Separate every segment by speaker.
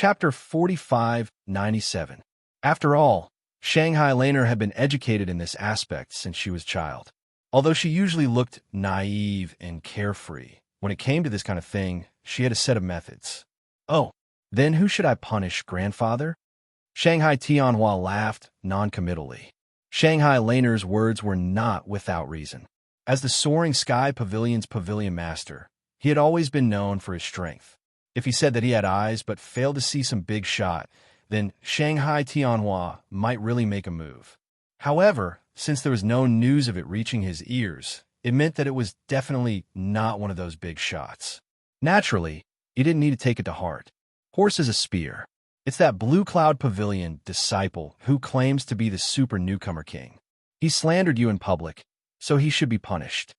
Speaker 1: Chapter 4597. After all, Shanghai Laner had been educated in this aspect since she was a child. Although she usually looked naive and carefree, when it came to this kind of thing, she had a set of methods. Oh, then who should I punish, grandfather? Shanghai Tianhua laughed noncommittally. Shanghai Laner's words were not without reason. As the Soaring Sky Pavilion's pavilion master, he had always been known for his strength. If he said that he had eyes but failed to see some big shot, then Shanghai Tianhua might really make a move. However, since there was no news of it reaching his ears, it meant that it was definitely not one of those big shots. Naturally, he didn't need to take it to heart. Horse is a spear. It's that Blue Cloud Pavilion disciple who claims to be the super newcomer king. He slandered you in public, so he should be punished.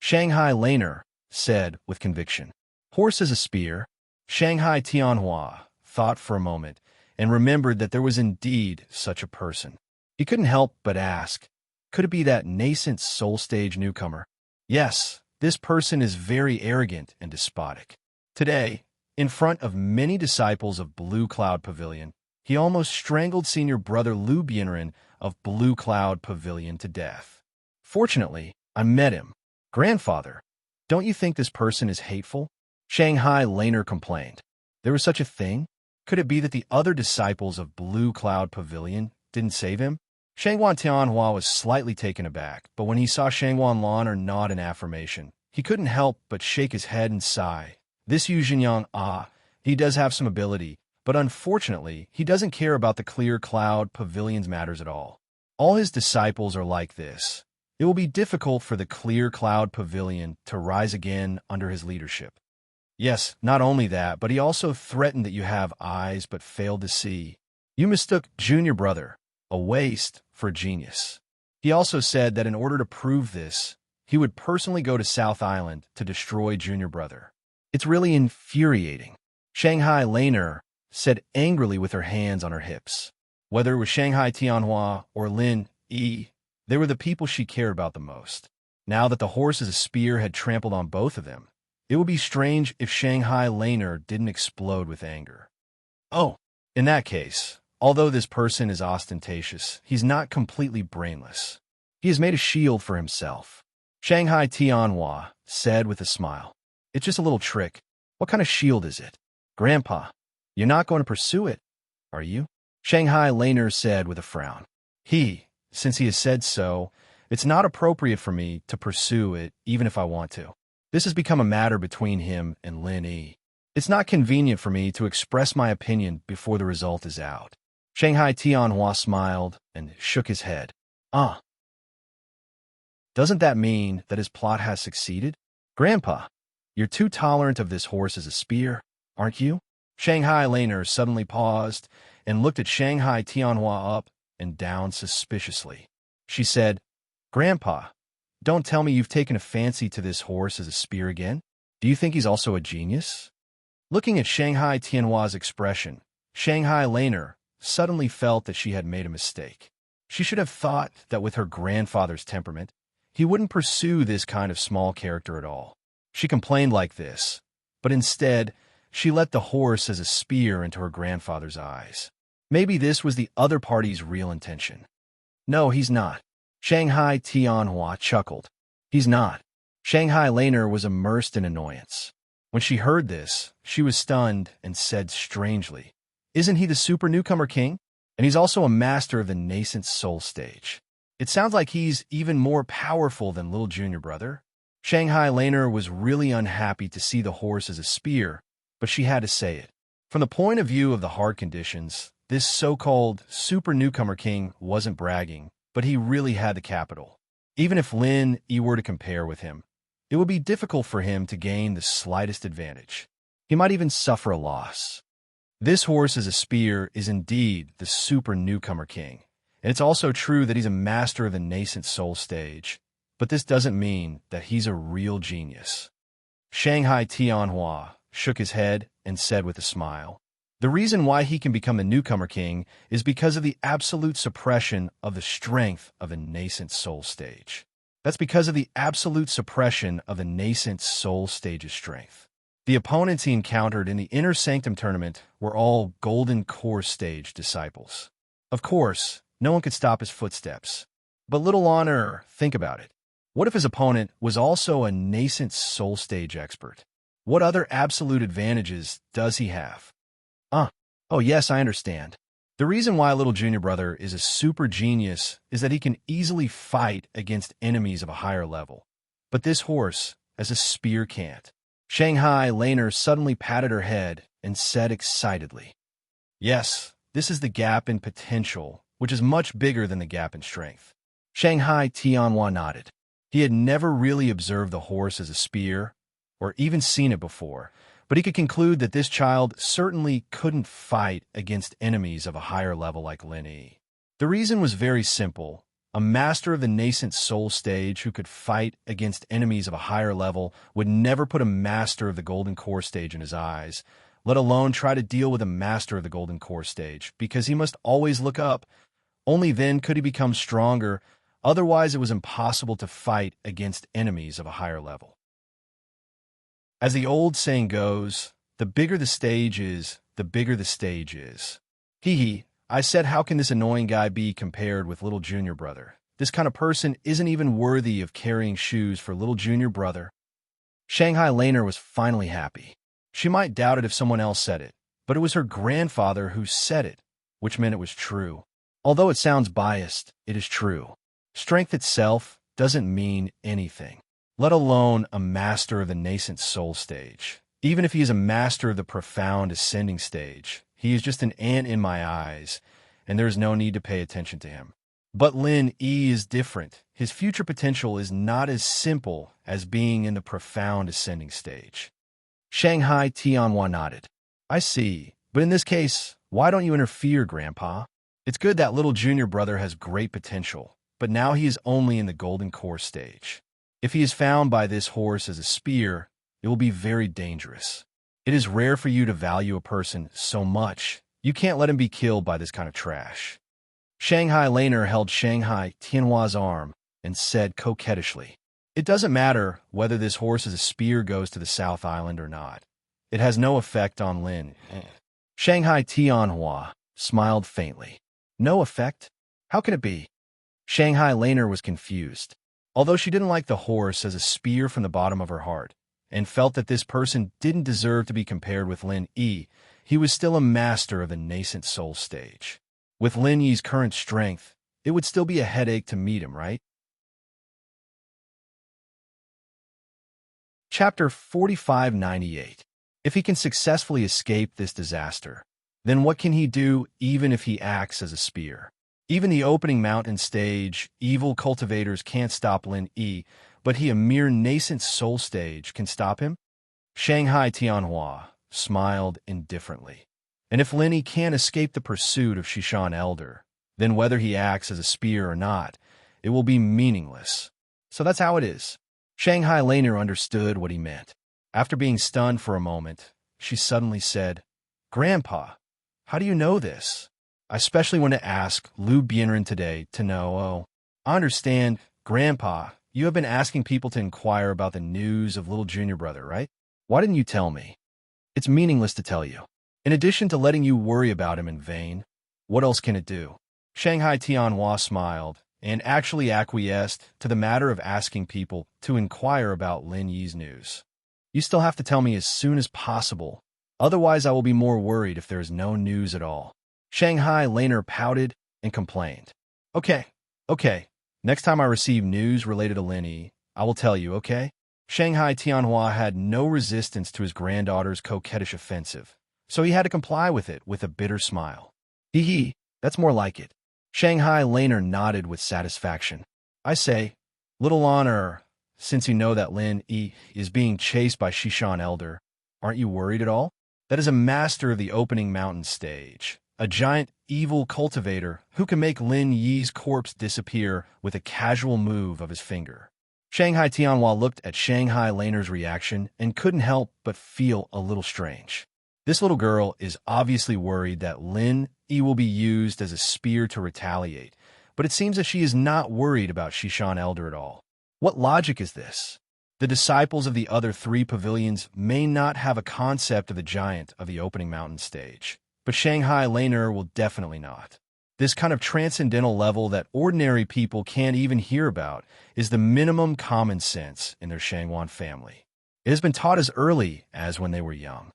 Speaker 1: Shanghai Laner said with conviction. Horse is a spear. Shanghai Tianhua thought for a moment and remembered that there was indeed such a person. He couldn't help but ask, could it be that nascent soul stage newcomer? Yes, this person is very arrogant and despotic. Today, in front of many disciples of Blue Cloud Pavilion, he almost strangled senior brother Liu Bianren of Blue Cloud Pavilion to death. Fortunately, I met him. Grandfather, don't you think this person is hateful? Shanghai Laner complained. There was such a thing? Could it be that the other disciples of Blue Cloud Pavilion didn't save him? Shangwan Tianhua was slightly taken aback, but when he saw Shangwan Laner nod in affirmation, he couldn't help but shake his head and sigh. This Yu Jinyang, he does have some ability, but unfortunately, he doesn't care about the Clear Cloud Pavilion's matters at all. All his disciples are like this. It will be difficult for the Clear Cloud Pavilion to rise again under his leadership. Yes, not only that, but he also threatened that you have eyes but failed to see. You mistook junior brother, a waste, for genius. He also said that in order to prove this, he would personally go to South Island to destroy junior brother. It's really infuriating. Shanghai Laner said angrily with her hands on her hips. Whether it was Shanghai Tianhua or Lin Yi, they were the people she cared about the most. Now that the horse as a spear had trampled on both of them, it would be strange if Shanghai Laner didn't explode with anger. Oh, in that case, although this person is ostentatious, he's not completely brainless. He has made a shield for himself. Shanghai Tianhua said with a smile. It's just a little trick. What kind of shield is it? Grandpa, you're not going to pursue it, are you? Shanghai Laner said with a frown. Since he has said so, it's not appropriate for me to pursue it even if I want to. This has become a matter between him and Lin Yi. It's not convenient for me to express my opinion before the result is out. Shanghai Tianhua smiled and shook his head. Doesn't that mean that his plot has succeeded? Grandpa, you're too tolerant of this horse as a spear, aren't you? Shanghai Laner suddenly paused and looked at Shanghai Tianhua up and down suspiciously. She said, Grandpa, don't tell me you've taken a fancy to this horse as a spear again. Do you think he's also a genius? Looking at Shanghai Tianhua's expression, Shanghai Laner suddenly felt that she had made a mistake. She should have thought that with her grandfather's temperament, he wouldn't pursue this kind of small character at all. She complained like this, but instead, she let the horse as a spear into her grandfather's eyes. Maybe this was the other party's real intention. No, he's not. Shanghai Tianhua chuckled. He's not. Shanghai Laner was immersed in annoyance. When she heard this, she was stunned and said strangely, Isn't he the super newcomer king? And he's also a master of the nascent soul stage. It sounds like he's even more powerful than little junior brother. Shanghai Laner was really unhappy to see the horse as a spear, but she had to say it. From the point of view of the hard conditions, this so-called super newcomer king wasn't bragging, but he really had the capital. Even if Lin Yi were to compare with him, it would be difficult for him to gain the slightest advantage. He might even suffer a loss. This horse as a spear is indeed the super newcomer king, and it's also true that he's a master of the nascent soul stage, but this doesn't mean that he's a real genius. Shanghai Tianhua shook his head and said with a smile, The reason why he can become the newcomer king is because of the absolute suppression of the strength of the nascent soul stage. That's because of the absolute suppression of the nascent soul stage's strength. The opponents he encountered in the Inner Sanctum tournament were all Golden Core stage disciples. Of course, no one could stop his footsteps. But little honor, think about it. What if his opponent was also a nascent soul stage expert? What other absolute advantages does he have? Oh yes, I understand. The reason why little junior brother is a super genius is that he can easily fight against enemies of a higher level. But this horse, as a spear, can't. Shanghai Laner suddenly patted her head and said excitedly, "Yes, this is the gap in potential, which is much bigger than the gap in strength." Shanghai Tianhua nodded. He had never really observed the horse as a spear, or even seen it before, but he could conclude that this child certainly couldn't fight against enemies of a higher level like Lin Yi. The reason was very simple. A master of the nascent soul stage who could fight against enemies of a higher level would never put a master of the Golden Core stage in his eyes, let alone try to deal with a master of the Golden Core stage, because he must always look up. Only then could he become stronger, otherwise it was impossible to fight against enemies of a higher level. As the old saying goes, the bigger the stage is, the bigger the stage is. Hee. I said, how can this annoying guy be compared with little junior brother? This kind of person isn't even worthy of carrying shoes for little junior brother. Shanghai Laner was finally happy. She might doubt it if someone else said it, but it was her grandfather who said it, which meant it was true. Although it sounds biased, it is true. Strength itself doesn't mean anything, let alone a master of the nascent soul stage. Even if he is a master of the profound ascending stage, he is just an ant in my eyes, and there is no need to pay attention to him. But Lin Yi is different. His future potential is not as simple as being in the profound ascending stage. Shanghai Tianhua nodded. I see, but in this case, why don't you interfere, Grandpa? It's good that little junior brother has great potential, but now he is only in the Golden Core stage. If he is found by this horse as a spear, it will be very dangerous. It is rare for you to value a person so much. You can't let him be killed by this kind of trash. Shanghai Laner held Shanghai Tianhua's arm and said coquettishly, "It doesn't matter whether this horse as a spear goes to the South Island or not. It has no effect on Lin." Shanghai Tianhua smiled faintly. No effect? How can it be? Shanghai Laner was confused. Although she didn't like the horse as a spear from the bottom of her heart, and felt that this person didn't deserve to be compared with Lin Yi, he was still a master of the nascent soul stage. With Lin Yi's current strength, it would still be a headache to meet him, right? Chapter 4598. If he can successfully escape this disaster, then what can he do even if he acts as a spear? Even the opening mountain stage, evil cultivators can't stop Lin Yi, but he, a mere nascent soul stage, can stop him? Shanghai Tianhua smiled indifferently. And if Lin Yi can't escape the pursuit of Shishan Elder, then whether he acts as a spear or not, it will be meaningless. So that's how it is. Shanghai Laner understood what he meant. After being stunned for a moment, she suddenly said, "Grandpa, how do you know this? I especially want to ask Lu Bianren today to know." "Oh, I understand, Grandpa. You have been asking people to inquire about the news of little junior brother, right? Why didn't you tell me?" "It's meaningless to tell you. In addition to letting you worry about him in vain, what else can it do?" Shanghai Tianhua smiled and actually acquiesced to the matter of asking people to inquire about Lin Yi's news. "You still have to tell me as soon as possible. Otherwise, I will be more worried if there is no news at all." Shanghai Laner pouted and complained. Okay. Next time I receive news related to Lin Yi, I will tell you, okay?" Shanghai Tianhua had no resistance to his granddaughter's coquettish offensive, so he had to comply with it with a bitter smile. Hee, that's more like it. Shanghai Laner nodded with satisfaction. "I say, little honor, since you know that Lin Yi is being chased by Shishan Elder, aren't you worried at all? That is a master of the opening mountain stage, a giant evil cultivator who can make Lin Yi's corpse disappear with a casual move of his finger." Shanghai Tianhua looked at Shanghai Laner's reaction and couldn't help but feel a little strange. This little girl is obviously worried that Lin Yi will be used as a spear to retaliate, but it seems that she is not worried about Shishan Elder at all. What logic is this? The disciples of the other three pavilions may not have a concept of the giant of the opening mountain stage, but Shanghai Laner will definitely not. This kind of transcendental level that ordinary people can't even hear about is the minimum common sense in their Shangwan family. It has been taught as early as when they were young.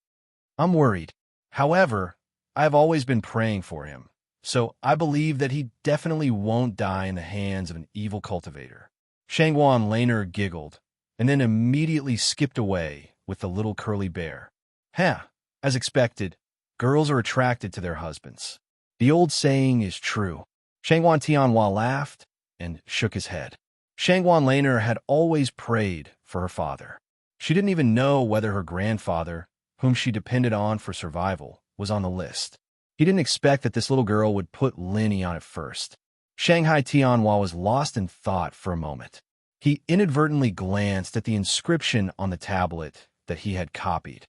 Speaker 1: I'm worried. However, I've always been praying for him, so I believe that he definitely won't die in the hands of an evil cultivator. Shangwan Laner giggled, and then immediately skipped away with the little curly bear. As expected, girls are attracted to their husbands. The old saying is true. Shangwan Tianhua laughed and shook his head. Shangwan Laner had always prayed for her father. She didn't even know whether her grandfather, whom she depended on for survival, was on the list. He didn't expect that this little girl would put Linny on it first. Shanghai Tianhua was lost in thought for a moment. He inadvertently glanced at the inscription on the tablet that he had copied.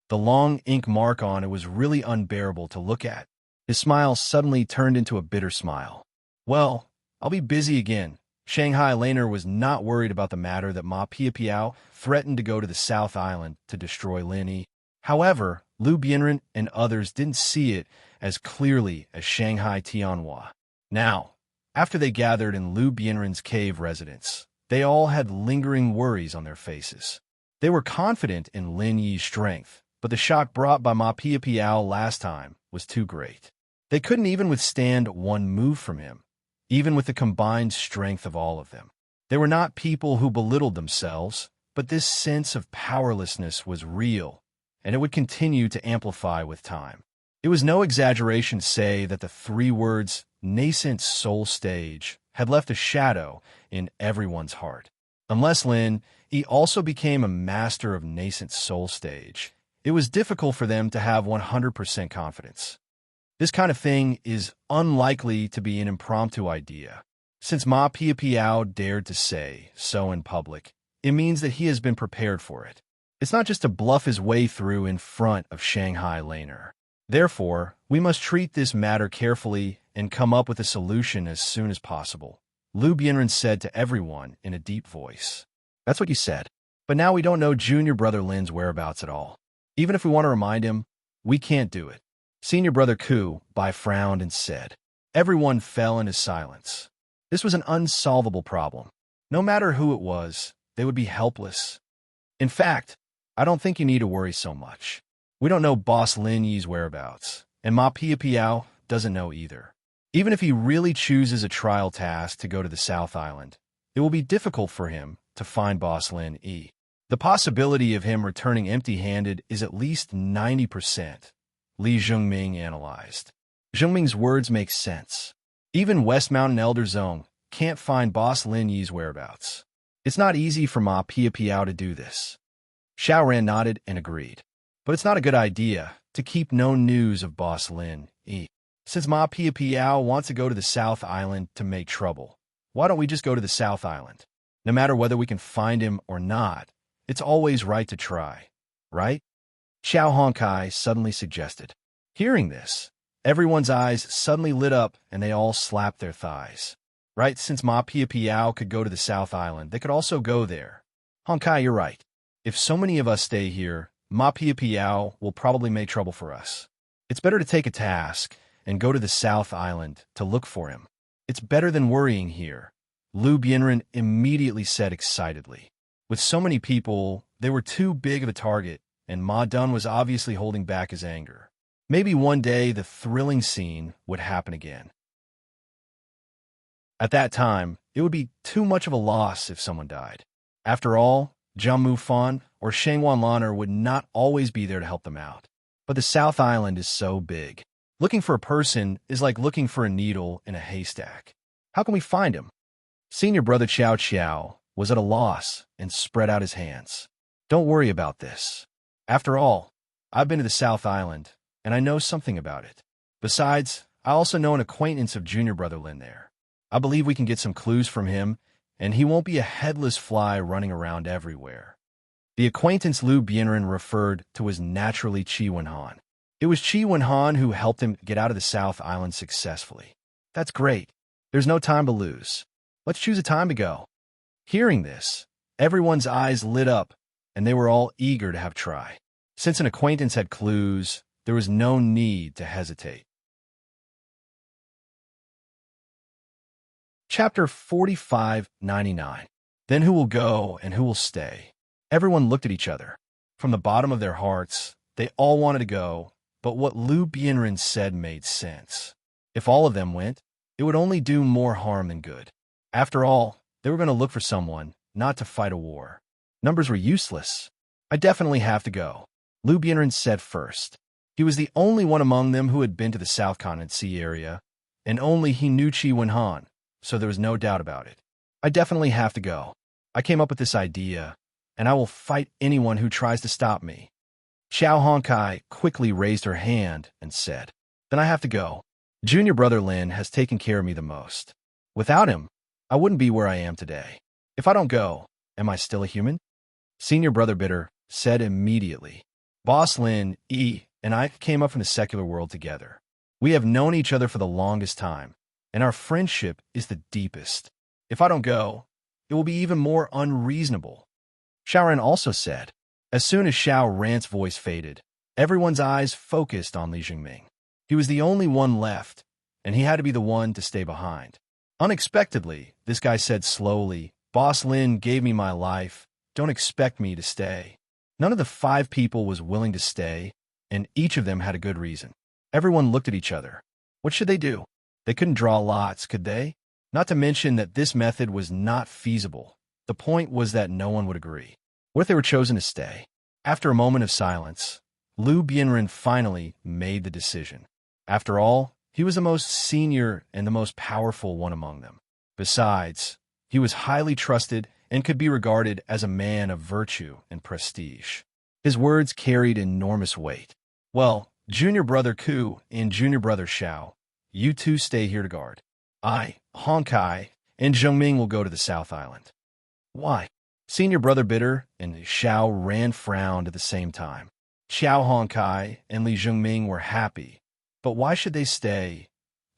Speaker 1: The long ink mark on it was really unbearable to look at. His smile suddenly turned into a bitter smile. Well, I'll be busy again. Shanghai Laner was not worried about the matter that Ma Piapiao threatened to go to the South Island to destroy Linny. However, Lu Bianren and others didn't see it as clearly as Shanghai Tianhua. Now, after they gathered in Lu Bianren's cave residence, they all had lingering worries on their faces. They were confident in Lin Yi's strength, but the shock brought by Ma Piapiao last time was too great. They couldn't even withstand one move from him, even with the combined strength of all of them. They were not people who belittled themselves, but this sense of powerlessness was real, and it would continue to amplify with time. It was no exaggeration to say that the three words nascent soul stage had left a shadow in everyone's heart. Unless Lin Yi also became a master of nascent soul stage, it was difficult for them to have 100% confidence. This kind of thing is unlikely to be an impromptu idea. Since Ma Piapiao dared to say so in public, it means that he has been prepared for it. It's not just to bluff his way through in front of Shanghai Laner. Therefore, we must treat this matter carefully and come up with a solution as soon as possible, Lu Bianren said to everyone in a deep voice. That's what you said. But now we don't know junior brother Lin's whereabouts at all. Even if we want to remind him, we can't do it. Senior brother Ku Bai frowned and said. Everyone fell into silence. This was an unsolvable problem. No matter who it was, they would be helpless. In fact, I don't think you need to worry so much. We don't know Boss Lin Yi's whereabouts, and Ma Piapiao doesn't know either. Even if he really chooses a trial task to go to the South Island, it will be difficult for him to find Boss Lin Yi. The possibility of him returning empty-handed is at least 90%, Li Zhengming analyzed. Zhengming's words make sense. Even West Mountain Elder Zong can't find Boss Lin Yi's whereabouts. It's not easy for Ma Piapiao to do this. Xiaoran nodded and agreed. But it's not a good idea to keep no news of Boss Lin Yi. Since Ma Piapiao wants to go to the South Island to make trouble, why don't we just go to the South Island? No matter whether we can find him or not, it's always right to try, right? Xiao Honkai suddenly suggested. Hearing this, everyone's eyes suddenly lit up and they all slapped their thighs. Right, since Ma Piapiao could go to the South Island, they could also go there. Honkai, you're right. If so many of us stay here, Ma Piapiao will probably make trouble for us. It's better to take a task and go to the South Island to look for him. It's better than worrying here, Lu Bianren immediately said excitedly. With so many people, they were too big of a target, and Ma Dun was obviously holding back his anger. Maybe one day the thrilling scene would happen again. At that time, it would be too much of a loss if someone died. After all, Jiang Mufan or Shangwan Laner would not always be there to help them out. But the South Island is so big. Looking for a person is like looking for a needle in a haystack. How can we find him? Senior brother Qiao Qiao was at a loss and spread out his hands. Don't worry about this. After all, I've been to the South Island, and I know something about it. Besides, I also know an acquaintance of junior brother Lin there. I believe we can get some clues from him, and he won't be a headless fly running around everywhere. The acquaintance Lu Bianren referred to was naturally Qi Wenhan. It was Qi Wenhan who helped him get out of the South Island successfully. That's great. There's no time to lose. Let's choose a time to go. Hearing this, everyone's eyes lit up, and they were all eager to have try. Since an acquaintance had clues, there was no need to hesitate. Chapter 4599. Then who will go and who will stay? Everyone looked at each other. From the bottom of their hearts, they all wanted to go, but what Lu Bianren said made sense. If all of them went, it would only do more harm than good. After all, they were going to look for someone, not to fight a war. Numbers were useless. I definitely have to go, Lu Bianren said first. He was the only one among them who had been to the South Continent Sea area, and only he knew Qi Wenhan, so there was no doubt about it. I definitely have to go. I came up with this idea, and I will fight anyone who tries to stop me. Xiao Honkai quickly raised her hand and said, Then I have to go. Junior brother Lin has taken care of me the most. Without him, I wouldn't be where I am today. If I don't go, am I still a human? Senior brother Bitter said immediately. Boss Lin, and I came up from the secular world together. We have known each other for the longest time, and our friendship is the deepest. If I don't go, it will be even more unreasonable. Xiaoran also said. As soon as Xiao Ran's voice faded, everyone's eyes focused on Li Jingming. He was the only one left, and he had to be the one to stay behind. Unexpectedly, this guy said slowly, Boss Lin gave me my life. Don't expect me to stay. None of the 5 people was willing to stay, and each of them had a good reason. Everyone looked at each other. What should they do? They couldn't draw lots, could they? Not to mention that this method was not feasible. The point was that no one would agree. What if they were chosen to stay? After a moment of silence, Lu Bianren finally made the decision. After all, he was the most senior and the most powerful one among them. Besides, he was highly trusted and could be regarded as a man of virtue and prestige. His words carried enormous weight. Well, junior brother Ku and junior brother Xiao, you two stay here to guard. I, Honkai, and Zhongming will go to the South Island. Why? Senior brother Bitter and Xiao Ran frowned at the same time. Xiao Honkai and Li Zhongming were happy, but why should they stay?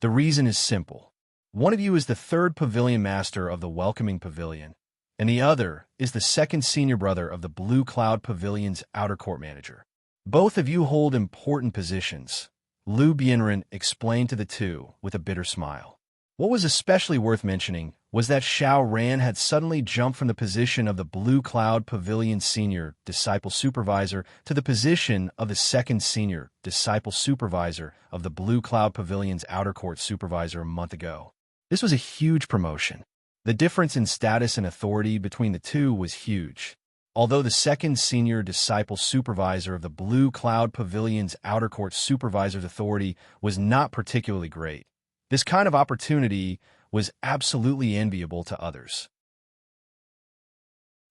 Speaker 1: The reason is simple. One of you is the 3rd pavilion master of the Welcoming Pavilion, and the other is the 2nd senior brother of the Blue Cloud Pavilion's outer court manager. Both of you hold important positions, Lu Bianren explained to the two with a bitter smile. What was especially worth mentioning was that Xiao Ran had suddenly jumped from the position of the Blue Cloud Pavilion Senior Disciple Supervisor to the position of the 2nd Senior Disciple Supervisor of the Blue Cloud Pavilion's Outer Court Supervisor a month ago. This was a huge promotion. The difference in status and authority between the two was huge. Although the 2nd Senior Disciple Supervisor of the Blue Cloud Pavilion's Outer Court Supervisor's authority was not particularly great, this kind of opportunity was absolutely enviable to others.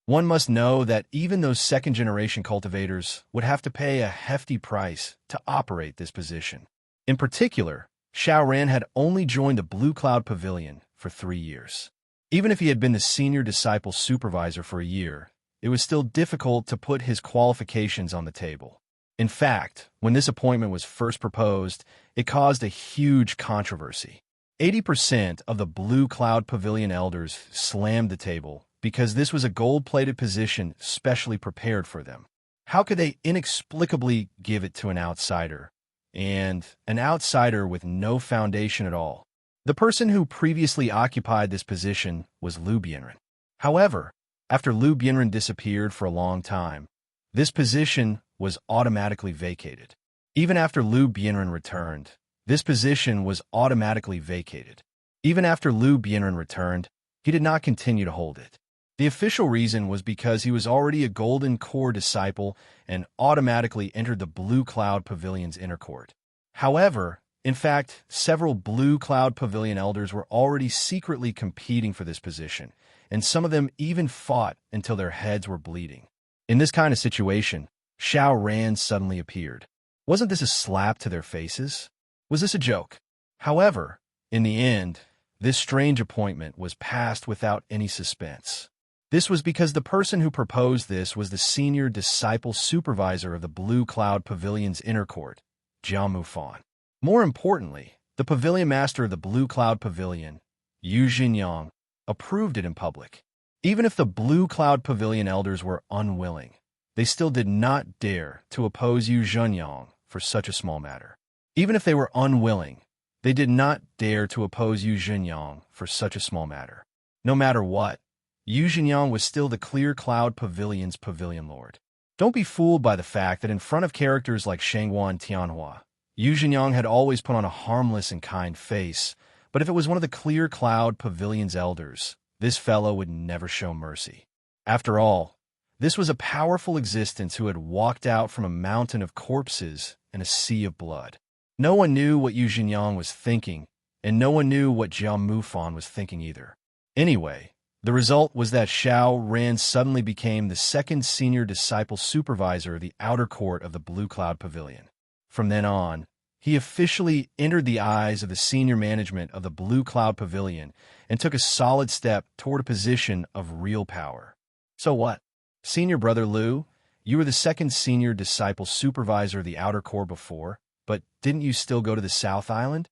Speaker 1: One must know that even those 2nd-generation cultivators would have to pay a hefty price to operate this position. In particular, Xiao Ran had only joined the Blue Cloud Pavilion for 3 years. Even if he had been the Senior Disciple Supervisor for a year, it was still difficult to put his qualifications on the table. In fact, when this appointment was first proposed, it caused a huge controversy. 80% of the Blue Cloud Pavilion elders slammed the table because this was a gold-plated position specially prepared for them. How could they inexplicably give it to an outsider? And an outsider with no foundation at all. The person who previously occupied this position was Lu Bianren. However, after Lu Bianren disappeared for a long time, this position was automatically vacated. Even after Lu Bianren returned, this position was automatically vacated. Even after Lu Bianren returned, he did not continue to hold it. The official reason was because he was already a Golden Core disciple and automatically entered the Blue Cloud Pavilion's inner court. However, in fact, several Blue Cloud Pavilion elders were already secretly competing for this position, and some of them even fought until their heads were bleeding. In this kind of situation, Xiao Ran suddenly appeared. Wasn't this a slap to their faces? Was this a joke? However, in the end, this strange appointment was passed without any suspense. This was because the person who proposed this was the Senior Disciple Supervisor of the Blue Cloud Pavilion's inner court, Jiang Mufan. More importantly, the Pavilion Master of the Blue Cloud Pavilion, Yu Jinyang, approved it in public. Even if the Blue Cloud Pavilion elders were unwilling, they still did not dare to oppose Yu Zhenyang for such a small matter. Even if they were unwilling, they did not dare to oppose Yu Zhenyang for such a small matter. No matter what, Yu Zhenyang was still the Clear Cloud Pavilion's pavilion lord. Don't be fooled by the fact that in front of characters like Shanghua and Tianhua, Yu Zhenyang had always put on a harmless and kind face, but if it was one of the Clear Cloud Pavilion's elders, this fellow would never show mercy. After all, this was a powerful existence who had walked out from a mountain of corpses and a sea of blood. No one knew what Yu Zhenyang was thinking, and no one knew what Jiao Mufan was thinking either. Anyway, the result was that Xiao Ran suddenly became the second senior disciple supervisor of the outer court of the Blue Cloud Pavilion. From then on, he officially entered the eyes of the senior management of the Blue Cloud Pavilion and took a solid step toward a position of real power. So what? Senior brother Liu, you were the second senior disciple supervisor of the outer court before, but didn't you still go to the South Island?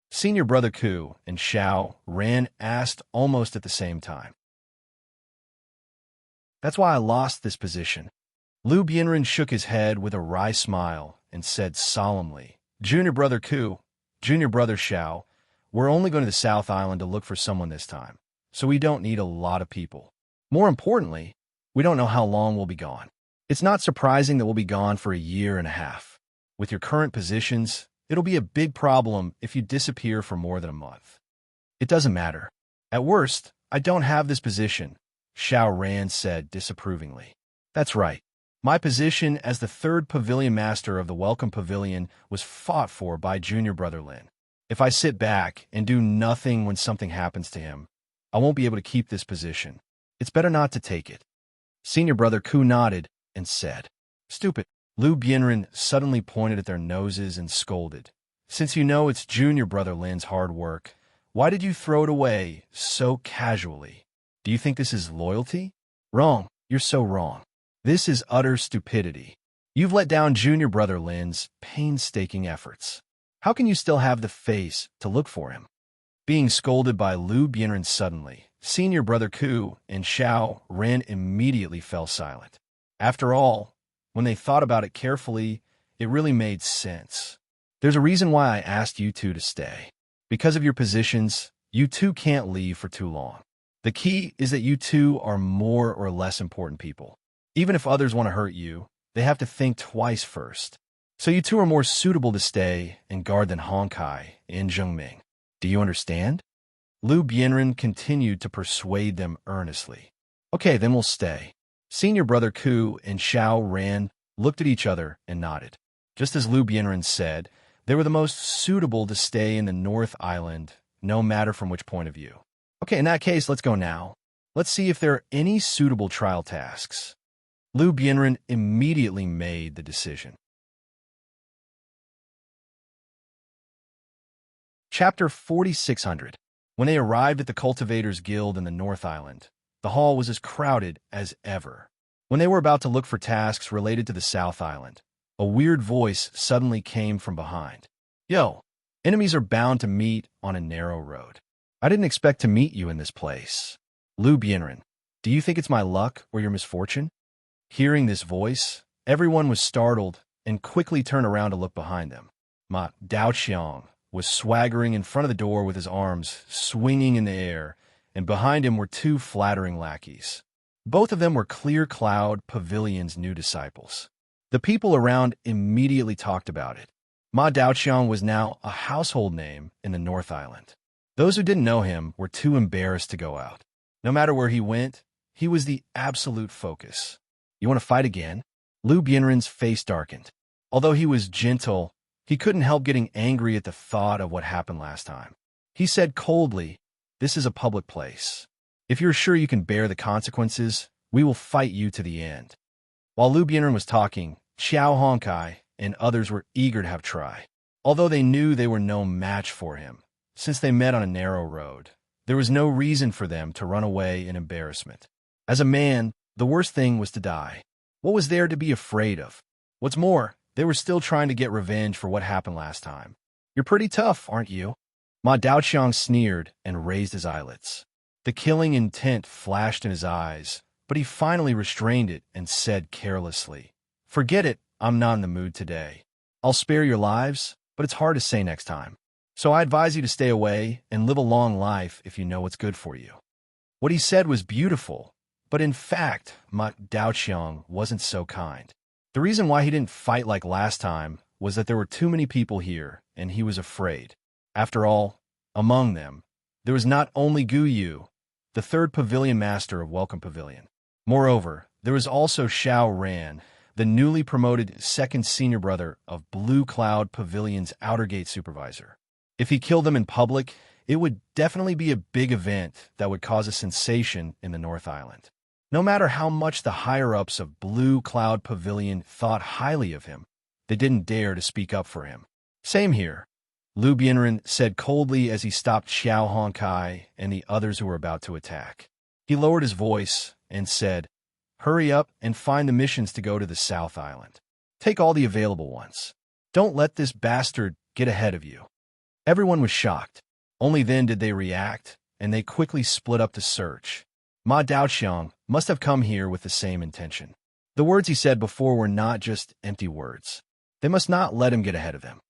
Speaker 1: Senior brother Ku and Xiao Ran asked almost at the same time. That's why I lost this position. Liu Bianren shook his head with a wry smile and said solemnly, Junior brother Ku, junior brother Xiao, we're only going to the South Island to look for someone this time, so we don't need a lot of people. More importantly, we don't know how long we'll be gone. It's not surprising that we'll be gone for a year and a half. With your current positions, it'll be a big problem if you disappear for more than a month. It doesn't matter. At worst, I don't have this position, Xiao Ran said disapprovingly. That's right. My position as the third pavilion master of the Welcome Pavilion was fought for by junior brother Lin. If I sit back and do nothing when something happens to him, I won't be able to keep this position. It's better not to take it. Senior brother Ku nodded and said, Stupid. Liu Bianren suddenly pointed at their noses and scolded. Since you know it's junior brother Lin's hard work, why did you throw it away so casually? Do you think this is loyalty? Wrong. You're so wrong. This is utter stupidity. You've let down junior brother Lin's painstaking efforts. How can you still have the face to look for him? Being scolded by Liu Bianren suddenly, senior brother Ku and Xiao Ran immediately fell silent. After all, when they thought about it carefully, it really made sense. There's a reason why I asked you two to stay. Because of your positions, you two can't leave for too long. The key is that you two are more or less important people. Even if others want to hurt you, they have to think twice first. So you two are more suitable to stay and guard than Honkai and Zhengming. Do you understand? Liu Bianren continued to persuade them earnestly. Okay, then we'll stay. Senior brother Ku and Xiao Ran looked at each other and nodded. Just as Liu Bianren said, they were the most suitable to stay in the North Island, no matter from which point of view. Okay, in that case, let's go now. Let's see if there are any suitable trial tasks. Liu Bianren immediately made the decision. Chapter 4600. When they arrived at the Cultivators Guild in the North Island, the hall was as crowded as ever. When they were about to look for tasks related to the South Island, a weird voice suddenly came from behind. Yo, enemies are bound to meet on a narrow road. I didn't expect to meet you in this place. Liu Bianren, do you think it's my luck or your misfortune? Hearing this voice, everyone was startled and quickly turned around to look behind them. Ma Daoqiang was swaggering in front of the door with his arms swinging in the air, and behind him were two flattering lackeys. Both of them were Clear Cloud Pavilion's new disciples. The people around immediately talked about it. Ma Daoqiang was now a household name in the North Island. Those who didn't know him were too embarrassed to go out. No matter where he went, he was the absolute focus. You want to fight again? Liu Bianren's face darkened. Although he was gentle, he couldn't help getting angry at the thought of what happened last time. He said coldly, This is a public place. If you're sure you can bear the consequences, we will fight you to the end. While Liu Bianren was talking, Xiao Honkai and others were eager to have try. Although they knew they were no match for him, since they met on a narrow road, there was no reason for them to run away in embarrassment. As a man, the worst thing was to die. What was there to be afraid of? What's more, they were still trying to get revenge for what happened last time. You're pretty tough, aren't you? Ma Daoqiang sneered and raised his eyelids. The killing intent flashed in his eyes, but he finally restrained it and said carelessly, "Forget it, I'm not in the mood today. I'll spare your lives, but it's hard to say next time. So I advise you to stay away and live a long life if you know what's good for you." What he said was beautiful, but in fact, Ma Daoqiang wasn't so kind. The reason why he didn't fight like last time was that there were too many people here, and he was afraid. After all, among them, there was not only Gu Yu, the third pavilion master of Welcome Pavilion. Moreover, there was also Xiao Ran, the newly promoted second senior brother of Blue Cloud Pavilion's outer gate supervisor. If he killed them in public, it would definitely be a big event that would cause a sensation in the North Island. No matter how much the higher-ups of Blue Cloud Pavilion thought highly of him, they didn't dare to speak up for him. Same here, Lu Bianren said coldly as he stopped Xiao Honkai and the others who were about to attack. He lowered his voice and said, "Hurry up and find the missions to go to the South Island. Take all the available ones. Don't let this bastard get ahead of you." Everyone was shocked. Only then did they react, and they quickly split up the search. Ma Daoqiang must have come here with the same intention. The words he said before were not just empty words. They must not let him get ahead of them.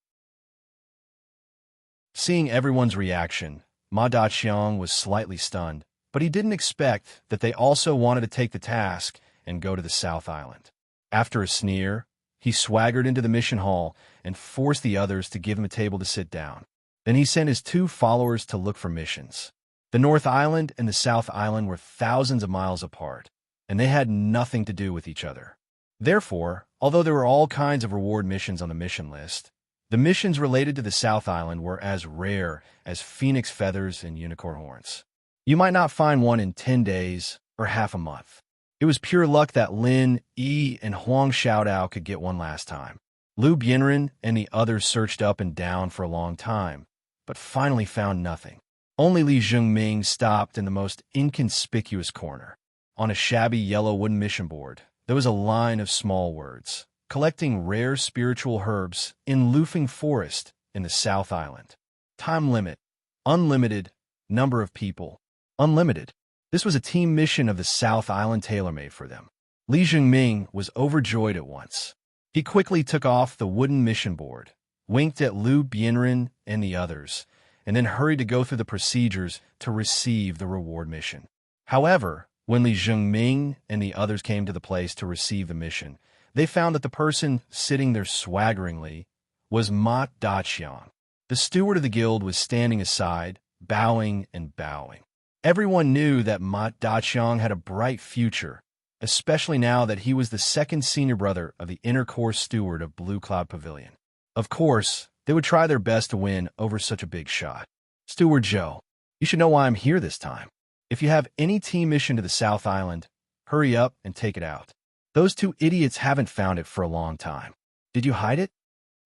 Speaker 1: Seeing everyone's reaction, Ma Daoqiang was slightly stunned, but he didn't expect that they also wanted to take the task and go to the South Island. After a sneer, he swaggered into the mission hall and forced the others to give him a table to sit down. Then he sent his 2 followers to look for missions. The North Island and the South Island were thousands of miles apart, and they had nothing to do with each other. Therefore, although there were all kinds of reward missions on the mission list, the missions related to the South Island were as rare as phoenix feathers and unicorn horns. You might not find one in 10 days or half a month. It was pure luck that Lin, Yi, and Huang Xiaodao could get one last time. Lu Bianren and the others searched up and down for a long time, but finally found nothing. Only Li Zhengming stopped in the most inconspicuous corner. On a shabby yellow wooden mission board, there was a line of small words, collecting rare spiritual herbs in Lufeng Forest in the South Island. Time limit, unlimited, number of people, unlimited. This was a team mission of the South Island tailor-made for them. Li Zhengming was overjoyed at once. He quickly took off the wooden mission board, winked at Lu Bianren and the others, and then hurried to go through the procedures to receive the reward mission. However, when Li Zhengming and the others came to the place to receive the mission, they found that the person sitting there swaggeringly was Ma Daoqiang. The steward of the guild was standing aside, bowing and bowing. Everyone knew that Ma Daoqiang had a bright future, especially now that he was the second senior brother of the inner core steward of Blue Cloud Pavilion. Of course, they would try their best to win over such a big shot. "Steward Zhou, you should know why I'm here this time. If you have any team mission to the South Island, hurry up and take it out. Those 2 idiots haven't found it for a long time. Did you hide it?"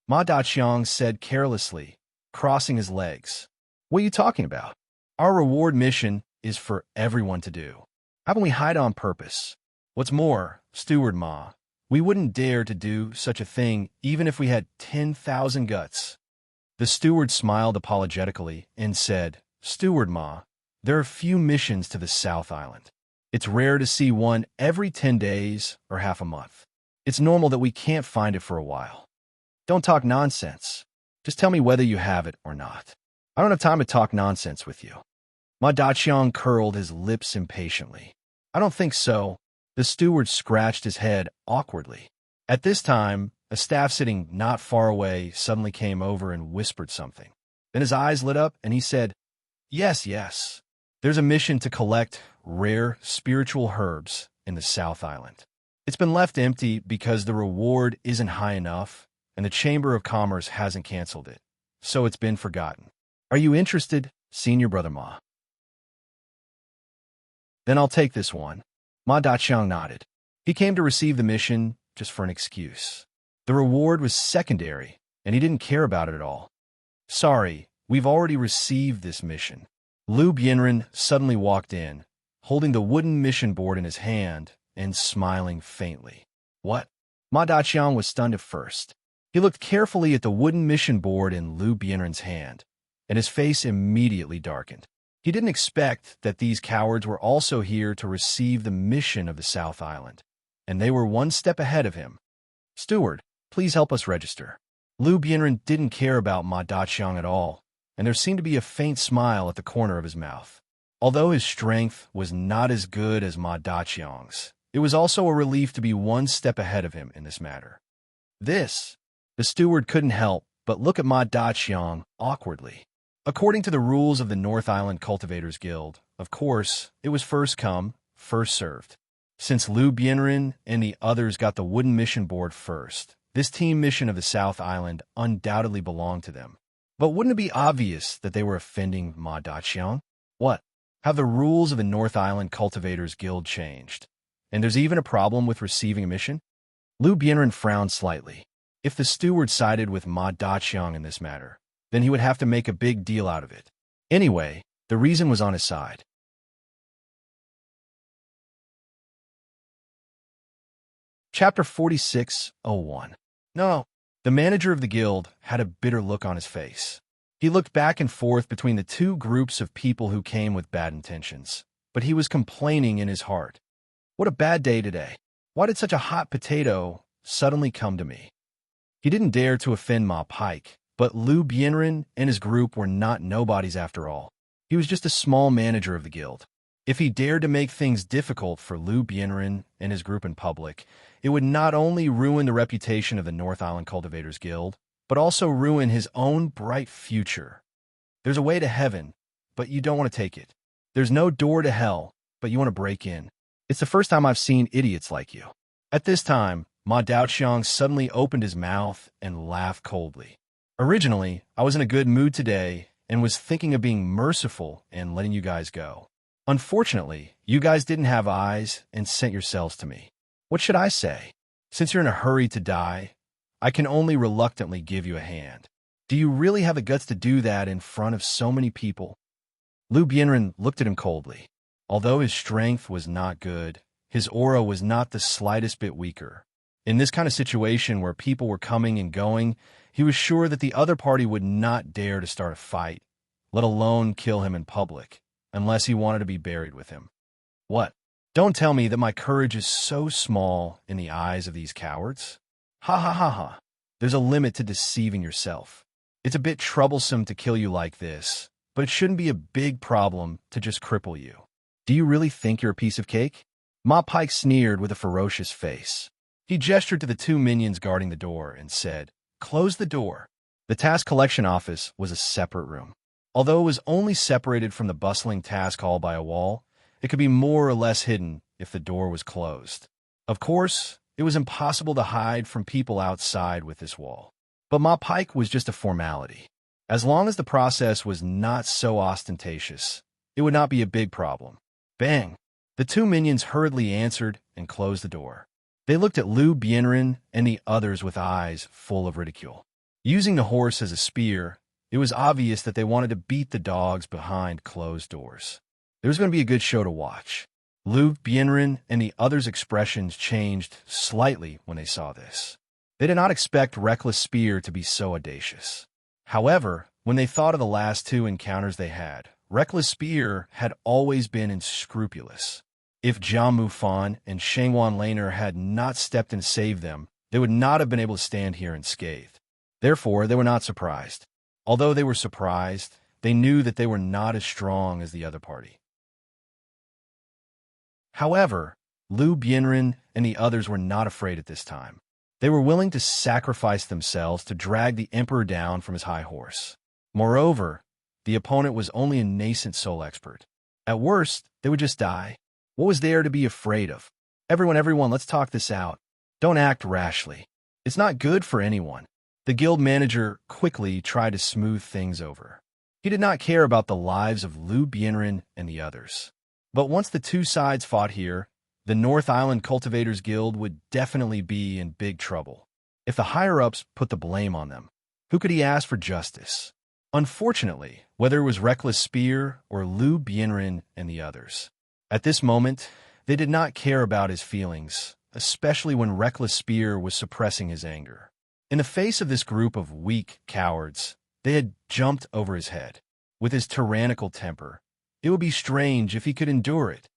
Speaker 1: Ma Daoqiang said carelessly, crossing his legs. "What are you talking about? Our reward mission is for everyone to do. Haven't we hide on purpose? What's more, Steward Ma, we wouldn't dare to do such a thing even if we had 10,000 guts." The steward smiled apologetically and said, "Steward Ma, there are few missions to the South Island. It's rare to see one every 10 days or half a month. It's normal that we can't find it for a while. Don't talk nonsense. Just tell me whether you have it or not. I don't have time to talk nonsense with you." Ma Daoqiang curled his lips impatiently. "I don't think so." The steward scratched his head awkwardly. At this time, a staff sitting not far away suddenly came over and whispered something. Then his eyes lit up and he said, Yes. There's a mission to collect rare spiritual herbs in the South Island. It's been left empty because the reward isn't high enough and the Chamber of Commerce hasn't canceled it, so it's been forgotten. Are you interested, Senior Brother Ma?" "Then I'll take this one." Ma Daoqiang nodded. He came to receive the mission just for an excuse. The reward was secondary, and he didn't care about it at all. "Sorry, we've already received this mission." Lu Bianren suddenly walked in, holding the wooden mission board in his hand and smiling faintly. "What?" Ma Daoqiang was stunned at first. He looked carefully at the wooden mission board in Lu Bianren's hand, and his face immediately darkened. He didn't expect that these cowards were also here to receive the mission of the South Island, and they were one step ahead of him. "Steward, please help us register." Lu Bianren didn't care about Ma Daqiang at all, and there seemed to be a faint smile at the corner of his mouth. Although his strength was not as good as Ma Daqiang's, it was also a relief to be one step ahead of him in this matter. The steward couldn't help but look at Ma Daqiang awkwardly. According to the rules of the North Island Cultivators Guild, of course, it was first come, first served. Since Lu Bianren and the others got the wooden mission board first, this team mission of the South Island undoubtedly belonged to them. But wouldn't it be obvious that they were offending Ma Daqiang? What? Have the rules of the North Island Cultivators Guild changed? And there's even a problem with receiving a mission? Lu Bianren frowned slightly. If the steward sided with Ma Daqiang in this matter, then he would have to make a big deal out of it. Anyway, the reason was on his side. Chapter 46:01. No. The manager of the guild had a bitter look on his face. He looked back and forth between the two groups of people who came with bad intentions, but he was complaining in his heart. What a bad day today. Why did such a hot potato suddenly come to me? He didn't dare to offend Ma Pike, but Lu Bianren and his group were not nobodies after all. He was just a small manager of the guild. If he dared to make things difficult for Lu Bianren and his group in public, it would not only ruin the reputation of the North Island Cultivators Guild, but also ruin his own bright future. There's a way to heaven, but you don't want to take it. There's no door to hell, but you want to break in. It's the first time I've seen idiots like you. At this time, Ma Daqiang suddenly opened his mouth and laughed coldly. Originally, I was in a good mood today and was thinking of being merciful and letting you guys go. Unfortunately, you guys didn't have eyes and sent yourselves to me. What should I say? Since you're in a hurry to die, I can only reluctantly give you a hand. Do you really have the guts to do that in front of so many people? Lu Bianren looked at him coldly. Although his strength was not good, his aura was not the slightest bit weaker. In this kind of situation where people were coming and going, he was sure that the other party would not dare to start a fight, let alone kill him in public, unless he wanted to be buried with him. What? Don't tell me that my courage is so small in the eyes of these cowards? Ha ha ha ha. There's a limit to deceiving yourself. It's a bit troublesome to kill you like this, but it shouldn't be a big problem to just cripple you. Do you really think you're a piece of cake? Ma Pike sneered with a ferocious face. He gestured to the two minions guarding the door and said, "Close the door." The task collection office was a separate room. Although it was only separated from the bustling task hall by a wall, it could be more or less hidden if the door was closed. Of course, it was impossible to hide from people outside with this wall. But Ma Pike was just a formality. As long as the process was not so ostentatious, it would not be a big problem. Bang! The two minions hurriedly answered and closed the door. They looked at Lu Bianren and the others with eyes full of ridicule. Using the horse as a spear, it was obvious that they wanted to beat the dogs behind closed doors. There was going to be a good show to watch. Lu Bianren and the others' expressions changed slightly when they saw this. They did not expect Reckless Spear to be so audacious. However, when they thought of the last two encounters they had, Reckless Spear had always been unscrupulous. If Jia Mufan and Shangwan Laner had not stepped in to save them, they would not have been able to stand here unscathed. Therefore, they were not surprised. Although they were surprised, they knew that they were not as strong as the other party. However, Lu Bianren and the others were not afraid at this time. They were willing to sacrifice themselves to drag the Emperor down from his high horse. Moreover, the opponent was only a nascent soul expert. At worst, they would just die. What was there to be afraid of? Everyone, let's talk this out. Don't act rashly. It's not good for anyone. The guild manager quickly tried to smooth things over. He did not care about the lives of Lu Bianren and the others. But once the two sides fought here, the North Island Cultivators Guild would definitely be in big trouble. If the higher-ups put the blame on them, who could he ask for justice? Unfortunately, whether it was Reckless Spear or Lu Bianren and the others, at this moment, they did not care about his feelings, especially when Reckless Spear was suppressing his anger. In the face of this group of weak cowards, they had jumped over his head. With his tyrannical temper, It would be strange if he could endure it.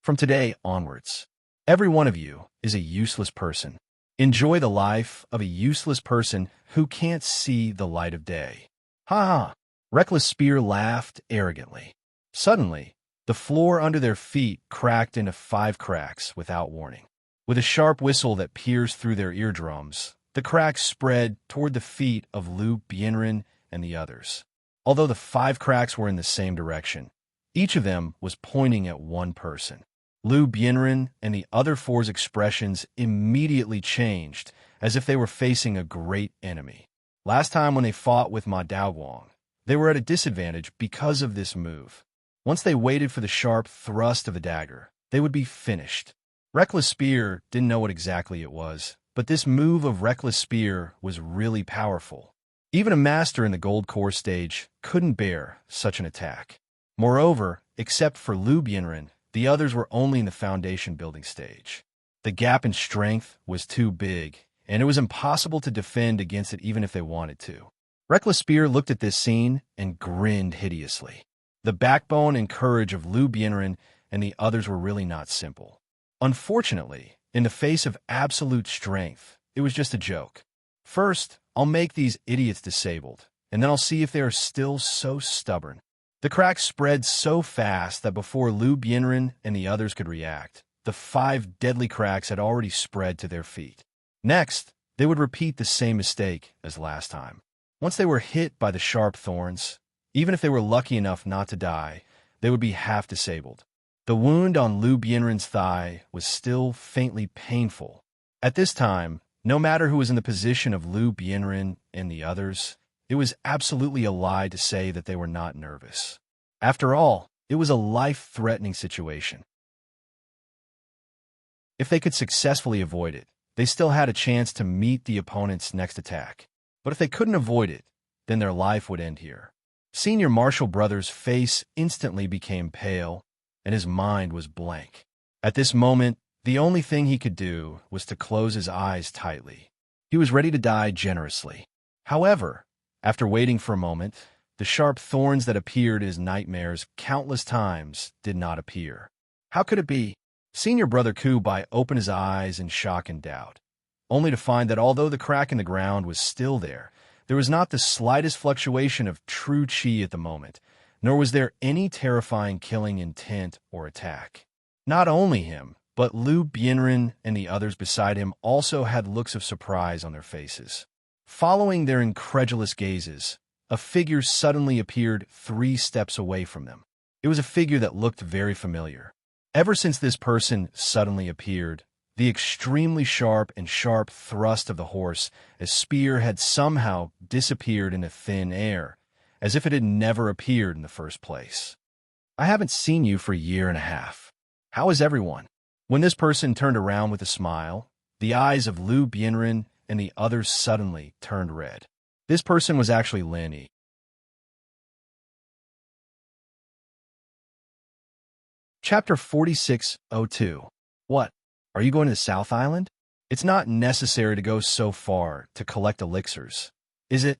Speaker 1: From today onwards, every one of you is a useless person. Enjoy the life of a useless person who can't see the light of day. Ha ha! Reckless Spear laughed arrogantly. Suddenly, the floor under their feet cracked into 5 cracks without warning. With a sharp whistle that pierced through their eardrums, the cracks spread toward the feet of Lu Bienren and the others. Although the 5 cracks were in the same direction, each of them was pointing at one person. Lu Bienren and the other 4's expressions immediately changed, as if they were facing a great enemy. Last time when they fought with Ma Daoguang, they were at a disadvantage because of this move. Once they waited for the sharp thrust of the dagger, they would be finished. Reckless Spear didn't know what exactly it was, but this move of Reckless Spear was really powerful. Even a master in the Gold Core stage couldn't bear such an attack. Moreover, except for Lu Bienren, the others were only in the foundation building stage. The gap in strength was too big, and it was impossible to defend against it even if they wanted to. Reckless Spear looked at this scene and grinned hideously. The backbone and courage of Lu Bienren and the others were really not simple. Unfortunately, in the face of absolute strength, it was just a joke. First, I'll make these idiots disabled, and then I'll see if they are still so stubborn. The cracks spread so fast that before Lu Bienren and the others could react, the 5 deadly cracks had already spread to their feet. Next, they would repeat the same mistake as last time. Once they were hit by the sharp thorns, even if they were lucky enough not to die, they would be half disabled. The wound on Lu Bienren's thigh was still faintly painful. At this time, no matter who was in the position of Lu Bienren and the others, it was absolutely a lie to say that they were not nervous. After all, it was a life-threatening situation. If they could successfully avoid it, they still had a chance to meet the opponent's next attack. But if they couldn't avoid it, then their life would end here. Senior Marshal Brother's face instantly became pale, and his mind was blank. At this moment, the only thing he could do was to close his eyes tightly. He was ready to die generously. However, after waiting for a moment, the sharp thorns that appeared in his nightmares countless times did not appear. How could it be? Senior Brother Kubai opened his eyes in shock and doubt, only to find that although the crack in the ground was still there was not the slightest fluctuation of true chi at the moment, nor was there any terrifying killing intent or attack. Not only him, but Lu Bienren and the others beside him also had looks of surprise on their faces. Following their incredulous gazes, a figure suddenly appeared 3 steps away from them. It was a figure that looked very familiar. Ever since this person suddenly appeared, the extremely sharp thrust of the horse as spear had somehow disappeared into thin air, as if it had never appeared in the first place. I haven't seen you for a year and a half. How is everyone? When this person turned around with a smile, the eyes of Lu Bienren and the others suddenly turned red. This person was actually Lin Yi. Chapter 4602. What? Are you going to the South Island? It's not necessary to go so far to collect elixirs, is it?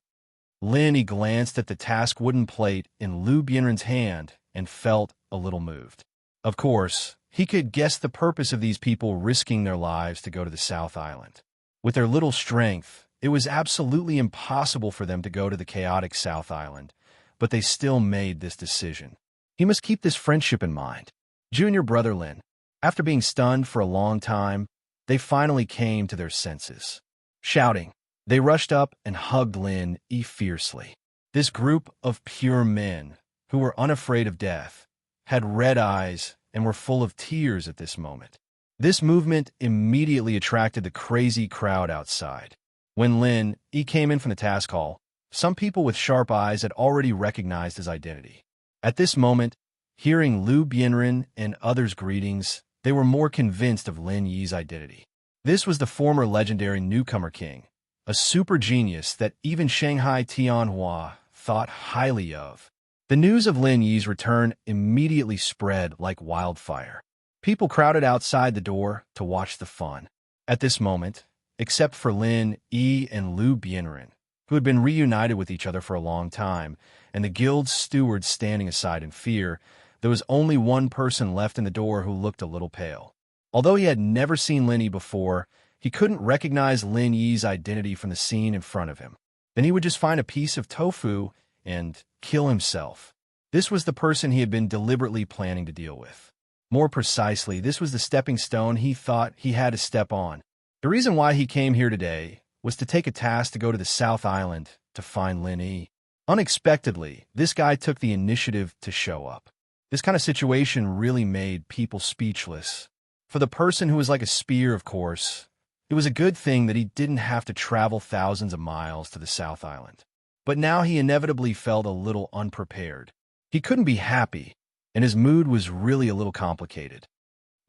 Speaker 1: Lin Yi glanced at the task wooden plate in Lu Bienren's hand and felt a little moved. Of course, he could guess the purpose of these people risking their lives to go to the South Island. With their little strength, it was absolutely impossible for them to go to the chaotic South Island, but they still made this decision. He must keep this friendship in mind. Junior Brother Lin. After being stunned for a long time, they finally came to their senses. Shouting, they rushed up and hugged Lin Yi fiercely. This group of pure men, who were unafraid of death, had red eyes and were full of tears at this moment. This movement immediately attracted the crazy crowd outside. When Lin Yi came in from the task hall, some people with sharp eyes had already recognized his identity. At this moment, hearing Lu Bienren and others' greetings, they were more convinced of Lin Yi's identity. This was the former legendary newcomer king, a super genius that even Shanghai Tianhua thought highly of. The news of Lin Yi's return immediately spread like wildfire. People crowded outside the door to watch the fun. At this moment, except for Lin Yi and Lu Bienren, who had been reunited with each other for a long time, and the guild's stewards standing aside in fear, There was only one person left in the door who looked a little pale. Although he had never seen Lin Yi before, he couldn't recognize Lin Yi's identity from the scene in front of him. Then he would just find a piece of tofu and kill himself. This was the person he had been deliberately planning to deal with. More precisely, this was the stepping stone he thought he had to step on. The reason why he came here today was to take a task to go to the South Island to find Lin Yi. Unexpectedly, this guy took the initiative to show up. This kind of situation really made people speechless. For the person who was like a spear, of course, it was a good thing that he didn't have to travel thousands of miles to the South Island. But now he inevitably felt a little unprepared. He couldn't be happy, and his mood was really a little complicated.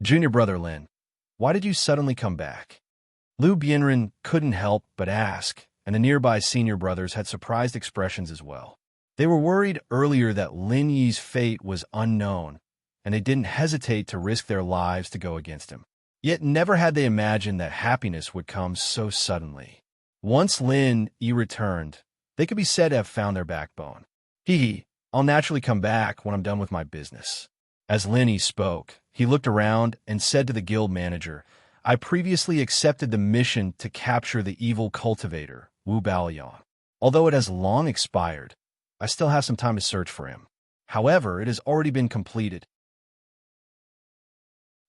Speaker 1: Junior brother Lin, why did you suddenly come back? Liu Bianren couldn't help but ask, and the nearby senior brothers had surprised expressions as well. They were worried earlier that Lin Yi's fate was unknown, and they didn't hesitate to risk their lives to go against him. Yet never had they imagined that happiness would come so suddenly. Once Lin Yi returned, they could be said to have found their backbone. I'll naturally come back when I'm done with my business. As Lin Yi spoke, he looked around and said to the guild manager, I previously accepted the mission to capture the evil cultivator, Wu Baoyang. Although it has long expired, I still have some time to search for him. However, it has already been completed.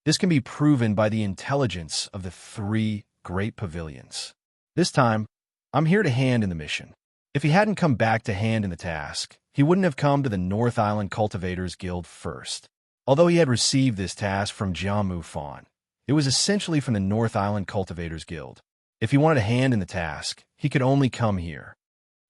Speaker 1: This can be proven by the intelligence of the 3 great pavilions. This time, I'm here to hand in the mission. If he hadn't come back to hand in the task, he wouldn't have come to the North Island Cultivators Guild first. Although he had received this task from Jiamu Fan, it was essentially from the North Island Cultivators Guild. If he wanted a hand in the task, he could only come here.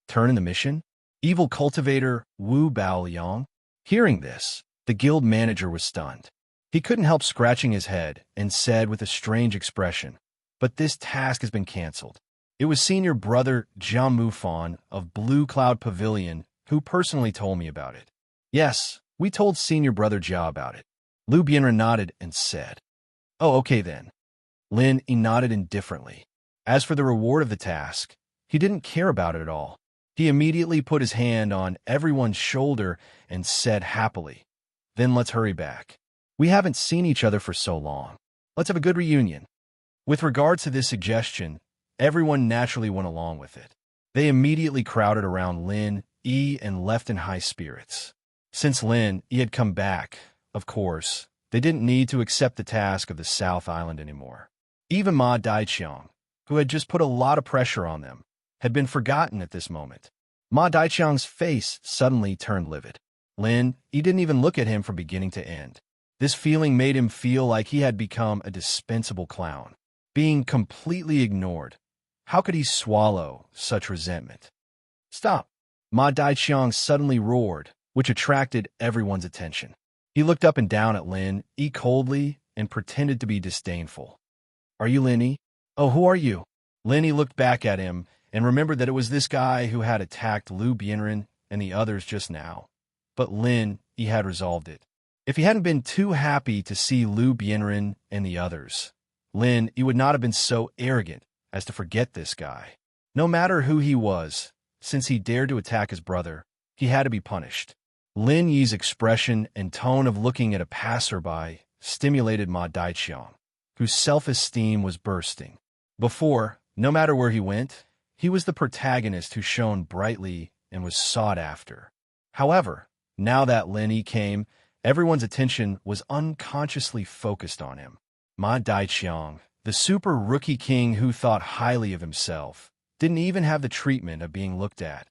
Speaker 1: Turn in the mission? Evil cultivator Wu Baoyang? Hearing this, the guild manager was stunned. He couldn't help scratching his head and said with a strange expression, but this task has been cancelled. It was senior brother Jiamu Fan of Blue Cloud Pavilion who personally told me about it. Yes, we told senior brother Jia about it. Liu Bianren nodded and said, Oh, okay then. Lin Yi nodded indifferently. As for the reward of the task, he didn't care about it at all. He immediately put his hand on everyone's shoulder and said happily, Then let's hurry back. We haven't seen each other for so long. Let's have a good reunion. With regards to this suggestion, everyone naturally went along with it. They immediately crowded around Lin Yi and left in high spirits. Since Lin Yi had come back, of course, they didn't need to accept the task of the South Island anymore. Even Ma Daiqiang, who had just put a lot of pressure on them, had been forgotten at this moment. Ma Daiqiang's face suddenly turned livid. Lin Yi didn't even look at him from beginning to end. This feeling made him feel like he had become a dispensable clown, being completely ignored. How could he swallow such resentment? Stop! Ma Daiqiang suddenly roared, which attracted everyone's attention. He looked up and down at Lin Yi coldly and pretended to be disdainful. Are you Lin Yi? Oh, who are you? Lin Yi looked back at him and remembered that it was this guy who had attacked Liu Bianren and the others just now. But Lin Yi had resolved it. If he hadn't been too happy to see Liu Bianren and the others, Lin Yi would not have been so arrogant as to forget this guy. No matter who he was, since he dared to attack his brother, he had to be punished. Lin Yi's expression and tone of looking at a passerby stimulated Ma Daiqiang, whose self-esteem was bursting. Before, no matter where he went, he was the protagonist who shone brightly and was sought after. However, now that Lin Yi came, everyone's attention was unconsciously focused on him. Ma Daiqiang, the super rookie king who thought highly of himself, didn't even have the treatment of being looked at.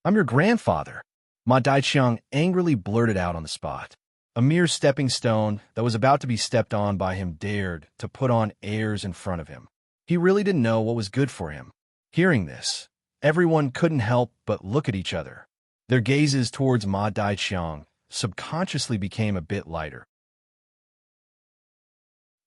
Speaker 1: I'm your grandfather, Ma Daiqiang angrily blurted out on the spot. A mere stepping stone that was about to be stepped on by him dared to put on airs in front of him. He really didn't know what was good for him. Hearing this, everyone couldn't help but look at each other. Their gazes towards Ma Daiqiang subconsciously became a bit lighter.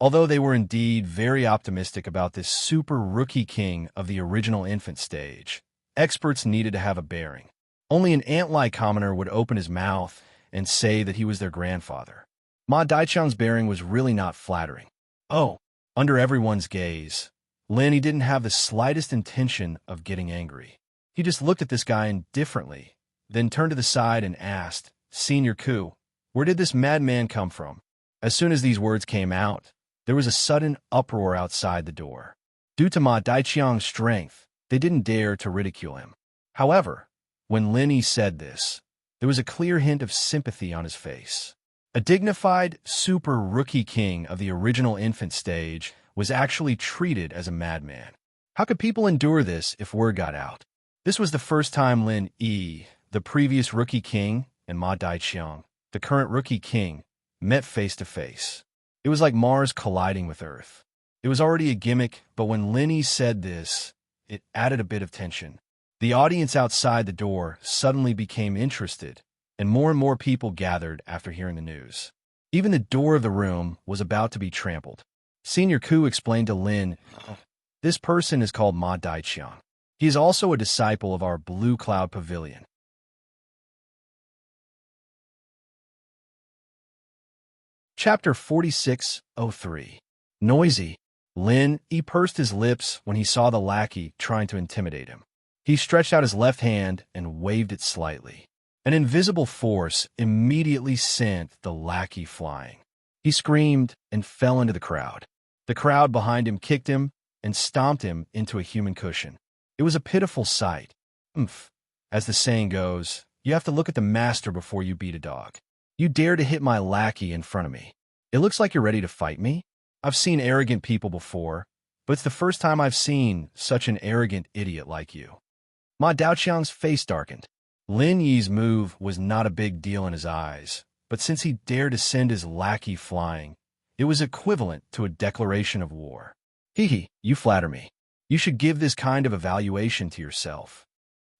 Speaker 1: Although they were indeed very optimistic about this super rookie king of the original infant stage, experts needed to have a bearing. Only an ant-like commoner would open his mouth and say that he was their grandfather. Ma Daiqiang's bearing was really not flattering. Oh, under everyone's gaze, Lin Yi didn't have the slightest intention of getting angry. He just looked at this guy indifferently, then turned to the side and asked, Senior Ku, Where did this madman come from? As soon as these words came out, there was a sudden uproar outside the door. Due to Ma Daiqiang's strength, they didn't dare to ridicule him. However, when Lin Yi said this, there was a clear hint of sympathy on his face. A dignified, super rookie king of the original infant stage was actually treated as a madman. How could people endure this if word got out? This was the first time Lin Yi, the previous rookie king, and Ma Daiqiang, the current rookie king, met face to face. It was like Mars colliding with Earth. It was already a gimmick, but when Lin Yi said this, it added a bit of tension. The audience outside the door suddenly became interested, and more people gathered after hearing the news. Even the door of the room was about to be trampled. Senior Ku explained to Lin, "This person is called Ma Daiqiang. He is also a disciple of our Blue Cloud Pavilion." Chapter 46:03. Noisy. Lin Yi pursed his lips when he saw the lackey trying to intimidate him. He stretched out his left hand and waved it slightly. An invisible force immediately sent the lackey flying. He screamed and fell into the crowd. The crowd behind him kicked him and stomped him into a human cushion. It was a pitiful sight. As the saying goes, you have to look at the master before you beat a dog. You dare to hit my lackey in front of me. It looks like you're ready to fight me. I've seen arrogant people before, but it's the first time I've seen such an arrogant idiot like you. Ma Daoqiang's face darkened. Lin Yi's move was not a big deal in his eyes, but since he dared to send his lackey flying, it was equivalent to a declaration of war. Hee, you flatter me. You should give this kind of evaluation to yourself.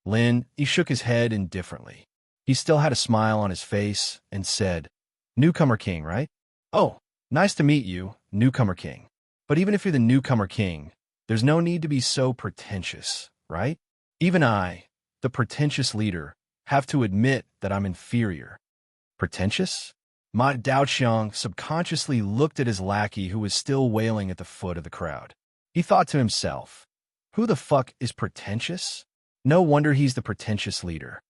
Speaker 1: Lin Yi shook his head indifferently. He still had a smile on his face and said, "Newcomer king, right? Oh, nice to meet you, newcomer king. But even if you're the newcomer king, there's no need to be so pretentious, right? Even I, the pretentious leader, have to admit that I'm inferior." Pretentious? Ma Daoqiang subconsciously looked at his lackey who was still wailing at the foot of the crowd. He thought to himself, who the fuck is pretentious? No wonder he's the pretentious leader.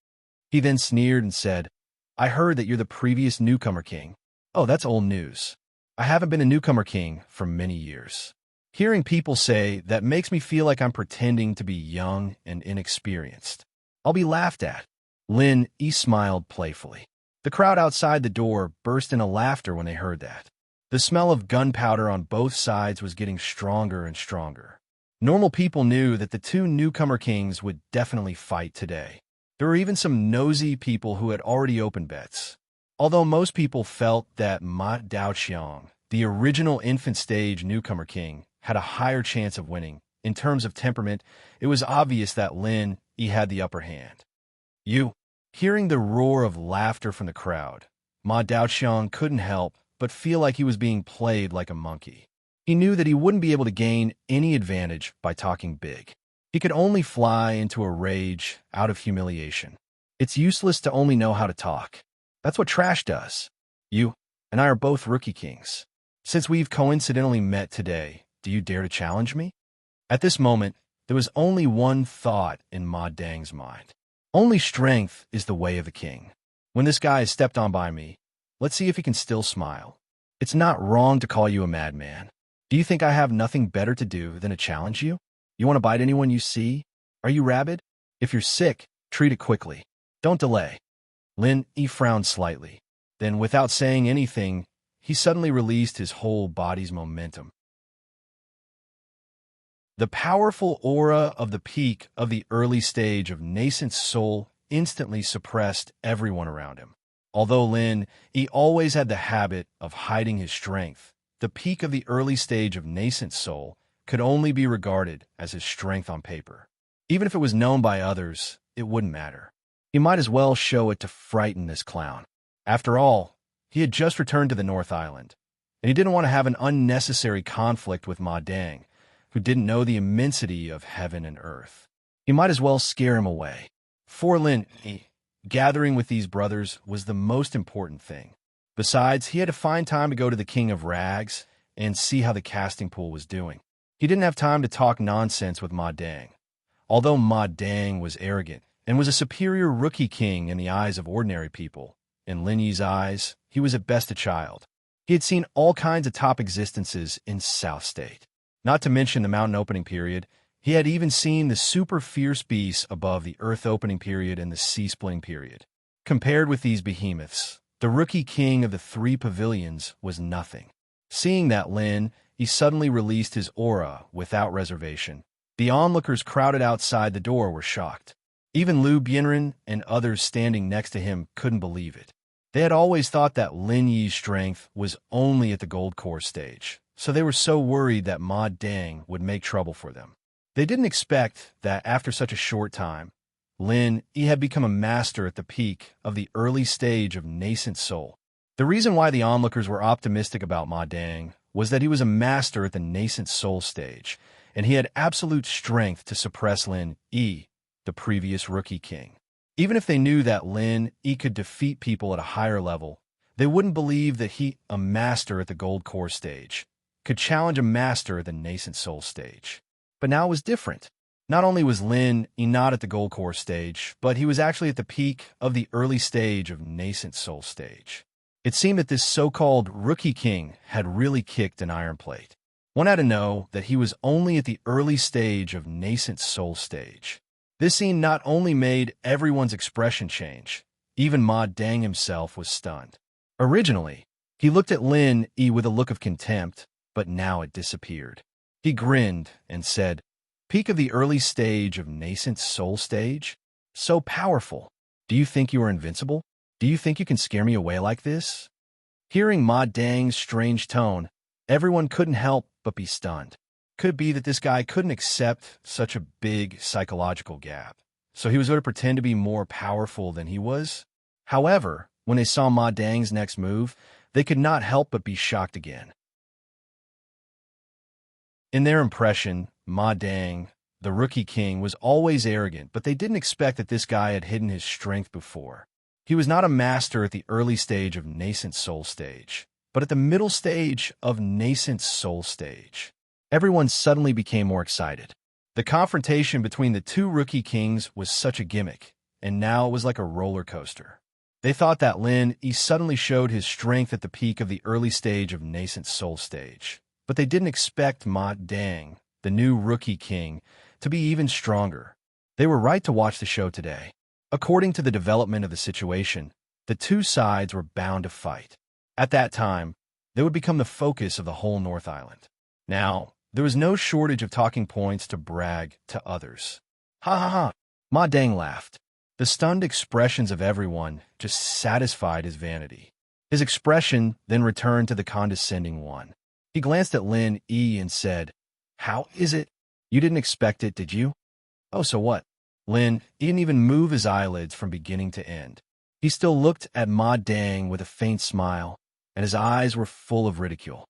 Speaker 1: He then sneered and said, "I heard that you're the previous newcomer king. Oh, that's old news. I haven't been a newcomer king for many years. Hearing people say that makes me feel like I'm pretending to be young and inexperienced. I'll be laughed at." Lin Yi smiled playfully. The crowd outside the door burst into laughter when they heard that. The smell of gunpowder on both sides was getting stronger and stronger. Normal people knew that the two newcomer kings would definitely fight today. There were even some nosy people who had already opened bets. Although most people felt that Ma Daoqiang, the original infant stage newcomer king, had a higher chance of winning, in terms of temperament, it was obvious that Lin Yi had the upper hand. Hearing the roar of laughter from the crowd, Ma Daoqiang couldn't help but feel like he was being played like a monkey. He knew that he wouldn't be able to gain any advantage by talking big. He could only fly into a rage out of humiliation. It's useless to only know how to talk. That's what trash does. You and I are both rookie kings. Since we've coincidentally met today, do you dare to challenge me? At this moment, there was only one thought in Ma Dang's mind. Only strength is the way of the king. When this guy has stepped on by me, let's see if he can still smile. It's not wrong to call you a madman. Do you think I have nothing better to do than to challenge you? You want to bite anyone you see? Are you rabid? If you're sick, treat it quickly. Don't delay. Lin Yi frowned slightly. Then, without saying anything, he suddenly released his whole body's momentum. The powerful aura of the peak of the early stage of nascent soul instantly suppressed everyone around him. Although Lin Yi always had the habit of hiding his strength, the peak of the early stage of nascent soul could only be regarded as his strength on paper. Even if it was known by others, it wouldn't matter. He might as well show it to frighten this clown. After all, he had just returned to the North Island, and he didn't want to have an unnecessary conflict with Ma Dang, who didn't know the immensity of heaven and earth. He might as well scare him away. For Lin Yi, gathering with these brothers was the most important thing. Besides, he had to find time to go to the King of Rags and see how the casting pool was doing. He didn't have time to talk nonsense with Ma Dang. Although Ma Dang was arrogant and was a superior rookie king in the eyes of ordinary people, In Lin Yi's eyes, he was at best a child. He had seen all kinds of top existences in South State. Not to mention the mountain opening period, he had even seen the super fierce beasts above the earth opening period and the sea splitting period. Compared with these behemoths, the rookie king of the three pavilions was nothing. Seeing that Lin, he suddenly released his aura without reservation. The onlookers crowded outside the door were shocked. Even Liu Bianren and others standing next to him couldn't believe it. They had always thought that Lin Yi's strength was only at the gold core stage, so they were so worried that Ma Dang would make trouble for them. They didn't expect that after such a short time, Lin Yi had become a master at the peak of the early stage of nascent soul. The reason why the onlookers were optimistic about Ma Dang was that he was a master at the nascent soul stage, and he had absolute strength to suppress Lin Yi, the previous rookie king. Even if they knew that Lin Yi could defeat people at a higher level, they wouldn't believe that he, a master at the gold core stage, could challenge a master at the nascent soul stage. But now it was different. Not only was Lin Yi not at the gold core stage, but he was actually at the peak of the early stage of nascent soul stage. It seemed that this so-called rookie king had really kicked an iron plate. One had to know that he was only at the early stage of nascent soul stage. This scene not only made everyone's expression change, even Ma Dang himself was stunned. Originally, he looked at Lin Yi with a look of contempt, but now it disappeared. He grinned and said, "Peak of the early stage of nascent soul stage? So powerful. Do you think you are invincible? Do you think you can scare me away like this?" Hearing Ma Dang's strange tone, everyone couldn't help but be stunned. Could it be that this guy couldn't accept such a big psychological gap, so he was going to pretend to be more powerful than he was? However, when they saw Ma Dang's next move, they could not help but be shocked again. In their impression, Ma Dang, the rookie king, was always arrogant, but they didn't expect that this guy had hidden his strength before. He was not a master at the early stage of nascent soul stage, but at the middle stage of nascent soul stage. Everyone suddenly became more excited. The confrontation between the two rookie kings was such a gimmick, and now it was like a roller coaster. They thought that Lin Yi suddenly showed his strength at the peak of the early stage of nascent soul stage, but they didn't expect Ma Dang, the new rookie king, to be even stronger. They were right to watch the show today. According to the development of the situation, the two sides were bound to fight. At that time, they would become the focus of the whole North Island. Now, there was no shortage of talking points to brag to others. Ha ha ha! Ma Dang laughed. The stunned expressions of everyone just satisfied his vanity. His expression then returned to the condescending one. He glanced at Lin Yi and said, "How is it? You didn't expect it, did you?" "Oh, so what?" Lin Yi didn't even move his eyelids from beginning to end. He still looked at Ma Dang with a faint smile, and his eyes were full of ridicule.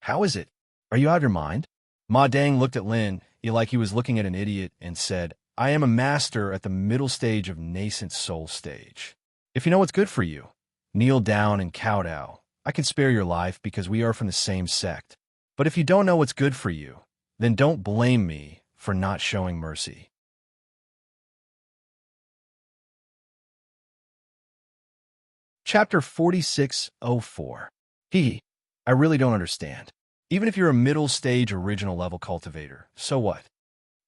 Speaker 1: "How is it? Are you out of your mind?" Ma Dang looked at Lin Yi like he was looking at an idiot and said, "I am a master at the middle stage of nascent soul stage. If you know what's good for you, kneel down and kowtow. I can spare your life because we are from the same sect. But if you don't know what's good for you, then don't blame me for not showing mercy." Chapter 4604. I really don't understand. Even if you're a middle stage original level cultivator, so what?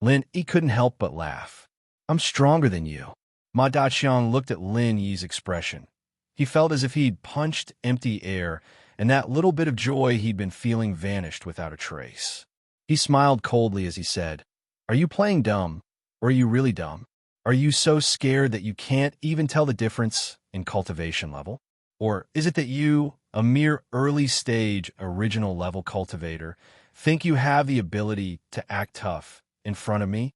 Speaker 1: Lin Yi couldn't help but laugh. "I'm stronger than you." Ma Daqiang looked at Lin Yi's expression. He felt as if he'd punched empty air, and that little bit of joy he'd been feeling vanished without a trace. He smiled coldly as he said, "Are you playing dumb, or are you really dumb? Are you so scared that you can't even tell the difference in cultivation level? Or is it that you, a mere early stage original level cultivator, think you have the ability to act tough in front of me?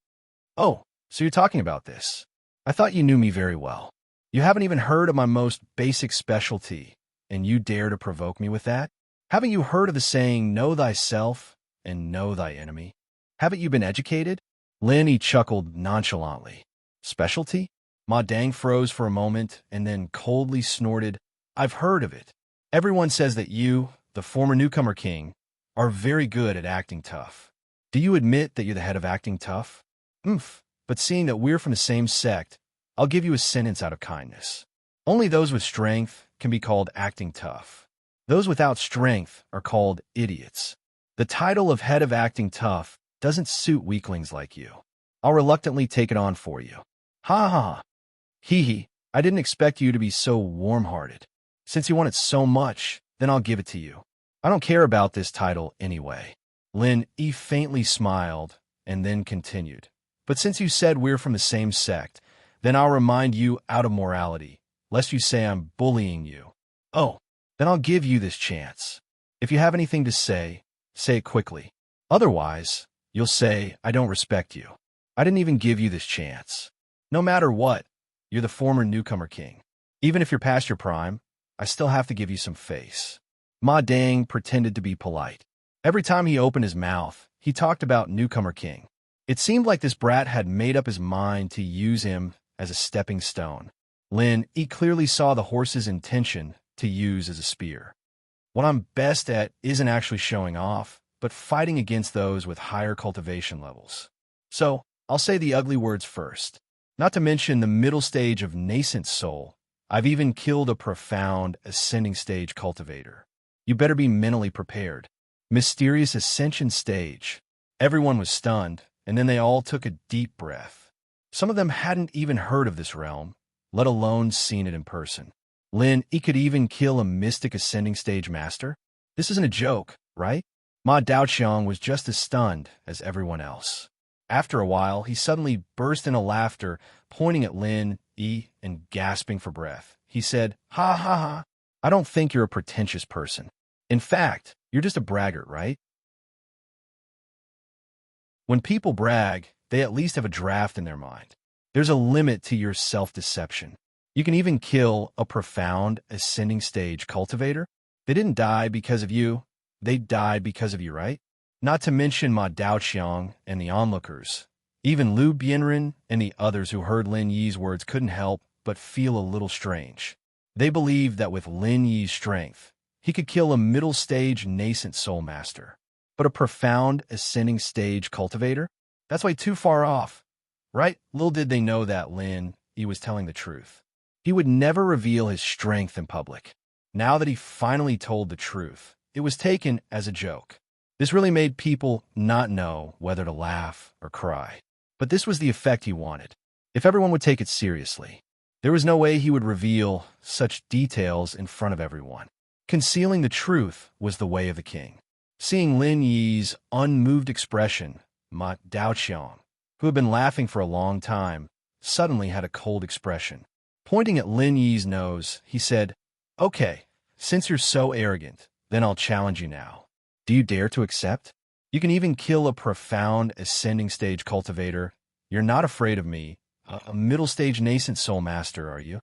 Speaker 1: Oh, so you're talking about this. I thought you knew me very well. You haven't even heard of my most basic specialty, and you dare to provoke me with that? Haven't you heard of the saying, know thyself and know thy enemy? Haven't you been educated?" Lin Yi chuckled nonchalantly. "Specialty?" Ma Dang froze for a moment and then coldly snorted, "I've heard of it. Everyone says that you, the former newcomer king, are very good at acting tough. Do you admit that you're the head of acting tough?" "But seeing that we're from the same sect, I'll give you a sentence out of kindness. Only those with strength can be called acting tough. Those without strength are called idiots. The title of head of acting tough doesn't suit weaklings like you. I'll reluctantly take it on for you. Ha ha. Hee hee. I didn't expect you to be so warm-hearted. Since you want it so much, then I'll give it to you. I don't care about this title anyway. Lin Yi faintly smiled and then continued. But since you said we're from the same sect, then I'll remind you out of morality, lest you say I'm bullying you. Oh, then I'll give you this chance. If you have anything to say it quickly. Otherwise, you'll say I don't respect you. I didn't even give you this chance. No matter what, you're the former newcomer king. Even if you're past your prime, I still have to give you some face. Ma Dang pretended to be polite. Every time he opened his mouth, he talked about newcomer king. It seemed like this brat had made up his mind to use him as a stepping stone. Lin Yi clearly saw the horse's intention to use as a spear. What I'm best at isn't actually showing off, but fighting against those with higher cultivation levels. So, I'll say the ugly words first. Not to mention the middle stage of nascent soul. I've even killed a profound ascending stage cultivator. You better be mentally prepared. Mysterious ascension stage. Everyone was stunned, and then they all took a deep breath. Some of them hadn't even heard of this realm, let alone seen it in person. Lin Yi could even kill a mystic ascending stage master? This isn't a joke, right? Ma Daoqiang was just as stunned as everyone else. After a while, he suddenly burst into laughter, pointing at Lin Yi and gasping for breath. He said, "Ha ha ha, I don't think you're a pretentious person. In fact, you're just a braggart, right? When people brag, they at least have a draft in their mind. There's a limit to your self-deception. You can even kill a profound ascending stage cultivator. They didn't die because of you. They died because of you, right? Not to mention Ma Daoqiang and the onlookers. Even Lu Bianren and the others who heard Lin Yi's words couldn't help but feel a little strange. They believed that with Lin Yi's strength, he could kill a middle-stage nascent soul master. But a profound ascending stage cultivator? That's way too far off, right? Little did they know that Lin Yi was telling the truth. He would never reveal his strength in public. Now that he finally told the truth, it was taken as a joke. This really made people not know whether to laugh or cry. But this was the effect he wanted. If everyone would take it seriously, there was no way he would reveal such details in front of everyone. Concealing the truth was the way of the king. Seeing Lin Yi's unmoved expression, Ma Daoqiang, who had been laughing for a long time, suddenly had a cold expression. Pointing at Lin Yi's nose, he said, "Okay, since you're so arrogant, then I'll challenge you now. Do you dare to accept? You can even kill a profound ascending stage cultivator. You're not afraid of me, a middle stage nascent soul master, are you?"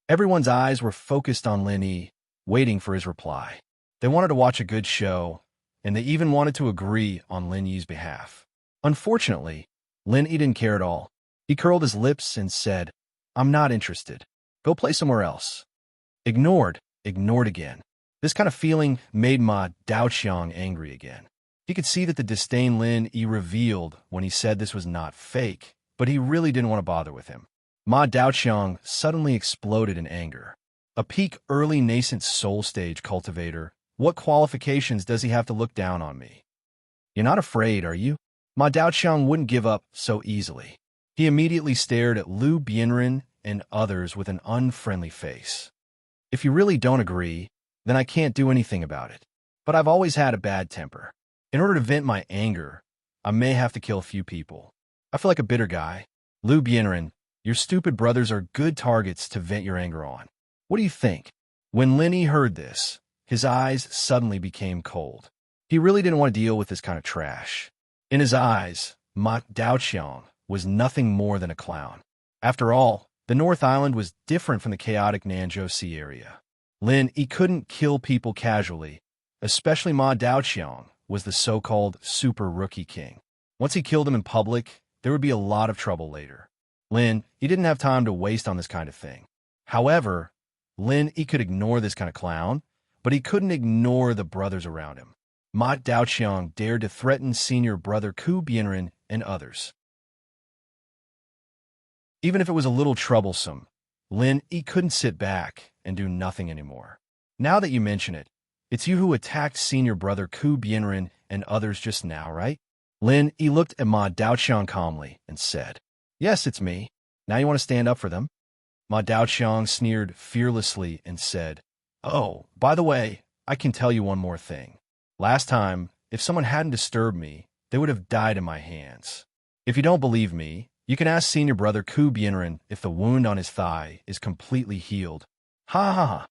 Speaker 1: Everyone's eyes were focused on Lin Yi, waiting for his reply. They wanted to watch a good show, and they even wanted to agree on Lin Yi's behalf. Unfortunately, Lin Yi didn't care at all. He curled his lips and said, "I'm not interested. Go play somewhere else." Ignored again. This kind of feeling made Ma Daoqiang angry again. He could see that the disdain Lin Yi revealed when he said this was not fake, but he really didn't want to bother with him. Ma Daoqiang suddenly exploded in anger. A peak early nascent soul stage cultivator. What qualifications does he have to look down on me? You're not afraid, are you? Ma Daoqiang wouldn't give up so easily. He immediately stared at Lu Bianren and others with an unfriendly face. If you really don't agree, then I can't do anything about it. But I've always had a bad temper. In order to vent my anger, I may have to kill a few people. I feel like a bitter guy. Lu Bianren, your stupid brothers are good targets to vent your anger on. What do you think? When Lin Yi heard this, his eyes suddenly became cold. He really didn't want to deal with this kind of trash. In his eyes, Ma Daoqiang was nothing more than a clown. After all, the North Island was different from the chaotic Nanzhou Sea area. Lin Yi couldn't kill people casually, especially Ma Daoqiang was the so-called super rookie king. Once he killed him in public, there would be a lot of trouble later. Lin Yi didn't have time to waste on this kind of thing. However, Lin Yi could ignore this kind of clown, but he couldn't ignore the brothers around him. Ma Daoqiang dared to threaten senior brother Ku Bianren and others. Even if it was a little troublesome, Lin, he couldn't sit back and do nothing anymore. Now that you mention it, it's you who attacked senior brother Ku Bienren and others just now, right? Lin, he looked at Ma Daoqiang calmly and said, Yes, it's me. Now you want to stand up for them? Ma Daoqiang sneered fearlessly and said, Oh, by the way, I can tell you one more thing. Last time, if someone hadn't disturbed me, they would have died in my hands. If you don't believe me, you can ask senior brother Ku Bienren if the wound on his thigh is completely healed. Ha ha ha.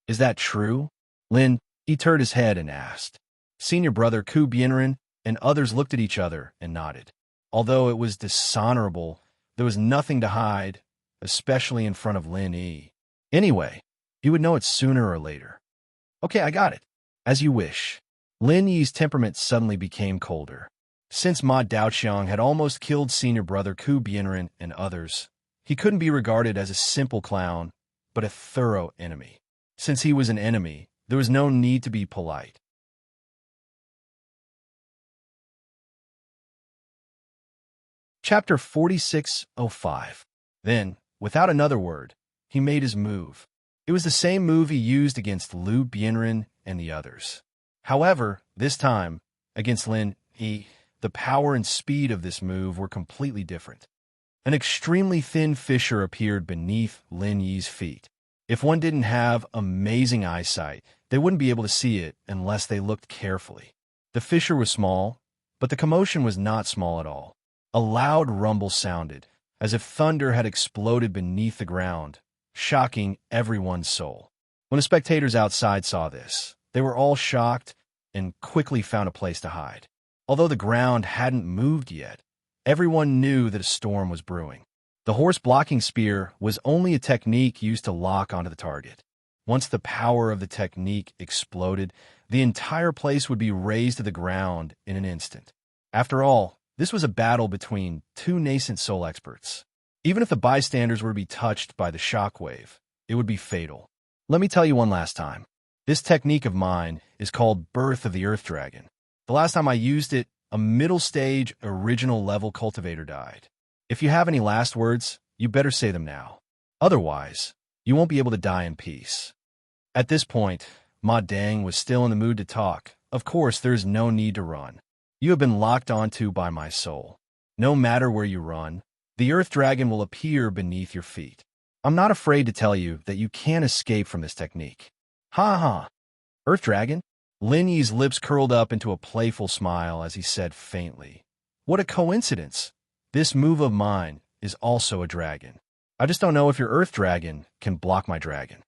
Speaker 1: Is that true? Lin, he turned his head and asked. Senior brother Ku Bienren and others looked at each other and nodded. Although it was dishonorable, there was nothing to hide, especially in front of Lin Yi. Anyway, he would know it sooner or later. Okay, I got it. As you wish. Lin Yi's temperament suddenly became colder. Since Ma Daoqiang had almost killed senior brother Ku Bienren and others, he couldn't be regarded as a simple clown, but a thorough enemy. Since he was an enemy, there was no need to be polite. Chapter 46:05. Then, without another word, he made his move. It was the same move he used against Lu Bienren and the others. However, this time, against Lin Yi, the power and speed of this move were completely different. An extremely thin fissure appeared beneath Lin Yi's feet. If one didn't have amazing eyesight, they wouldn't be able to see it unless they looked carefully. The fissure was small, but the commotion was not small at all. A loud rumble sounded, as if thunder had exploded beneath the ground, shocking everyone's soul. When the spectators outside saw this, they were all shocked and quickly found a place to hide. Although the ground hadn't moved yet, everyone knew that a storm was brewing. The horse-blocking spear was only a technique used to lock onto the target. Once the power of the technique exploded, the entire place would be razed to the ground in an instant. After all, this was a battle between two nascent soul experts. Even if the bystanders were to be touched by the shockwave, it would be fatal. Let me tell you one last time. This technique of mine is called Birth of the Earth Dragon. The last time I used it, a middle-stage, original-level cultivator died. If you have any last words, you better say them now. Otherwise, you won't be able to die in peace. At this point, Ma Dang was still in the mood to talk. Of course, there is no need to run. You have been locked onto by my soul. No matter where you run, the Earth Dragon will appear beneath your feet. I'm not afraid to tell you that you can't escape from this technique. Ha ha! Earth Dragon? Lin Yi's lips curled up into a playful smile as he said faintly, What a coincidence! This move of mine is also a dragon. I just don't know if your Earth Dragon can block my dragon.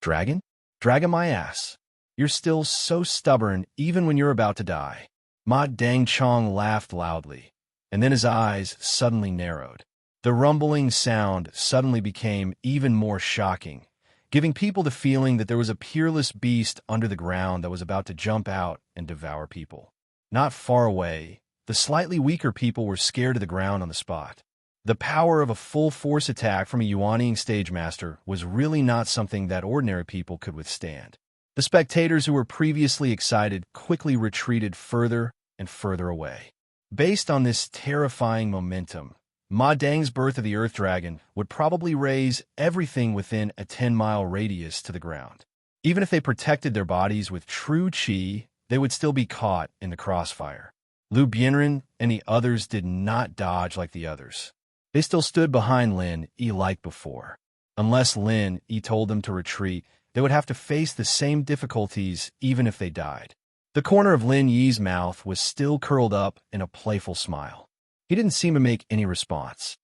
Speaker 1: Dragon? Dragon my ass. You're still so stubborn even when you're about to die. Ma Dangchong laughed loudly, and then his eyes suddenly narrowed. The rumbling sound suddenly became even more shocking, giving people the feeling that there was a peerless beast under the ground that was about to jump out and devour people. Not far away, the slightly weaker people were scared to the ground on the spot. The power of a full-force attack from a Yuanying stage master was really not something that ordinary people could withstand. The spectators who were previously excited quickly retreated further and further away. Based on this terrifying momentum, Ma Dang's Birth of the Earth Dragon would probably raise everything within a 10-mile radius to the ground. Even if they protected their bodies with true qi, they would still be caught in the crossfire. Lu Bienren and the others did not dodge like the others. They still stood behind Lin Yi like before. Unless Lin Yi told them to retreat, they would have to face the same difficulties even if they died. The corner of Lin Yi's mouth was still curled up in a playful smile. He didn't seem to make any response.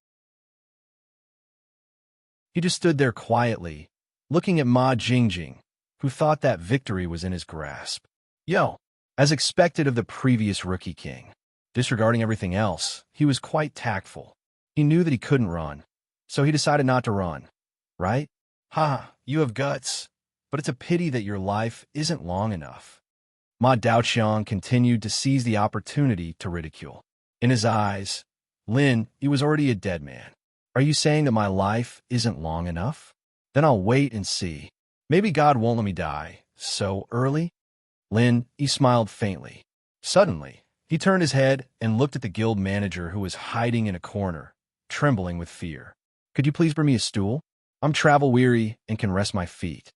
Speaker 1: He just stood there quietly, looking at Ma Jingjing, who thought that victory was in his grasp. Yo! As expected of the previous Rookie King. Disregarding everything else, he was quite tactful. He knew that he couldn't run, so he decided not to run. Right? Ha! You have guts, but it's a pity that your life isn't long enough. Ma Daoqiang continued to seize the opportunity to ridicule. In his eyes, Lin, he was already a dead man. Are you saying that my life isn't long enough? Then I'll wait and see. Maybe God won't let me die so early? Lin, he smiled faintly. Suddenly, he turned his head and looked at the guild manager who was hiding in a corner, trembling with fear. Could you please bring me a stool? I'm travel-weary and can rest my feet.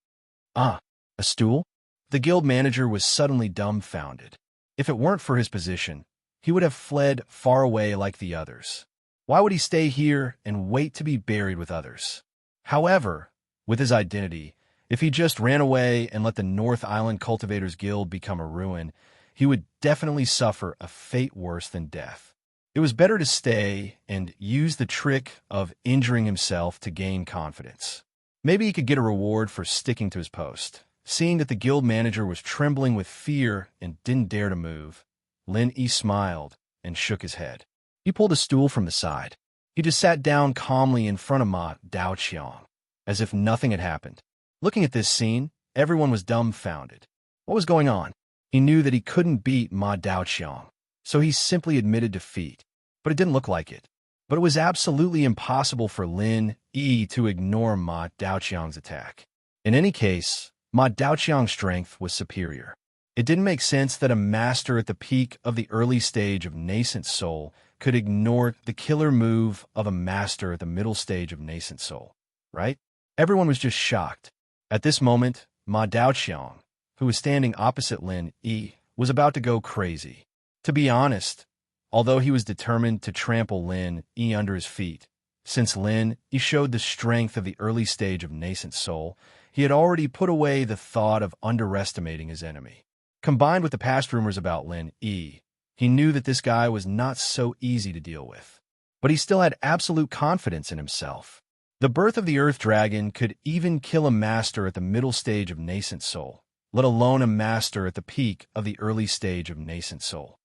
Speaker 1: Ah, a stool? The guild manager was suddenly dumbfounded. If it weren't for his position, he would have fled far away like the others. Why would he stay here and wait to be buried with others? However, with his identity, if he just ran away and let the North Island Cultivators Guild become a ruin, he would definitely suffer a fate worse than death. It was better to stay and use the trick of injuring himself to gain confidence. Maybe he could get a reward for sticking to his post. Seeing that the guild manager was trembling with fear and didn't dare to move, Lin Yi smiled and shook his head. He pulled a stool from the side. He just sat down calmly in front of Ma Daoqiang, as if nothing had happened. Looking at this scene, everyone was dumbfounded. What was going on? He knew that he couldn't beat Ma Daoqiang, so he simply admitted defeat. But it didn't look like it. But it was absolutely impossible for Lin Yi to ignore Ma Daoqiang's attack. In any case, Ma Daoqiang's strength was superior. It didn't make sense that a master at the peak of the early stage of nascent soul could ignore the killer move of a master at the middle stage of nascent soul, right? Everyone was just shocked. At this moment, Ma Daoqiang, who was standing opposite Lin Yi, was about to go crazy. To be honest, although he was determined to trample Lin Yi under his feet, since Lin Yi showed the strength of the early stage of nascent soul, he had already put away the thought of underestimating his enemy. Combined with the past rumors about Lin Yi, he knew that this guy was not so easy to deal with. But he still had absolute confidence in himself. The birth of the Earth Dragon could even kill a master at the middle stage of nascent soul, let alone a master at the peak of the early stage of nascent soul.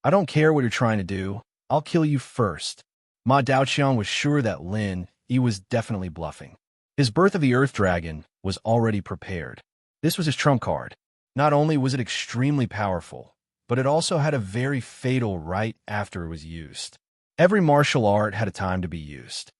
Speaker 1: I don't care what you're trying to do, I'll kill you first. Ma Daoqiang was sure that Lin Yi was definitely bluffing. His birth of the Earth Dragon was already prepared. This was his trump card. Not only was it extremely powerful, but it also had a very fatal right after it was used. Every martial art had a time to be used.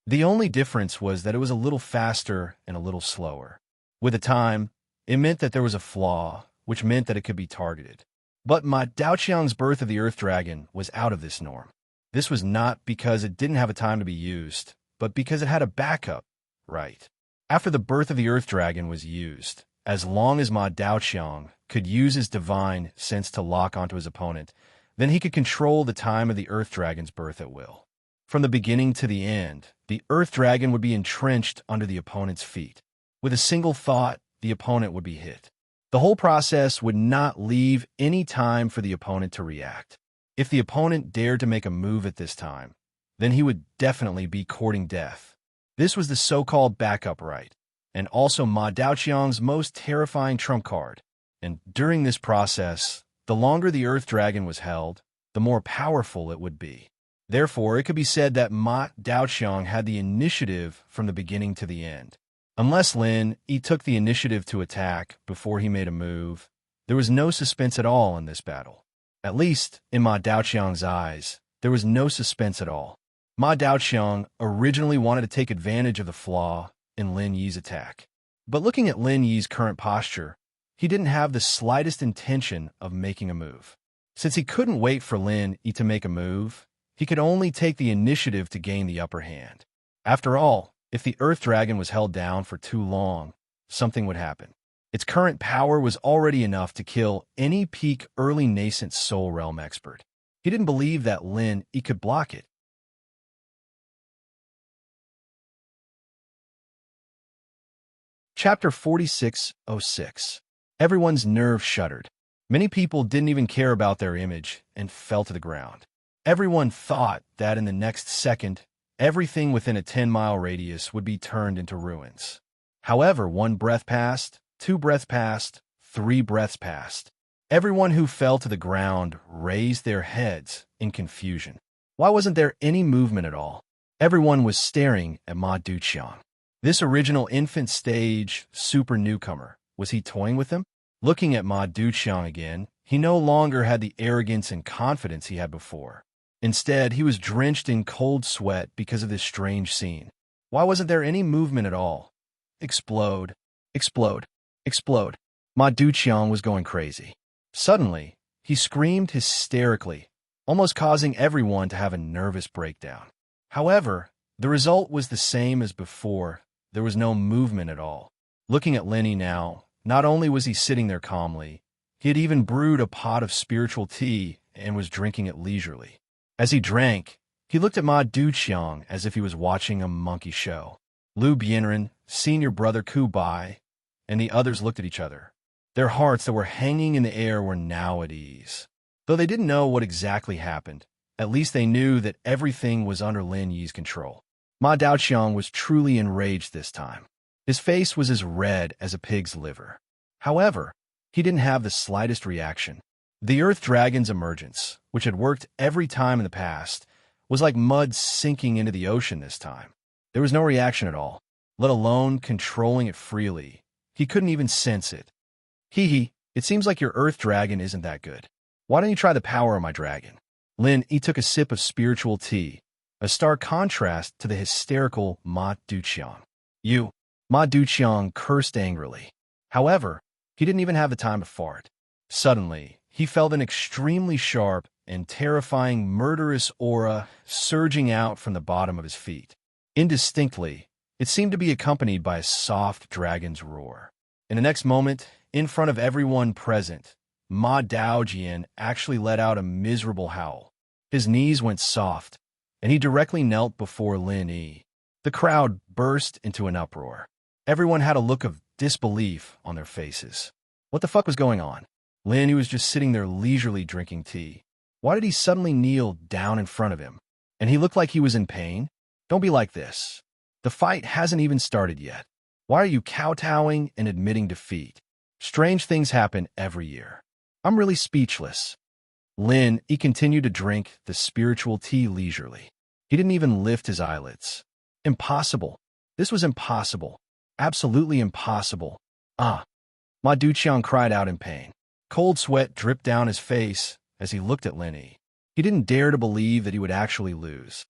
Speaker 1: The only difference was that it was a little faster and a little slower. With a time, it meant that there was a flaw, which meant that it could be targeted. But Ma Daoqiang's birth of the Earth Dragon was out of this norm. This was not because it didn't have a time to be used, but because it had a backup right. After the birth of the Earth Dragon was used, as long as Ma Daoqiang could use his divine sense to lock onto his opponent, then he could control the time of the Earth Dragon's birth at will. From the beginning to the end, the Earth Dragon would be entrenched under the opponent's feet. With a single thought, the opponent would be hit. The whole process would not leave any time for the opponent to react. If the opponent dared to make a move at this time, then he would definitely be courting death. This was the so-called backup right, and also Ma Daoqiang's most terrifying trump card. And during this process, the longer the Earth Dragon was held, the more powerful it would be. Therefore, it could be said that Ma Daoqiang had the initiative from the beginning to the end. Unless Lin Yi took the initiative to attack before he made a move, there was no suspense at all in this battle. At least, in Ma Daoqiang's eyes, there was no suspense at all. Ma Daoqiang originally wanted to take advantage of the flaw in Lin Yi's attack. But looking at Lin Yi's current posture, he didn't have the slightest intention of making a move. Since he couldn't wait for Lin Yi to make a move, he could only take the initiative to gain the upper hand. After all, if the Earth Dragon was held down for too long, something would happen. Its current power was already enough to kill any peak early nascent soul realm expert. He didn't believe that Lin Yi could block it. Chapter 4606. Everyone's nerves shuddered. Many people didn't even care about their image and fell to the ground. Everyone thought that in the next second, everything within a 10-mile radius would be turned into ruins. However, 1 breath passed, 2 breaths passed, 3 breaths passed. Everyone who fell to the ground raised their heads in confusion. Why wasn't there any movement at all? Everyone was staring at Ma Daoqiang. This original infant stage super newcomer, was he toying with them? Looking at Ma Daoqiang again, he no longer had the arrogance and confidence he had before. Instead, he was drenched in cold sweat because of this strange scene. Why wasn't there any movement at all? Explode, explode, explode. Ma Daoqiang was going crazy. Suddenly, he screamed hysterically, almost causing everyone to have a nervous breakdown. However, The result was the same as before. There was no movement at all. Looking at Lenny now, not only was he sitting there calmly, he had even brewed a pot of spiritual tea and was drinking it leisurely. As he drank, he looked at Ma Duqiang as if he was watching a monkey show. Lu Bianren, senior brother Ku Bai, and the others looked at each other. Their hearts that were hanging in the air were now at ease. Though they didn't know what exactly happened, at least they knew that everything was under Lin Yi's control. Ma Daoqiang was truly enraged this time. His face was as red as a pig's liver. However, he didn't have the slightest reaction. The Earth Dragon's emergence, which had worked every time in the past, was like mud sinking into the ocean this time. There was no reaction at all, let alone controlling it freely. He couldn't even sense it. Hee, it seems like your Earth Dragon isn't that good. Why don't you try the power of my dragon? Lin Yi took a sip of spiritual tea, a stark contrast to the hysterical Ma Duqiang. You, Ma Duqiang cursed angrily. However, he didn't even have the time to fart. Suddenly, he felt an extremely sharp and terrifying murderous aura surging out from the bottom of his feet. Indistinctly, it seemed to be accompanied by a soft dragon's roar. In the next moment, in front of everyone present, Ma Daojian actually let out a miserable howl. His knees went soft, and he directly knelt before Lin Yi. The crowd burst into an uproar. Everyone had a look of disbelief on their faces. What the fuck was going on? Lin Yi was just sitting there leisurely drinking tea. Why did he suddenly kneel down in front of him? And he looked like he was in pain? Don't be like this. The fight hasn't even started yet. Why are you kowtowing and admitting defeat? Strange things happen every year. I'm really speechless. Lin Yi continued to drink the spiritual tea leisurely. He didn't even lift his eyelids. Impossible. This was impossible. Absolutely impossible. Ah. Ma Duqiang cried out in pain. Cold sweat dripped down his face as he looked at Lin Yi. He didn't dare to believe that he would actually lose.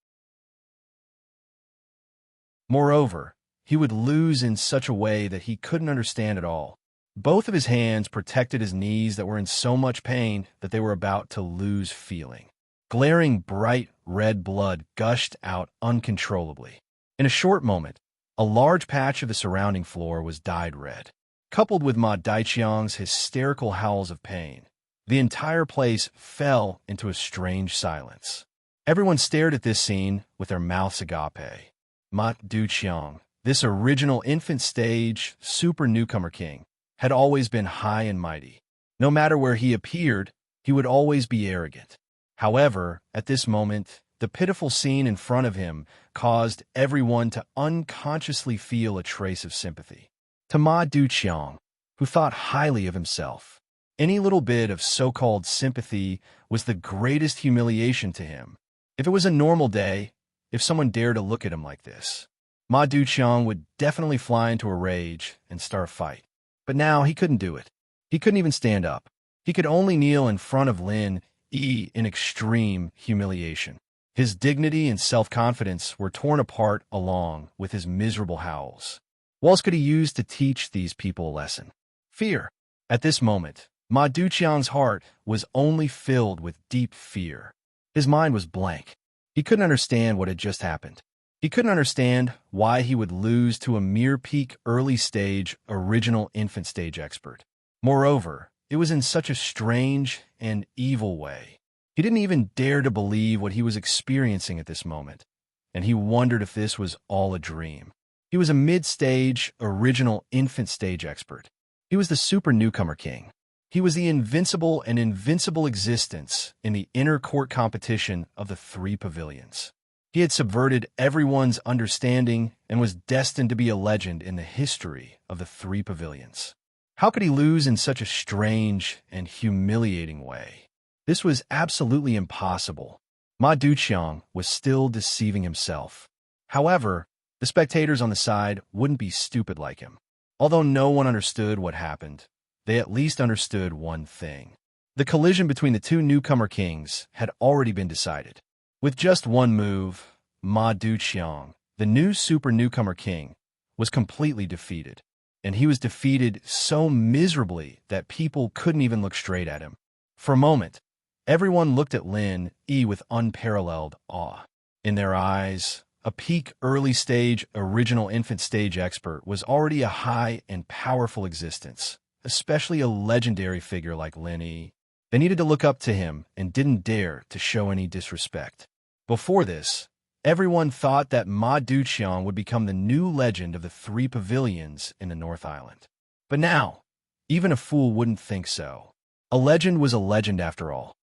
Speaker 1: Moreover, he would lose in such a way that he couldn't understand at all. Both of his hands protected his knees that were in so much pain that they were about to lose feeling. Glaring bright red blood gushed out uncontrollably. In a short moment, a large patch of the surrounding floor was dyed red. Coupled with Ma Daiqiang's hysterical howls of pain, the entire place fell into a strange silence. Everyone stared at this scene with their mouths agape. Ma Duqiang, this original infant stage super newcomer king, had always been high and mighty. No matter where he appeared, he would always be arrogant. However, at this moment, the pitiful scene in front of him caused everyone to unconsciously feel a trace of sympathy. To Ma Duqiang, who thought highly of himself, any little bit of so-called sympathy was the greatest humiliation to him. If it was a normal day, if someone dared to look at him like this, Ma Duqiang would definitely fly into a rage and start a fight. But now he couldn't do it. He couldn't even stand up. He could only kneel in front of Lin Yi in extreme humiliation. His dignity and self-confidence were torn apart along with his miserable howls. What else could he use to teach these people a lesson? Fear. At this moment, Ma Duqiang's heart was only filled with deep fear. His mind was blank. He couldn't understand what had just happened. He couldn't understand why he would lose to a mere peak early stage original infant stage expert. Moreover, it was in such a strange and evil way. He didn't even dare to believe what he was experiencing at this moment, and he wondered if this was all a dream. He was a mid-stage original infant stage expert. He was the super newcomer king. He was the invincible and invincible existence in the inner court competition of the three pavilions. He had subverted everyone's understanding and was destined to be a legend in the history of the three pavilions. How could he lose in such a strange and humiliating way? This was absolutely impossible. Ma Duqiang was still deceiving himself. However, the spectators on the side wouldn't be stupid like him. Although no one understood what happened, they at least understood one thing. The collision between the two newcomer kings had already been decided. With just one move, Ma Duqiang, the new super newcomer king, was completely defeated. And he was defeated so miserably that people couldn't even look straight at him. For a moment, everyone looked at Lin Yi with unparalleled awe. In their eyes, a peak early-stage original infant stage expert, was already a high and powerful existence, especially a legendary figure like Lin Yi. They needed to look up to him and didn't dare to show any disrespect. Before this, everyone thought that Ma Duqiang would become the new legend of the three pavilions in the North Island. But now, even a fool wouldn't think so. A legend was a legend after all.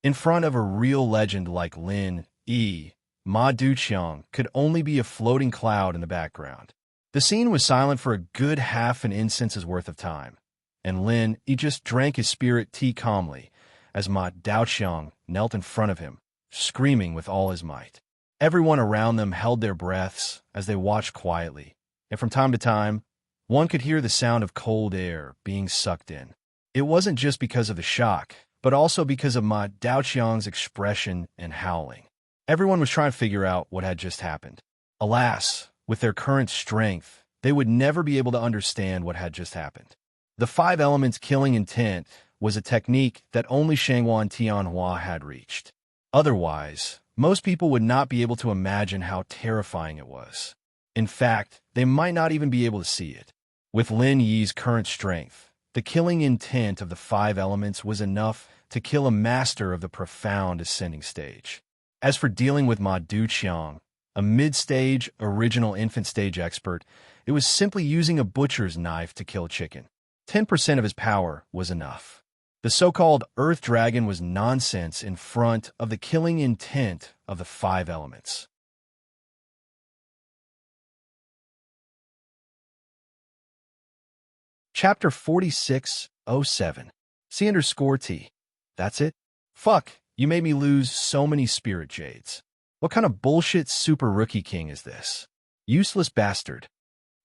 Speaker 1: In front of a real legend like Lin Yi, Ma Duqiang could only be a floating cloud in the background. The scene was silent for a good half an instance's worth of time, and Lin Yi just drank his spirit tea calmly as Ma Duqiang knelt in front of him, screaming with all his might. Everyone around them held their breaths as they watched quietly, and from time to time, one could hear the sound of cold air being sucked in. It wasn't just because of the shock, but also because of Ma Duqiang's expression and howling. Everyone was trying to figure out what had just happened. Alas, with their current strength, they would never be able to understand what had just happened. The five elements killing intent was a technique that only Shanghuan Tianhua had reached. Otherwise, most people would not be able to imagine how terrifying it was. In fact, they might not even be able to see it. With Lin Yi's current strength, the killing intent of the five elements was enough to kill a master of the profound ascending stage. As for dealing with Ma Duqiang, a mid-stage original infant stage expert, it was simply using a butcher's knife to kill a chicken. 10% of his power was enough. The so-called Earth Dragon was nonsense in front of the killing intent of the five elements. Chapter 4607. C_T. That's it? Fuck, you made me lose so many spirit jades. What kind of bullshit super rookie king is this? Useless bastard.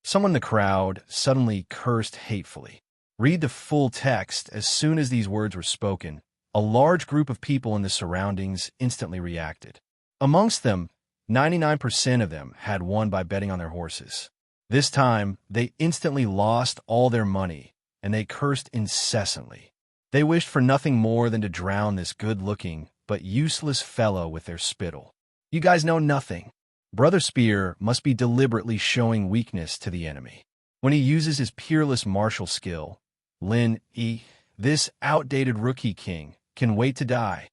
Speaker 1: Someone in the crowd suddenly cursed hatefully. Read the full text. As soon as these words were spoken, a large group of people in the surroundings instantly reacted. Amongst them, 99% of them had won by betting on their horses. This time, they instantly lost all their money, and they cursed incessantly. They wished for nothing more than to drown this good-looking but useless fellow with their spittle. You guys know nothing. Brother Spear must be deliberately showing weakness to the enemy. When he uses his peerless martial skill, Lin Yi, this outdated rookie king, can wait to die.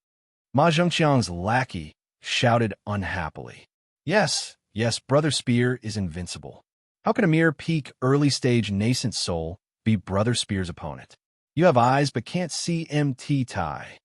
Speaker 1: Ma Zhengqiang's lackey shouted unhappily. Yes, Brother Spear is invincible. How can a mere peak early-stage nascent soul be Brother Spear's opponent? You have eyes but can't see MT Tai.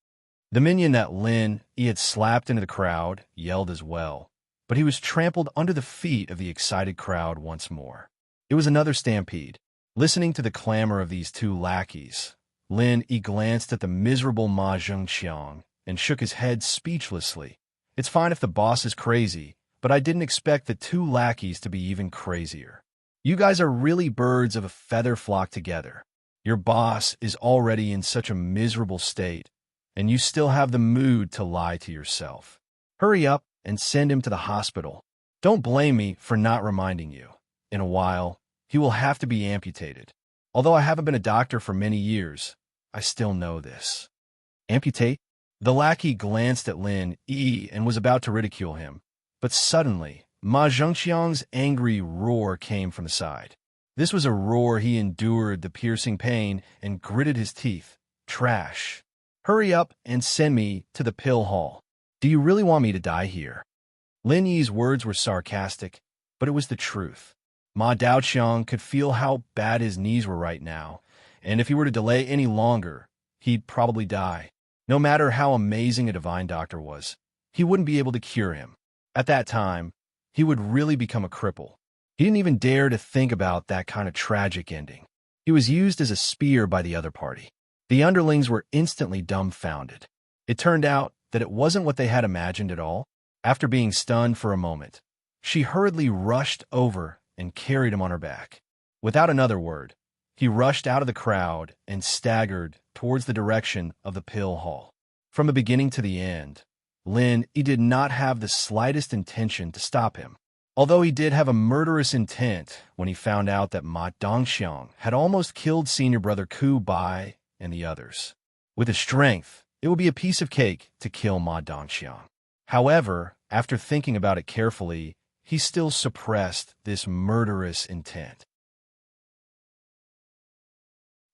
Speaker 1: The minion that Lin Yi had slapped into the crowd yelled as well, but he was trampled under the feet of the excited crowd once more. It was another stampede. Listening to the clamor of these two lackeys, Lin Yi glanced at the miserable Ma Zhengqiang and shook his head speechlessly. It's fine if the boss is crazy, but I didn't expect the two lackeys to be even crazier. You guys are really birds of a feather flock together. Your boss is already in such a miserable state, and you still have the mood to lie to yourself. Hurry up and send him to the hospital. Don't blame me for not reminding you. In a while, he will have to be amputated. Although I haven't been a doctor for many years, I still know this. Amputate? The lackey glanced at Lin Yi and was about to ridicule him, but suddenly, Ma Zhengqiang's angry roar came from the side. This was a roar he endured the piercing pain and gritted his teeth. Trash. Hurry up and send me to the pill hall. Do you really want me to die here? Lin Yi's words were sarcastic, but it was the truth. Ma Duqiang could feel how bad his knees were right now, and if he were to delay any longer, he'd probably die. No matter how amazing a divine doctor was, he wouldn't be able to cure him. At that time, he would really become a cripple. He didn't even dare to think about that kind of tragic ending. He was used as a spear by the other party. The underlings were instantly dumbfounded. It turned out that it wasn't what they had imagined at all. After being stunned for a moment, she hurriedly rushed over and carried him on her back. Without another word, he rushed out of the crowd and staggered towards the direction of the pill hall. From the beginning to the end, Lin Yi did not have the slightest intention to stop him. Although he did have a murderous intent when he found out that Ma Dongxiang had almost killed senior brother Ku Bai and the others. With his strength, it would be a piece of cake to kill Ma Dongxiang. However, After thinking about it carefully, he still suppressed this murderous intent.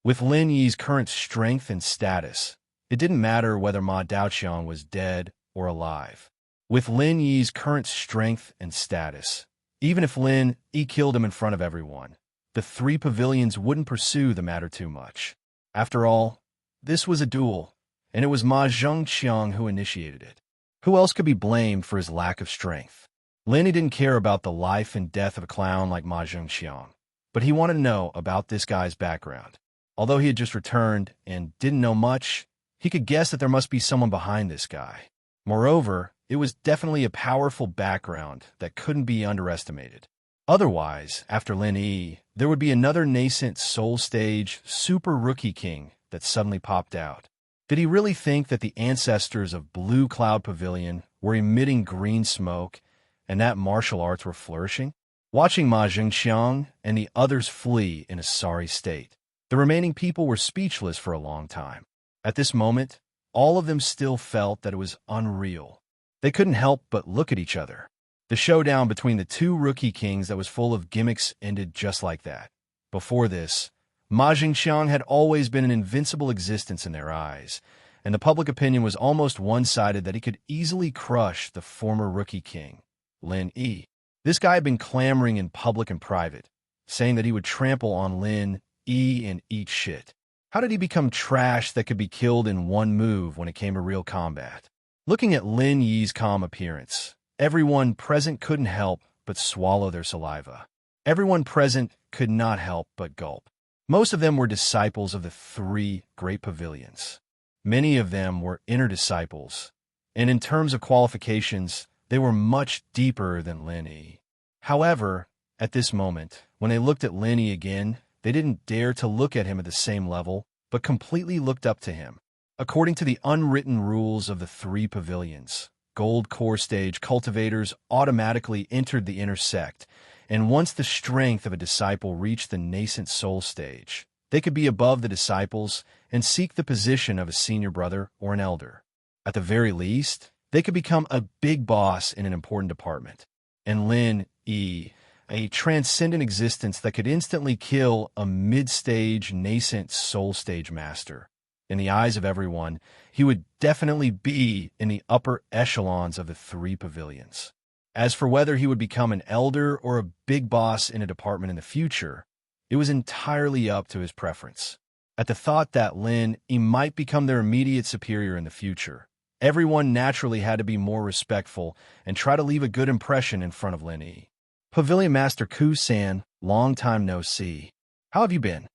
Speaker 1: With Lin Yi's current strength and status, it didn't matter whether Ma Daoqiang was dead or alive. With Lin Yi's current strength and status, even if Lin Yi killed him in front of everyone, the three pavilions wouldn't pursue the matter too much. After all, this was a duel, and it was Ma Zhengqiang who initiated it. Who else could be blamed for his lack of strength? Lin Yi didn't care about the life and death of a clown like Ma Zhengqiang, but he wanted to know about this guy's background. Although he had just returned and didn't know much, he could guess that there must be someone behind this guy. Moreover, it was definitely a powerful background that couldn't be underestimated. Otherwise, after Lin Yi, there would be another nascent soul stage super rookie king that suddenly popped out. Did he really think that the ancestors of Blue Cloud Pavilion were emitting green smoke and that martial arts were flourishing? Watching Ma Zhengqiang and the others flee in a sorry state, the remaining people were speechless for a long time. At this moment, all of them still felt that it was unreal. They couldn't help but look at each other. The showdown between the two rookie kings that was full of gimmicks ended just like that. Before this, Ma Zhengqiang had always been an invincible existence in their eyes, and the public opinion was almost one-sided that he could easily crush the former rookie king, Lin Yi. This guy had been clamoring in public and private, saying that he would trample on Lin Yi and eat shit. How did he become trash that could be killed in one move when it came to real combat? Looking at Lin Yi's calm appearance, everyone present couldn't help but swallow their saliva. Everyone present could not help but gulp. Most of them were disciples of the three great pavilions. Many of them were inner disciples, and in terms of qualifications, they were much deeper than Lin Yi. However, at this moment, when they looked at Lin Yi again, they didn't dare to look at him at the same level, but completely looked up to him. According to the unwritten rules of the three pavilions, Gold Core Stage cultivators automatically entered the inner sect, and once the strength of a disciple reached the nascent soul stage, they could be above the disciples and seek the position of a senior brother or an elder. At the very least, they could become a big boss in an important department. And Lin Yi, a transcendent existence that could instantly kill a mid-stage nascent soul stage master. In the eyes of everyone, he would definitely be in the upper echelons of the three pavilions. As for whether he would become an elder or a big boss in a department in the future, it was entirely up to his preference. At the thought that Lin Yi might become their immediate superior in the future, everyone naturally had to be more respectful and try to leave a good impression in front of Lin Yi. Pavilion Master Ku-san, long time no see. How have you been?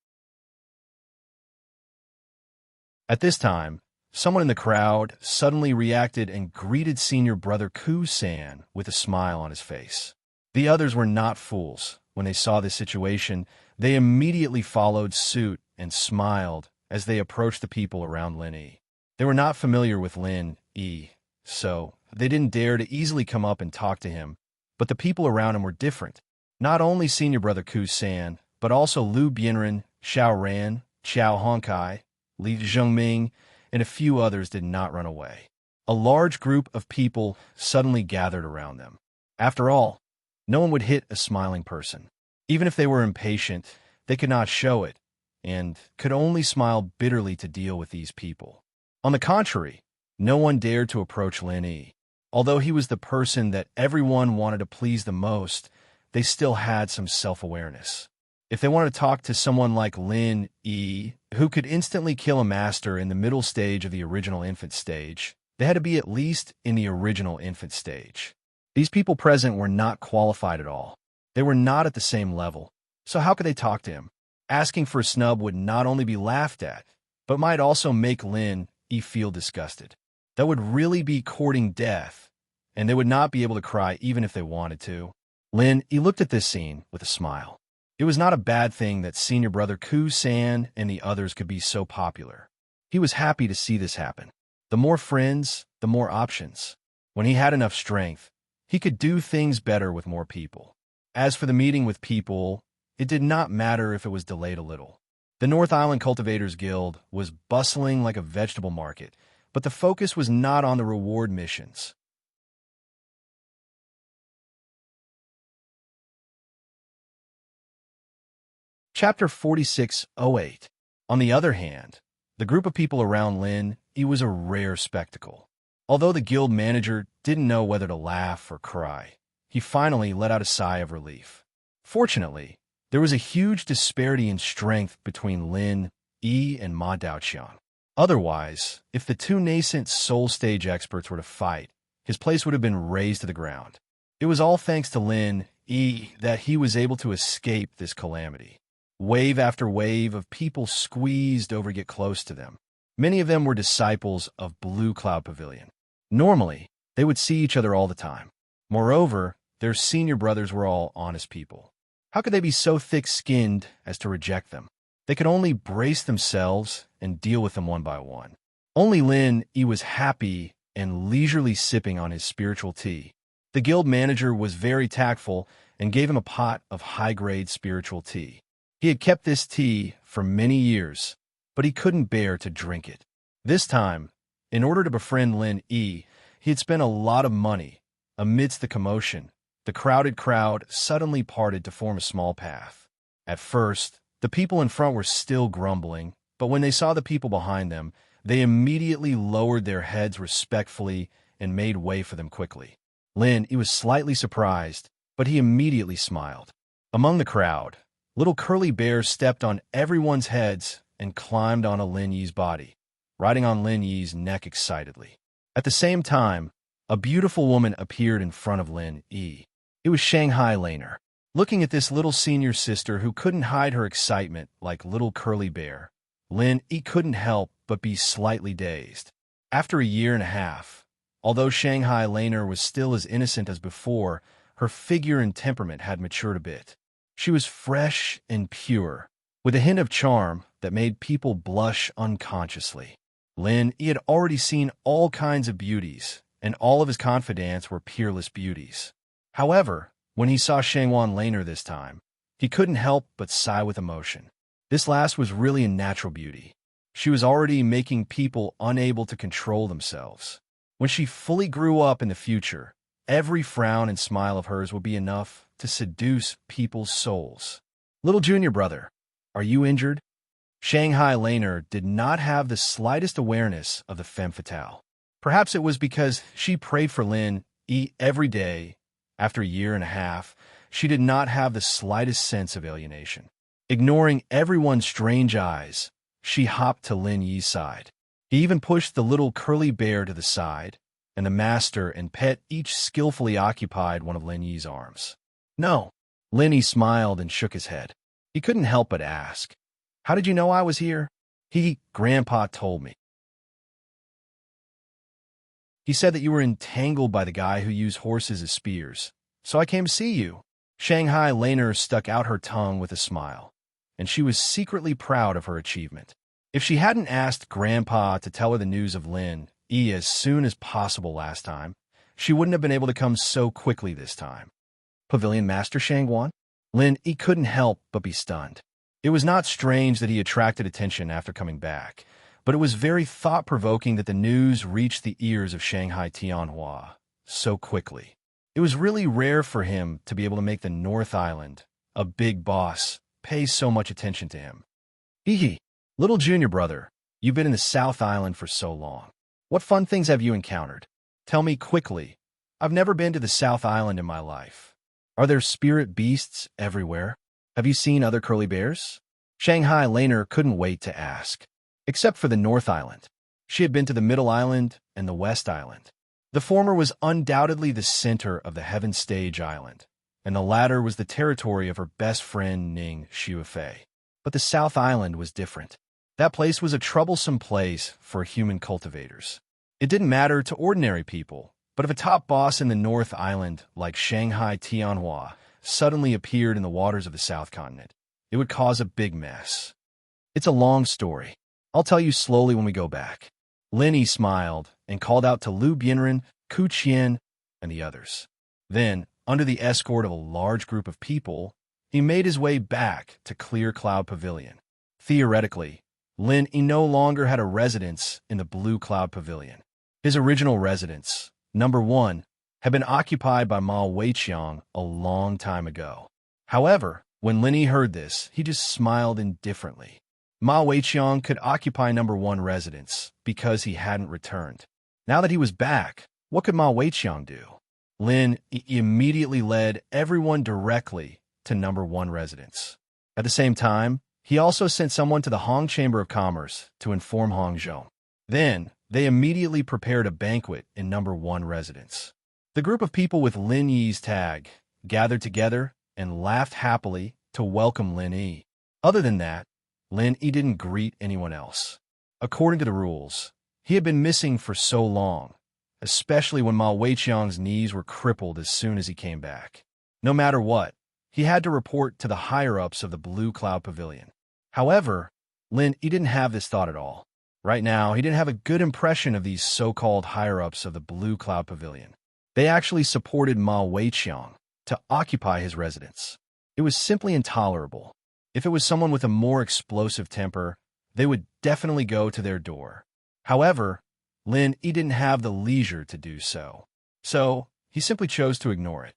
Speaker 1: At this time, someone in the crowd suddenly reacted and greeted senior brother Ku-san with a smile on his face. The others were not fools. When they saw this situation, they immediately followed suit and smiled as they approached the people around Lin Yi. They were not familiar with Lin Yi, so they didn't dare to easily come up and talk to him, but the people around him were different. Not only senior brother Ku-san, but also Lu Bianren, Xiao Ran, Qiao Honkai, Li Zhengming, and a few others did not run away. A large group of people suddenly gathered around them. After all, no one would hit a smiling person. Even if they were impatient, they could not show it, and could only smile bitterly to deal with these people. On the contrary, no one dared to approach Lin Yi. Although he was the person that everyone wanted to please the most, they still had some self-awareness. If they wanted to talk to someone like Lin Yi, who could instantly kill a master in the middle stage of the original infant stage, they had to be at least in the original infant stage. These people present were not qualified at all. They were not at the same level, so how could they talk to him? Asking for a snub would not only be laughed at, but might also make Lin Yi feel disgusted. That would really be courting death, and they would not be able to cry even if they wanted to. Lin Yi looked at this scene with a smile. It was not a bad thing that senior brother Ku-san and the others could be so popular. He was happy to see this happen. The more friends, the more options. When he had enough strength, he could do things better with more people. As for the meeting with people, it did not matter if it was delayed a little. The North Island Cultivators Guild was bustling like a vegetable market, but the focus was not on the reward missions. Chapter 4608. On the other hand, the group of people around Lin Yi was a rare spectacle. Although the guild manager didn't know whether to laugh or cry, he finally let out a sigh of relief. Fortunately, there was a huge disparity in strength between Lin Yi and Ma Daoqian. Otherwise, if the two nascent soul stage experts were to fight, his place would have been razed to the ground. It was all thanks to Lin Yi that he was able to escape this calamity. Wave after wave of people squeezed over to get close to them. Many of them were disciples of Blue Cloud Pavilion. Normally, they would see each other all the time. Moreover, their senior brothers were all honest people. How could they be so thick-skinned as to reject them? They could only brace themselves and deal with them one by one. Only Lin Yi was happy and leisurely sipping on his spiritual tea. The guild manager was very tactful and gave him a pot of high-grade spiritual tea. He had kept this tea for many years, but he couldn't bear to drink it. This time, in order to befriend Lin Yi, he had spent a lot of money. Amidst the commotion, the crowded crowd suddenly parted to form a small path. At first, the people in front were still grumbling, but when they saw the people behind them, they immediately lowered their heads respectfully and made way for them quickly. Lin Yi was slightly surprised, but he immediately smiled. Among the crowd, little curly bears stepped on everyone's heads and climbed onto Lin Yi's body, riding on Lin Yi's neck excitedly. At the same time, a beautiful woman appeared in front of Lin Yi. It was Shanghai Laner. Looking at this little senior sister who couldn't hide her excitement like little curly bear, Lin Yi couldn't help but be slightly dazed. After a year and a half, although Shanghai Laner was still as innocent as before, her figure and temperament had matured a bit. She was fresh and pure, with a hint of charm that made people blush unconsciously. Lin Yi had already seen all kinds of beauties, and all of his confidants were peerless beauties. However, when he saw Shangwan Laner this time, he couldn't help but sigh with emotion. This last was really a natural beauty. She was already making people unable to control themselves. When she fully grew up in the future, every frown and smile of hers would be enough to seduce people's souls. Little junior brother, are you injured? Shanghai Laner did not have the slightest awareness of the femme fatale. Perhaps it was because she prayed for Lin Yi every day. After a year and a half, she did not have the slightest sense of alienation. Ignoring everyone's strange eyes, she hopped to Lin Yi's side. He even pushed the little curly bear to the side, and the master and pet each skillfully occupied one of Lin Yi's arms. No. Lin Yi smiled and shook his head. He couldn't help but ask, "How did you know I was here?" Grandpa told me. He said that you were entangled by the guy who used horses as spears, so I came to see you. Shanghai Laner stuck out her tongue with a smile, and she was secretly proud of her achievement. If she hadn't asked Grandpa to tell her the news of Lin Yi as soon as possible last time, she wouldn't have been able to come so quickly this time. Pavilion Master Shangwan? Lin Yi couldn't help but be stunned. It was not strange that he attracted attention after coming back, but it was very thought-provoking that the news reached the ears of Shanghai Tianhua so quickly. It was really rare for him to be able to make the North Island, a big boss, pay so much attention to him. Little junior brother, you've been in the South Island for so long. What fun things have you encountered? Tell me quickly. I've never been to the South Island in my life. Are there spirit beasts everywhere? Have you seen other curly bears? Shanghai Laner couldn't wait to ask. Except for the North Island. She had been to the Middle Island and the West Island. The former was undoubtedly the center of the Heaven Stage Island, and the latter was the territory of her best friend Ning Xiufei. But the South Island was different. That place was a troublesome place for human cultivators. It didn't matter to ordinary people, but if a top boss in the North Island like Shanghai Tianhua suddenly appeared in the waters of the South Continent, it would cause a big mess. It's a long story. I'll tell you slowly when we go back. Lin Yi smiled and called out to Liu Bianren, Ku Qian, and the others. Then, under the escort of a large group of people, he made his way back to Clear Cloud Pavilion. Theoretically, Lin Yi no longer had a residence in the Blue Cloud Pavilion. His original residence, number 1, had been occupied by Ma Weiqiang a long time ago. However, When Lin Yi heard this, he just smiled indifferently. Ma Weiqiang could occupy number 1 residence because he hadn't returned. Now that he was back, what could Ma Weiqiang do? Lin Yi immediately led everyone directly to number 1 residence. At the same time, he also sent someone to the Hong Chamber of Commerce to inform Hongzhou. Then, they immediately prepared a banquet in number 1 residence. The group of people with Lin Yi's tag gathered together and laughed happily to welcome Lin Yi. Other than that, Lin Yi didn't greet anyone else. According to the rules, he had been missing for so long, especially when Ma Weiqiang's knees were crippled as soon as he came back. No matter what, he had to report to the higher-ups of the Blue Cloud Pavilion. However, Lin Yi didn't have this thought at all. Right now, he didn't have a good impression of these so-called higher-ups of the Blue Cloud Pavilion. They actually supported Ma Weiqiang to occupy his residence. It was simply intolerable. If it was someone with a more explosive temper, they would definitely go to their door. However, Lin Yi didn't have the leisure to do so. So, he simply chose to ignore it.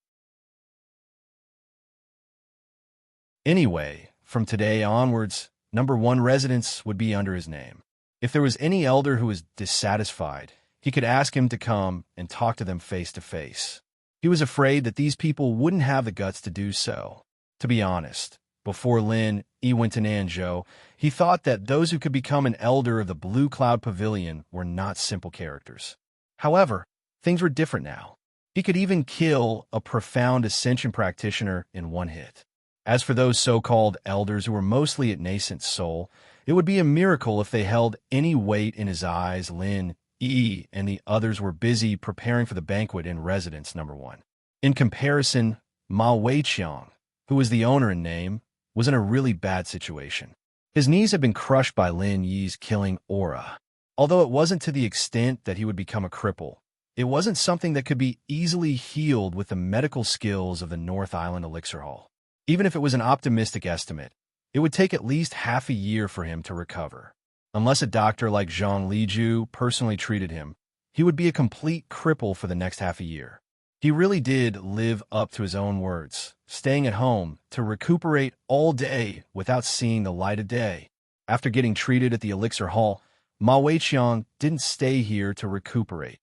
Speaker 1: Anyway, from today onwards, number 1 residence would be under his name. If there was any elder who was dissatisfied, he could ask him to come and talk to them face to face. He was afraid that these people wouldn't have the guts to do so. To be honest, before Lin Yi went to Nanzhou, he thought that those who could become an elder of the Blue Cloud Pavilion were not simple characters. However, things were different now. He could even kill a profound ascension practitioner in one hit. As for those so-called elders who were mostly at nascent soul, it would be a miracle if they held any weight in his eyes. Lin Yi and the others were busy preparing for the banquet in residence number 1. In comparison, Ma Weiqiang, who was the owner in name, was in a really bad situation. His knees had been crushed by Lin Yi's killing aura. Although it wasn't to the extent that he would become a cripple, it wasn't something that could be easily healed with the medical skills of the North Island Elixir Hall. Even if it was an optimistic estimate, it would take at least half a year for him to recover. Unless a doctor like Zhang Liju personally treated him, he would be a complete cripple for the next half a year. He really did live up to his own words, staying at home to recuperate all day without seeing the light of day. After getting treated at the Elixir Hall, Ma Weiqiang didn't stay here to recuperate.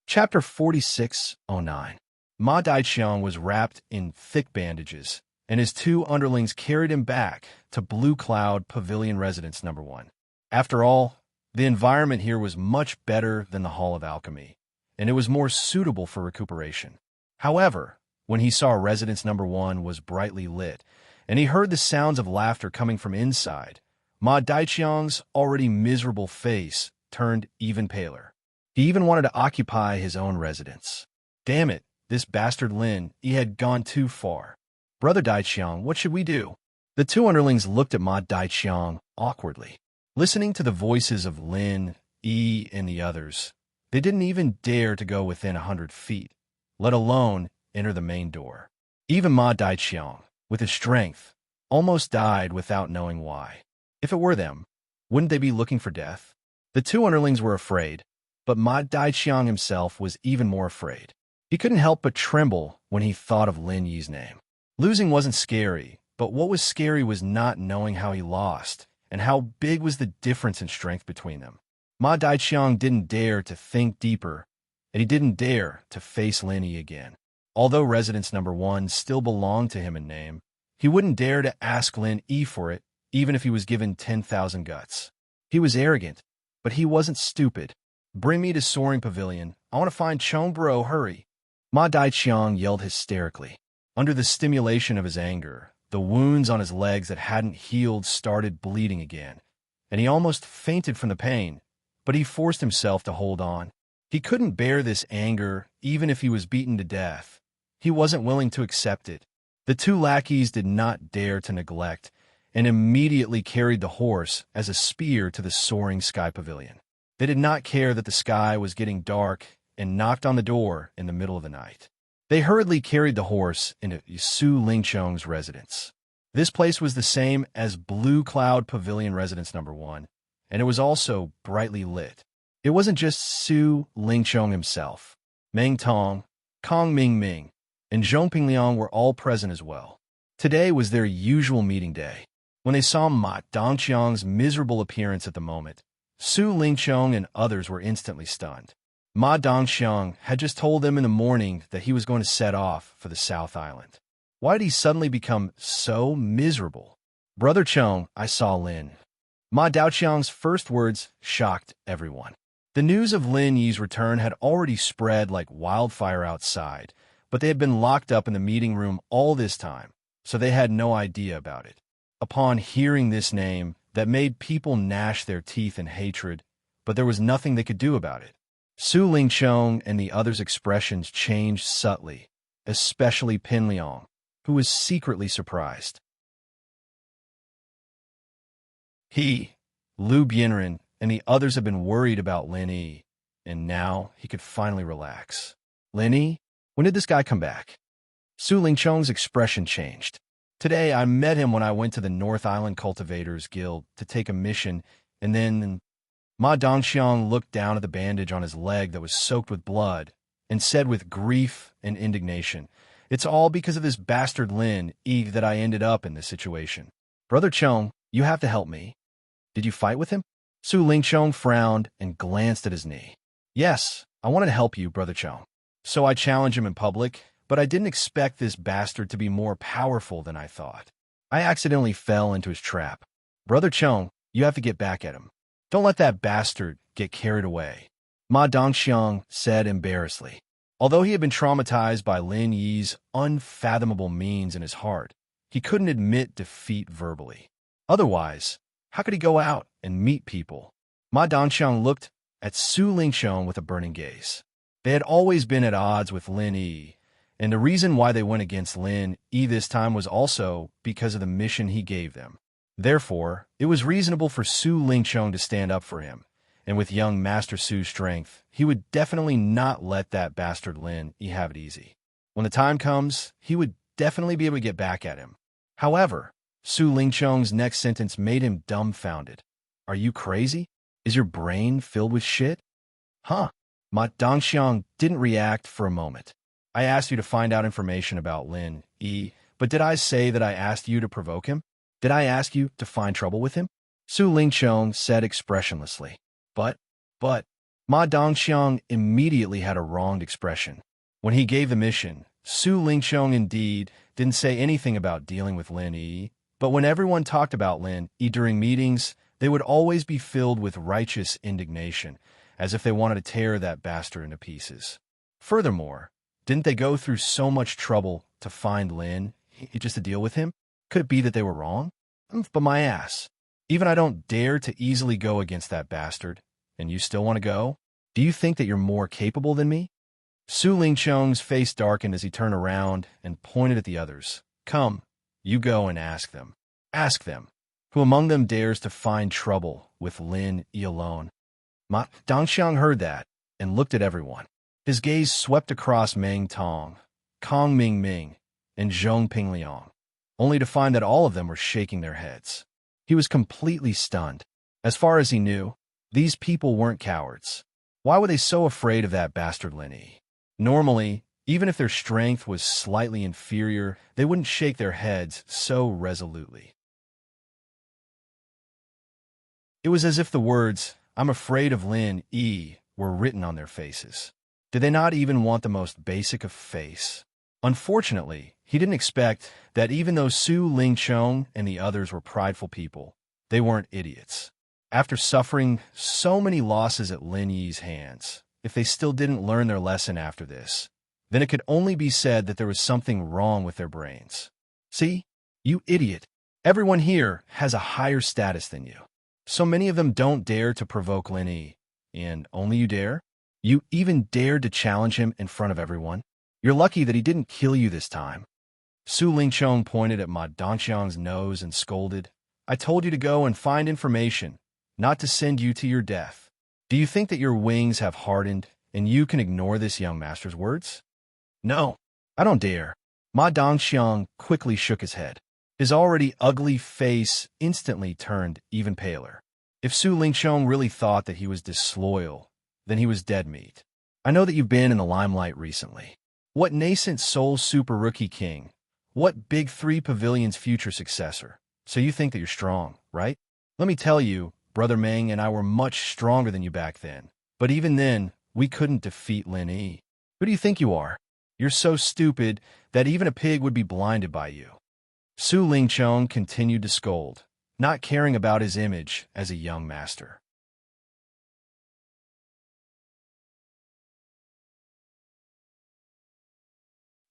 Speaker 1: Chapter 4609. Ma Daiqiang was wrapped in thick bandages, and his 2 underlings carried him back to Blue Cloud Pavilion Residence number 1. After all, the environment here was much better than the Hall of Alchemy, and it was more suitable for recuperation. However, when he saw residence number 1 was brightly lit, and he heard the sounds of laughter coming from inside, Ma Daiqiang's already miserable face turned even paler. He even wanted to occupy his own residence. Damn it, this bastard Lin Yi had gone too far. Brother Daiqiang, what should we do? The 2 underlings looked at Ma Daiqiang awkwardly. Listening to the voices of Lin Yi and the others, they didn't even dare to go within 100 feet, let alone enter the main door. Even Ma Daiqiang, with his strength, almost died without knowing why. If it were them, wouldn't they be looking for death? The 2 underlings were afraid, but Ma Daiqiang himself was even more afraid. He couldn't help but tremble when he thought of Lin Yi's name. Losing wasn't scary, but what was scary was not knowing how he lost, and how big was the difference in strength between them. Ma Daiqiang didn't dare to think deeper, and he didn't dare to face Lin Yi again. Although residence number 1 still belonged to him in name, he wouldn't dare to ask Lin Yi for it, even if he was given 10,000 guts. He was arrogant, but he wasn't stupid. Bring me to Soaring Pavilion. I want to find Chongbro, hurry. Ma Daiqiang yelled hysterically. Under the stimulation of his anger, the wounds on his legs that hadn't healed started bleeding again, and he almost fainted from the pain, but he forced himself to hold on. He couldn't bear this anger, even if he was beaten to death. He wasn't willing to accept it. The 2 lackeys did not dare to neglect, and immediately carried the horse as a spear to the Soaring Sky Pavilion. They did not care that the sky was getting dark and knocked on the door in the middle of the night. They hurriedly carried the horse into Su Lingchong's residence. This place was the same as Blue Cloud Pavilion Residence number 1, and it was also brightly lit. It wasn't just Su Lingchong himself. Meng Tong, Kong Ming Ming, and Zhong Pingliang were all present as well. Today was their usual meeting day. When they saw Ma Dongqiang's miserable appearance at the moment, Su Lingqiang and others were instantly stunned. Ma Dongqiang had just told them in the morning that he was going to set off for the South Island. Why did he suddenly become so miserable? Brother Chong, I saw Lin. Ma Daoqiang's first words shocked everyone. The news of Lin Yi's return had already spread like wildfire outside, but they had been locked up in the meeting room all this time, so they had no idea about it. Upon hearing this name, that made people gnash their teeth in hatred, but there was nothing they could do about it. Su Lingqiang and the others' expressions changed subtly, especially Pinliang, who was secretly surprised. He, Lu Bianren, and the others had been worried about Lin Yi, and now he could finally relax. Lin Yi? When did this guy come back? Su Lingqiang's expression changed. Today, I met him when I went to the North Island Cultivators Guild to take a mission, and then Ma Dongqiang looked down at the bandage on his leg that was soaked with blood and said with grief and indignation, "It's all because of this bastard Lin Yi that I ended up in this situation. Brother Chong, you have to help me." Did you fight with him? Su Lingqiang frowned and glanced at his knee. Yes, I wanted to help you, Brother Chong. So I challenged him in public, but I didn't expect this bastard to be more powerful than I thought. I accidentally fell into his trap. Brother Chong, you have to get back at him. Don't let that bastard get carried away. Ma Dongqiang said embarrassedly. Although he had been traumatized by Lin Yi's unfathomable means in his heart, he couldn't admit defeat verbally. Otherwise, how could he go out and meet people? Ma Dongqiang looked at Su Lingqiang with a burning gaze. They had always been at odds with Lin Yi, and the reason why they went against Lin Yi this time was also because of the mission he gave them. Therefore, it was reasonable for Su Lingqiang to stand up for him, and with young Master Su's strength, he would definitely not let that bastard Lin Yi have it easy. When the time comes, he would definitely be able to get back at him. However, Su Lingqiang's next sentence made him dumbfounded. Are you crazy? Is your brain filled with shit? Huh? Ma Dongqiang didn't react for a moment. I asked you to find out information about Lin Yi, but did I say that I asked you to provoke him? Did I ask you to find trouble with him? Su Lingqiang said expressionlessly. But, Ma Dongqiang immediately had a wronged expression. When he gave the mission, Su Lingqiang indeed didn't say anything about dealing with Lin Yi, but when everyone talked about Lin Yi during meetings, they would always be filled with righteous indignation, as if they wanted to tear that bastard into pieces. Furthermore, didn't they go through so much trouble to find Lin Yi just to deal with him? Could it be that they were wrong? But my ass. Even I don't dare to easily go against that bastard, and you still want to go? Do you think that you're more capable than me? Su Lingqiang's face darkened as he turned around and pointed at the others. Come, you go and ask them. Ask them. Who among them dares to find trouble with Lin Yi alone? Ma Dongqiang heard that and looked at everyone. His gaze swept across Meng Tong, Kong Ming Ming, and Zhong Pingliang, only to find that all of them were shaking their heads. He was completely stunned. As far as he knew, these people weren't cowards. Why were they so afraid of that bastard Lin Yi? Normally, even if their strength was slightly inferior, they wouldn't shake their heads so resolutely. It was as if the words, "I'm afraid of Lin Yi," were written on their faces. Did they not even want the most basic of face? Unfortunately, he didn't expect that even though Su Lingqiang and the others were prideful people, they weren't idiots. After suffering so many losses at Lin Yi's hands, if they still didn't learn their lesson after this, then it could only be said that there was something wrong with their brains. See? You idiot. Everyone here has a higher status than you. So many of them don't dare to provoke Lin Yi, and only you dare? You even dared to challenge him in front of everyone? You're lucky that he didn't kill you this time. Su Lingqiang pointed at Ma Dongqiang's nose and scolded, I told you to go and find information, not to send you to your death. Do you think that your wings have hardened and you can ignore this young master's words? No, I don't dare. Ma Dongqiang quickly shook his head. His already ugly face instantly turned even paler. If Su Lingqiang really thought that he was disloyal, then he was dead meat. I know that you've been in the limelight recently. What nascent soul super rookie king? What big three pavilion's future successor? So you think that you're strong, right? Let me tell you, Brother Meng and I were much stronger than you back then. But even then, we couldn't defeat Lin Yi. Who do you think you are? You're so stupid that even a pig would be blinded by you. Su Lingchong continued to scold, not caring about his image as a young master.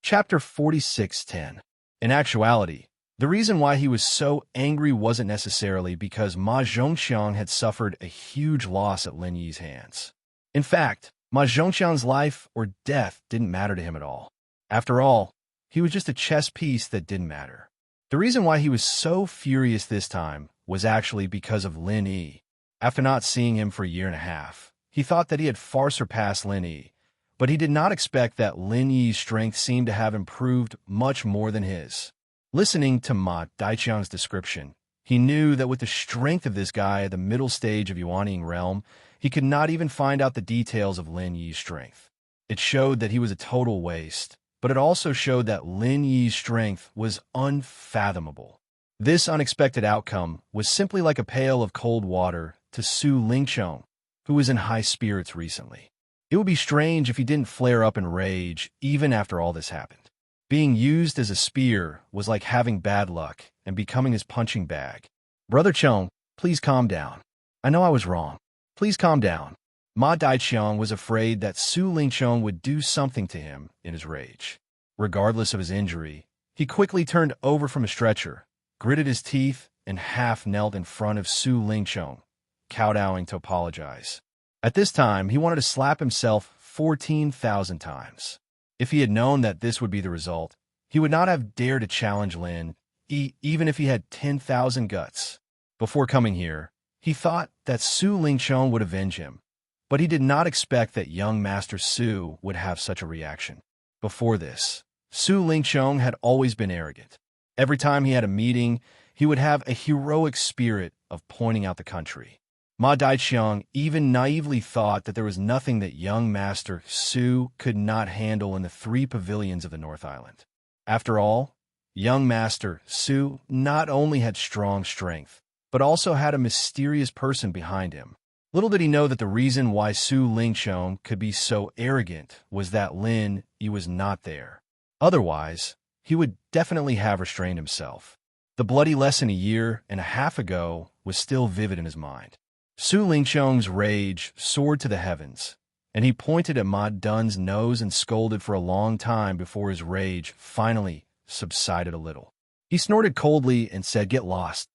Speaker 1: Chapter 46:10. In actuality, the reason why he was so angry wasn't necessarily because Ma Zhongxiang had suffered a huge loss at Lin Yi's hands. In fact, Ma Zhongxiang's life or death didn't matter to him at all. After all, he was just a chess piece that didn't matter. The reason why he was so furious this time was actually because of Lin Yi. After not seeing him for a year and a half, he thought that he had far surpassed Lin Yi, but he did not expect that Lin Yi's strength seemed to have improved much more than his. Listening to Ma Daiqiang's description, he knew that with the strength of this guy at the middle stage of Yuanying realm, he could not even find out the details of Lin Yi's strength. It showed that he was a total waste, but it also showed that Lin Yi's strength was unfathomable. This unexpected outcome was simply like a pail of cold water to Su Lingchong, who was in high spirits recently. It would be strange if he didn't flare up in rage even after all this happened. Being used as a spear was like having bad luck and becoming his punching bag. Brother Chong, please calm down. I know I was wrong. Please calm down. Ma Daiqiang was afraid that Su Lingchong would do something to him in his rage. Regardless of his injury, he quickly turned over from a stretcher, gritted his teeth, and half knelt in front of Su Lingchong, kowtowing to apologize. At this time, he wanted to slap himself 14,000 times. If he had known that this would be the result, he would not have dared to challenge Lin, even if he had 10,000 guts. Before coming here, he thought that Su Lingchong would avenge him, but he did not expect that young Master Su would have such a reaction. Before this, Su Lingchong had always been arrogant. Every time he had a meeting, he would have a heroic spirit of pointing out the country. Ma Daiqiang even naively thought that there was nothing that young Master Su could not handle in the three pavilions of the North Island. After all, young Master Su not only had strong strength, but also had a mysterious person behind him. Little did he know that the reason why Su Lingchong could be so arrogant was that Lin Yi was not there. Otherwise, he would definitely have restrained himself. The bloody lesson a year and a half ago was still vivid in his mind. Su Lingchong's rage soared to the heavens, and he pointed at Ma Dun's nose and scolded for a long time before his rage finally subsided a little. He snorted coldly and said, "Get lost.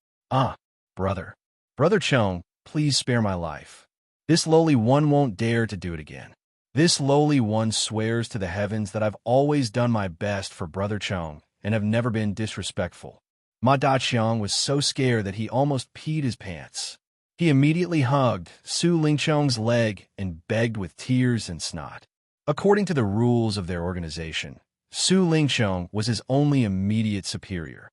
Speaker 1: Brother. Brother Chong, please spare my life. This lowly one won't dare to do it again. This lowly one swears to the heavens that I've always done my best for Brother Chong and have never been disrespectful." Ma Daqiang was so scared that he almost peed his pants. He immediately hugged Su Lingchong's leg and begged with tears and snot. According to the rules of their organization, Su Lingchong was his only immediate superior.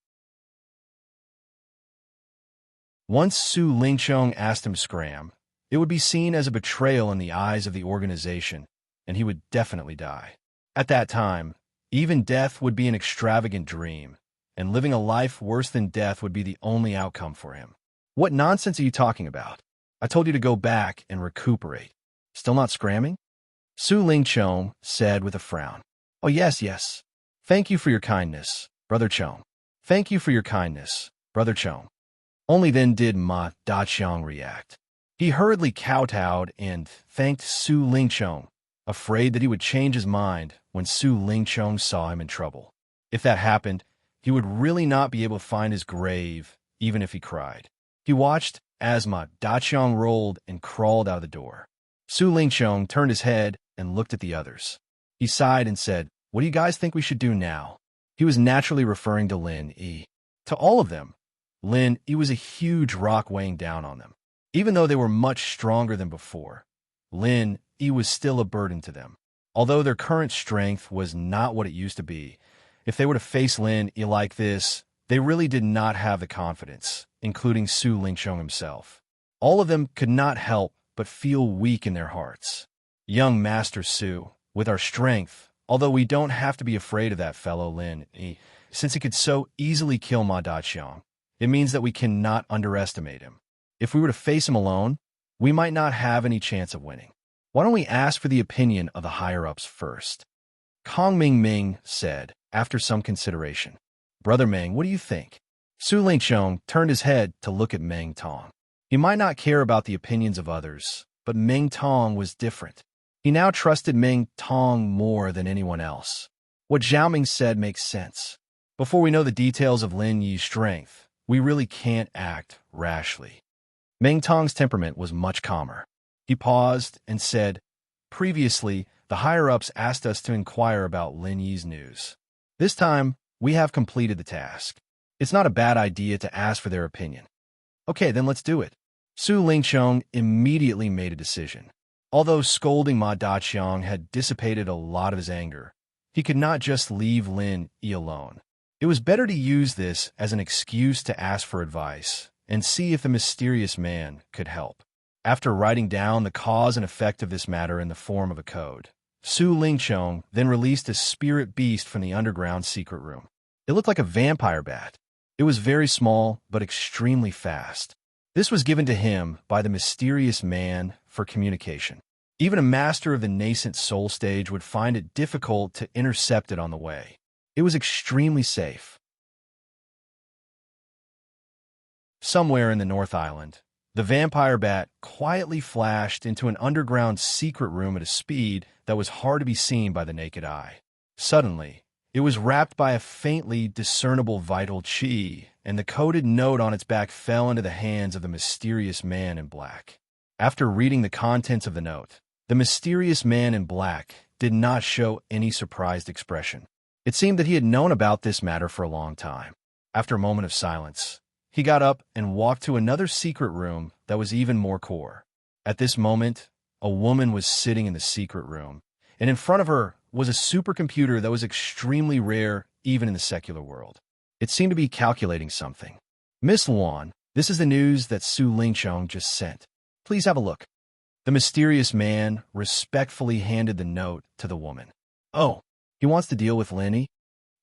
Speaker 1: Once Su Lingchong asked him to scram, it would be seen as a betrayal in the eyes of the organization, and he would definitely die. At that time, even death would be an extravagant dream, and living a life worse than death would be the only outcome for him. What nonsense are you talking about? I told you to go back and recuperate. Still not scramming? Su Lingchong said with a frown. Oh, yes. Thank you for your kindness, Brother Chong. Thank you for your kindness, Brother Chong. Only then did Ma Daqiang react. He hurriedly kowtowed and thanked Su Lingchong, afraid that he would change his mind when Su Lingchong saw him in trouble. If that happened, he would really not be able to find his grave, even if he cried. He watched as Ma Daqiang rolled and crawled out of the door. Su Lingchong turned his head and looked at the others. He sighed and said, "What do you guys think we should do now?" He was naturally referring to Lin Yi. To all of them, Lin Yi was a huge rock weighing down on them. Even though they were much stronger than before, Lin Yi was still a burden to them. Although their current strength was not what it used to be, if they were to face Lin Yi like this, they really did not have the confidence, including Su Lingchong himself. All of them could not help but feel weak in their hearts. Young Master Su, with our strength, although we don't have to be afraid of that fellow Lin, since he could so easily kill Ma Daqiang, it means that we cannot underestimate him. If we were to face him alone, we might not have any chance of winning. Why don't we ask for the opinion of the higher-ups first? Kong Ming said, after some consideration. Brother Meng, what do you think? Su Lingqiang turned his head to look at Meng Tong. He might not care about the opinions of others, but Meng Tong was different. He now trusted Meng Tong more than anyone else. What Zhao Ming said makes sense. Before we know the details of Lin Yi's strength, we really can't act rashly. Meng Tong's temperament was much calmer. He paused and said, previously, the higher-ups asked us to inquire about Lin Yi's news. This time, we have completed the task. It's not a bad idea to ask for their opinion. Okay, then let's do it. Su Lingqiang immediately made a decision. Although scolding Ma Daqiang had dissipated a lot of his anger, he could not just leave Lin Yi alone. It was better to use this as an excuse to ask for advice and see if the mysterious man could help. After writing down the cause and effect of this matter in the form of a code, Su Lingqiang then released a spirit beast from the underground secret room. It looked like a vampire bat. It was very small, but extremely fast. This was given to him by the mysterious man for communication. Even a master of the nascent soul stage would find it difficult to intercept it on the way. It was extremely safe. Somewhere in the North Island, the vampire bat quietly flashed into an underground secret room at a speed that was hard to be seen by the naked eye. Suddenly, it was wrapped by a faintly discernible vital chi, and the coded note on its back fell into the hands of the mysterious man in black. After reading the contents of the note, the mysterious man in black did not show any surprised expression. It seemed that he had known about this matter for a long time. After a moment of silence, he got up and walked to another secret room that was even more core. At this moment, a woman was sitting in the secret room, and in front of her was a supercomputer that was extremely rare even in the secular world. It seemed to be calculating something. Miss Luan, this is the news that Su Lingqiang just sent. Please have a look. The mysterious man respectfully handed the note to the woman. Oh, he wants to deal with Lin Yi?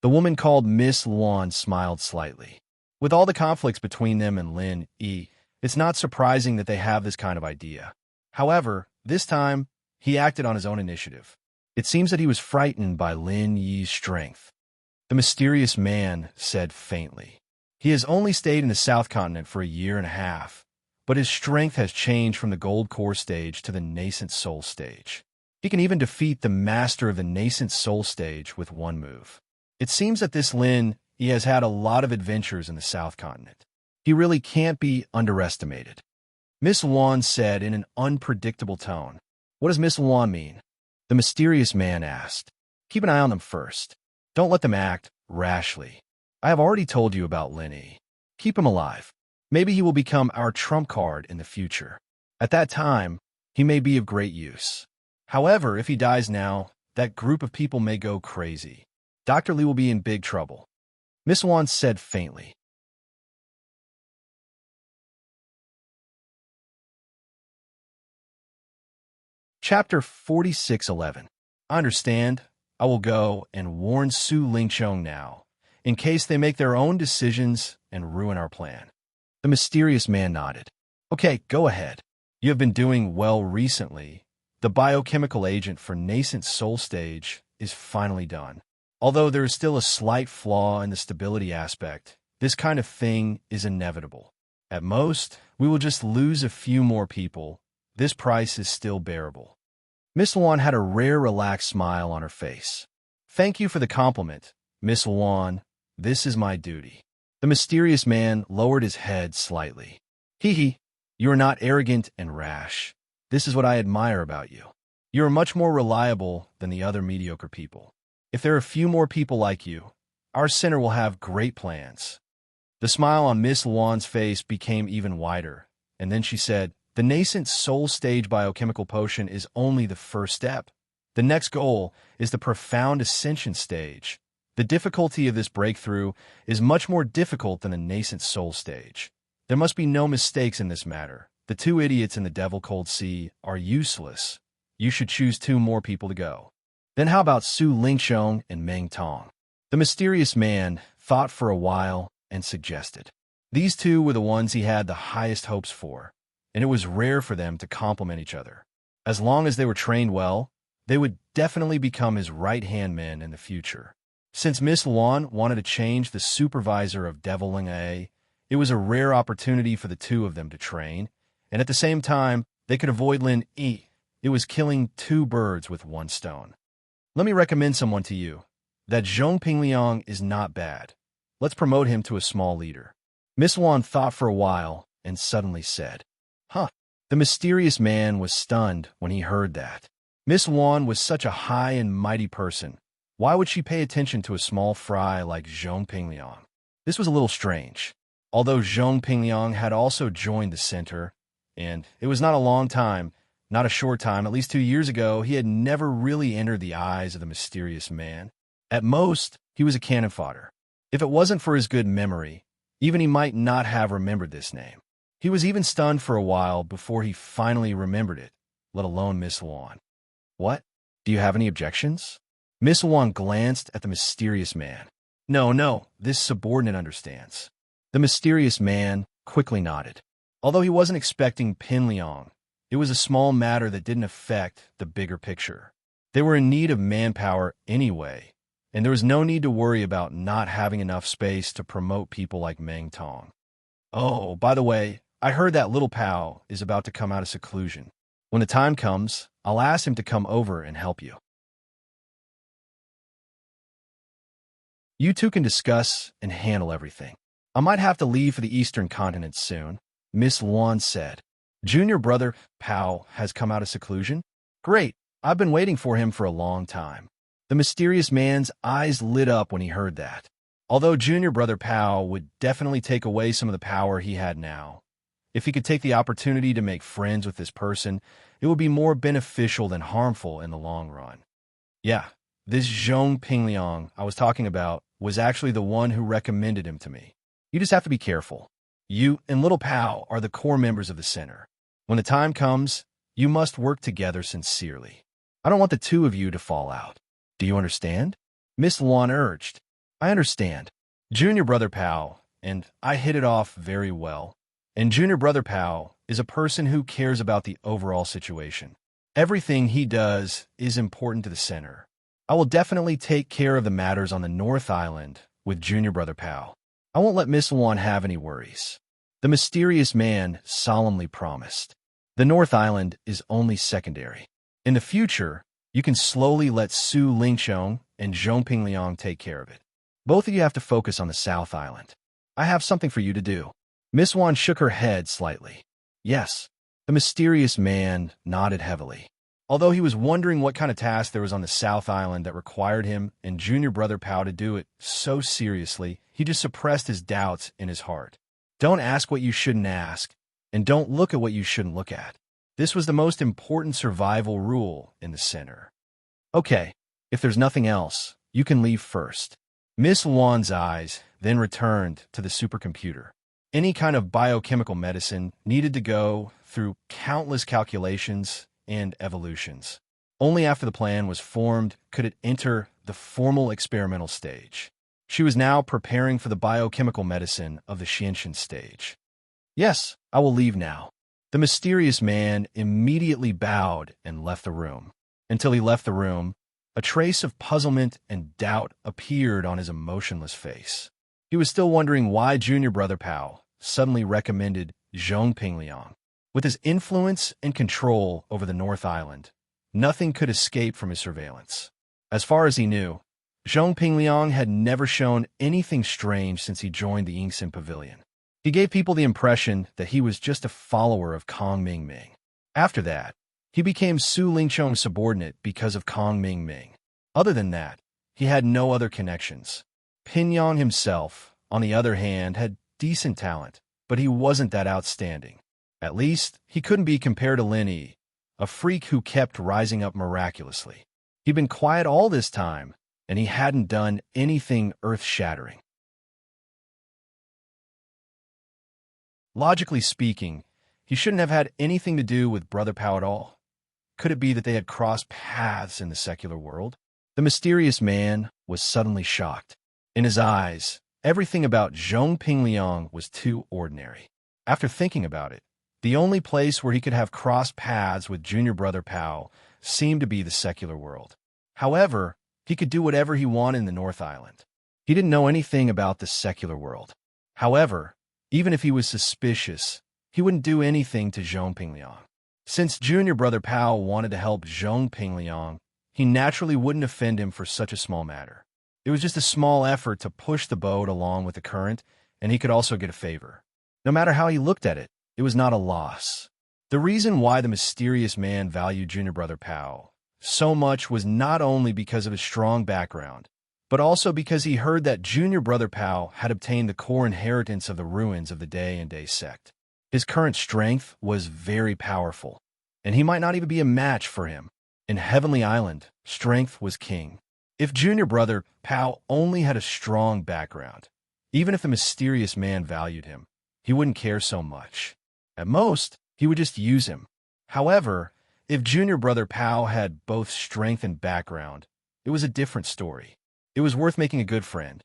Speaker 1: The woman called Miss Luan smiled slightly. With all the conflicts between them and Lin Yi, it's not surprising that they have this kind of idea. However, this time, he acted on his own initiative. It seems that he was frightened by Lin Yi's strength. The mysterious man said faintly. He has only stayed in the South Continent for a year and a half, but his strength has changed from the Gold Core stage to the Nascent Soul stage. He can even defeat the master of the Nascent Soul stage with one move. It seems that this Lin Yi has had a lot of adventures in the South Continent. He really can't be underestimated. Miss Luan said in an unpredictable tone. What does Miss Luan mean? The mysterious man asked. Keep an eye on them first. Don't let them act rashly. I have already told you about Lin Yi. Keep him alive. Maybe he will become our trump card in the future. At that time, he may be of great use. However, if he dies now, that group of people may go crazy. Dr. Li will be in big trouble. Miss Luan said faintly. Chapter 46:11. I understand. I will go and warn Su Lingqiang now, in case they make their own decisions and ruin our plan. The mysterious man nodded. Okay, go ahead. You have been doing well recently. The biochemical agent for Nascent Soul Stage is finally done. Although there is still a slight flaw in the stability aspect, this kind of thing is inevitable. At most, we will just lose a few more people. This price is still bearable. Miss Luan had a rare relaxed smile on her face. Thank you for the compliment, Miss Luan. This is my duty. The mysterious man lowered his head slightly. Hee, you are not arrogant and rash. This is what I admire about you. You are much more reliable than the other mediocre people. If there are a few more people like you, our center will have great plans. The smile on Miss Luan's face became even wider, and then she said, the Nascent Soul Stage biochemical potion is only the first step. The next goal is the Profound Ascension stage. The difficulty of this breakthrough is much more difficult than the Nascent Soul stage. There must be no mistakes in this matter. The two idiots in the Devil Cold Sea are useless. you should choose 2 more people to go. Then how about Su Lingxiong and Meng Tong? The mysterious man thought for a while and suggested. These 2 were the ones he had the highest hopes for, and it was rare for them to complement each other. As long as they were trained well, they would definitely become his right-hand men in the future. Since Miss Luan wanted to change the supervisor of Devil A, it was a rare opportunity for the 2 of them to train, and at the same time, they could avoid Lin Yi. It was killing 2 birds with 1 stone. Let me recommend someone to you. That Zhong Pingliang is not bad. Let's promote him to a small leader. Miss Luan thought for a while and suddenly said, Huh. The mysterious man was stunned when he heard that. Miss Luan was such a high and mighty person. Why would she pay attention to a small fry like Zhong Pingliang? This was a little strange. Although Zhong Pingliang had also joined the center, and it was not a long time, not a short time, at least 2 years ago, he had never really entered the eyes of the mysterious man. At most, he was a cannon fodder. If it wasn't for his good memory, even he might not have remembered this name. He was even stunned for a while before he finally remembered it, let alone Miss Luan. What? Do you have any objections? Miss Luan glanced at the mysterious man. No, this subordinate understands. The mysterious man quickly nodded. Although he wasn't expecting Pin Liang, it was a small matter that didn't affect the bigger picture. They were in need of manpower anyway, and there was no need to worry about not having enough space to promote people like Meng Tong. Oh, by the way, I heard that little Pao is about to come out of seclusion. When the time comes, I'll ask him to come over and help you. You 2 can discuss and handle everything. I might have to leave for the Eastern continent soon, Miss Luan said. Junior brother Pao has come out of seclusion? Great, I've been waiting for him for a long time. The mysterious man's eyes lit up when he heard that. Although junior brother Pao would definitely take away some of the power he had now, if he could take the opportunity to make friends with this person, it would be more beneficial than harmful in the long run. Yeah, this Zhong Pingliang I was talking about was actually the one who recommended him to me. You just have to be careful. You and little Pao are the core members of the center. When the time comes, you must work together sincerely. I don't want the 2 of you to fall out. Do you understand? Miss Luan urged. I understand. Junior brother Pao and I hit it off very well. And junior brother Pao is a person who cares about the overall situation. Everything he does is important to the center. I will definitely take care of the matters on the North Island with junior brother Pao. I won't let Miss Luan have any worries. The mysterious man solemnly promised. The North Island is only secondary. In the future, you can slowly let Su Lingxiong and Zhong Pingliang take care of it. Both of you have to focus on the South Island. I have something for you to do. Miss Luan shook her head slightly. Yes. The mysterious man nodded heavily. Although he was wondering what kind of task there was on the South Island that required him and junior brother Pao to do it so seriously, he just suppressed his doubts in his heart. Don't ask what you shouldn't ask, and don't look at what you shouldn't look at. This was the most important survival rule in the center. Okay, if there's nothing else, you can leave first. Miss Luan's eyes then returned to the supercomputer. Any kind of biochemical medicine needed to go through countless calculations and evolutions. Only after the plan was formed could it enter the formal experimental stage. She was now preparing for the biochemical medicine of the Xianxian stage. Yes, I will leave now. The mysterious man immediately bowed and left the room. Until he left the room, a trace of puzzlement and doubt appeared on his emotionless face. He was still wondering why junior brother Pao suddenly recommended Zhong Pingliang. With his influence and control over the North Island, nothing could escape from his surveillance. As far as he knew, Zhong Pingliang had never shown anything strange since he joined the Yingxin Pavilion. He gave people the impression that he was just a follower of Kong Mingming. After that, he became Su Lingxiong's subordinate because of Kong Mingming. Other than that, he had no other connections. Pingyang himself, on the other hand, had decent talent, but he wasn't that outstanding. At least, he couldn't be compared to Lin Yi, a freak who kept rising up miraculously. He'd been quiet all this time, and he hadn't done anything earth-shattering. Logically speaking, he shouldn't have had anything to do with Brother Pao at all. Could it be that they had crossed paths in the secular world? The mysterious man was suddenly shocked. In his eyes, everything about Zhong Pingliang was too ordinary. After thinking about it, the only place where he could have crossed paths with junior brother Pao seemed to be the secular world. However, he could do whatever he wanted in the North Island. He didn't know anything about the secular world. However, even if he was suspicious, he wouldn't do anything to Zhong Pingliang. Since junior brother Pao wanted to help Zhong Pingliang, he naturally wouldn't offend him for such a small matter. It was just a small effort to push the boat along with the current, and he could also get a favor. No matter how he looked at it, it was not a loss. The reason why the mysterious man valued junior brother Pao so much was not only because of his strong background, but also because he heard that junior brother Pao had obtained the core inheritance of the ruins of the Day and Day sect. His current strength was very powerful, and he might not even be a match for him. In Heavenly Island, strength was king. If junior brother Pao only had a strong background, even if the mysterious man valued him, he wouldn't care so much. At most, he would just use him. However, if junior brother Pao had both strength and background, it was a different story. It was worth making a good friend.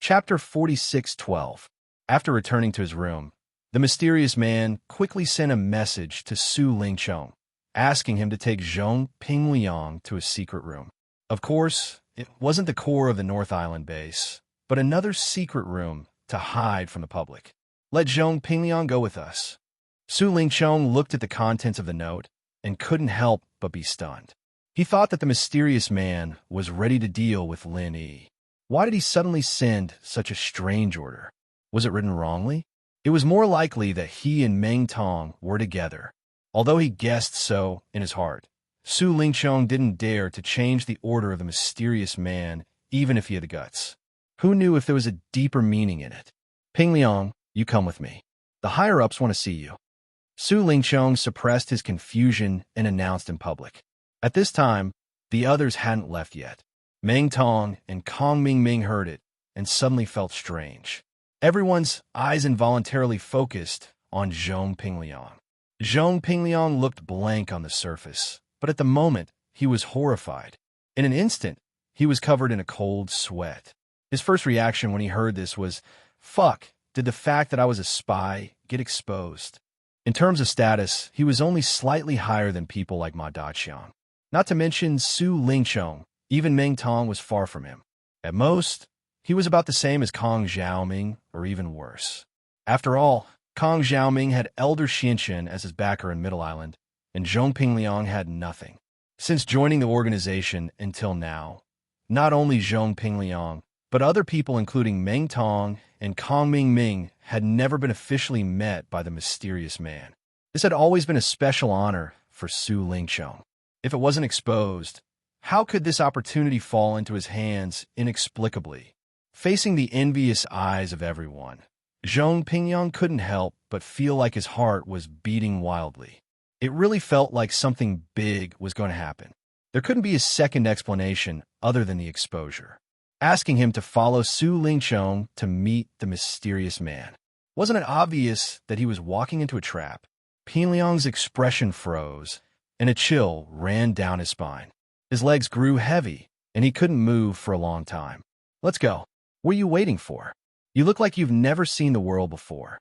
Speaker 1: Chapter 46:12. After returning to his room, the mysterious man quickly sent a message to Su Lingchong, asking him to take Zhong Pingliang to a secret room. Of course, it wasn't the core of the North Island base, but another secret room to hide from the public. Let Zhong Pingliang go with us. Su Lingchong looked at the contents of the note and couldn't help but be stunned. He thought that the mysterious man was ready to deal with Lin Yi. Why did he suddenly send such a strange order? Was it written wrongly? It was more likely that he and Meng Tong were together. Although he guessed so in his heart, Su Lingchong didn't dare to change the order of the mysterious man, even if he had the guts. Who knew if there was a deeper meaning in it? Pingliang, you come with me. The higher-ups want to see you. Su Lingchong suppressed his confusion and announced in public. At this time, the others hadn't left yet. Meng Tong and Kong Mingming heard it and suddenly felt strange. Everyone's eyes involuntarily focused on Zhong Pingliang. Zhong Pingliang looked blank on the surface, but at the moment, he was horrified. In an instant, he was covered in a cold sweat. His first reaction when he heard this was, "Fuck, did the fact that I was a spy get exposed?" In terms of status, he was only slightly higher than people like Ma Daqiang. Not to mention Su Lingchong, even Meng Tong was far from him. At most, he was about the same as Kong Xiaoming, or even worse. After all, Kong Xiaoming had Elder Xianxian as his backer in Middle Island, and Zhong Pingliang had nothing. Since joining the organization until now, not only Zhong Pingliang, but other people including Meng Tong and Kong Mingming had never been officially met by the mysterious man. This had always been a special honor for Su Lingchong. If it wasn't exposed, how could this opportunity fall into his hands inexplicably? Facing the envious eyes of everyone, Zhong Pingliang couldn't help but feel like his heart was beating wildly. It really felt like something big was going to happen. There couldn't be a second explanation other than the exposure. Asking him to follow Su Lingchong to meet the mysterious man. Wasn't it obvious that he was walking into a trap? Pingliang's expression froze, and a chill ran down his spine. His legs grew heavy, and he couldn't move for a long time. "Let's go. What are you waiting for? You look like you've never seen the world before."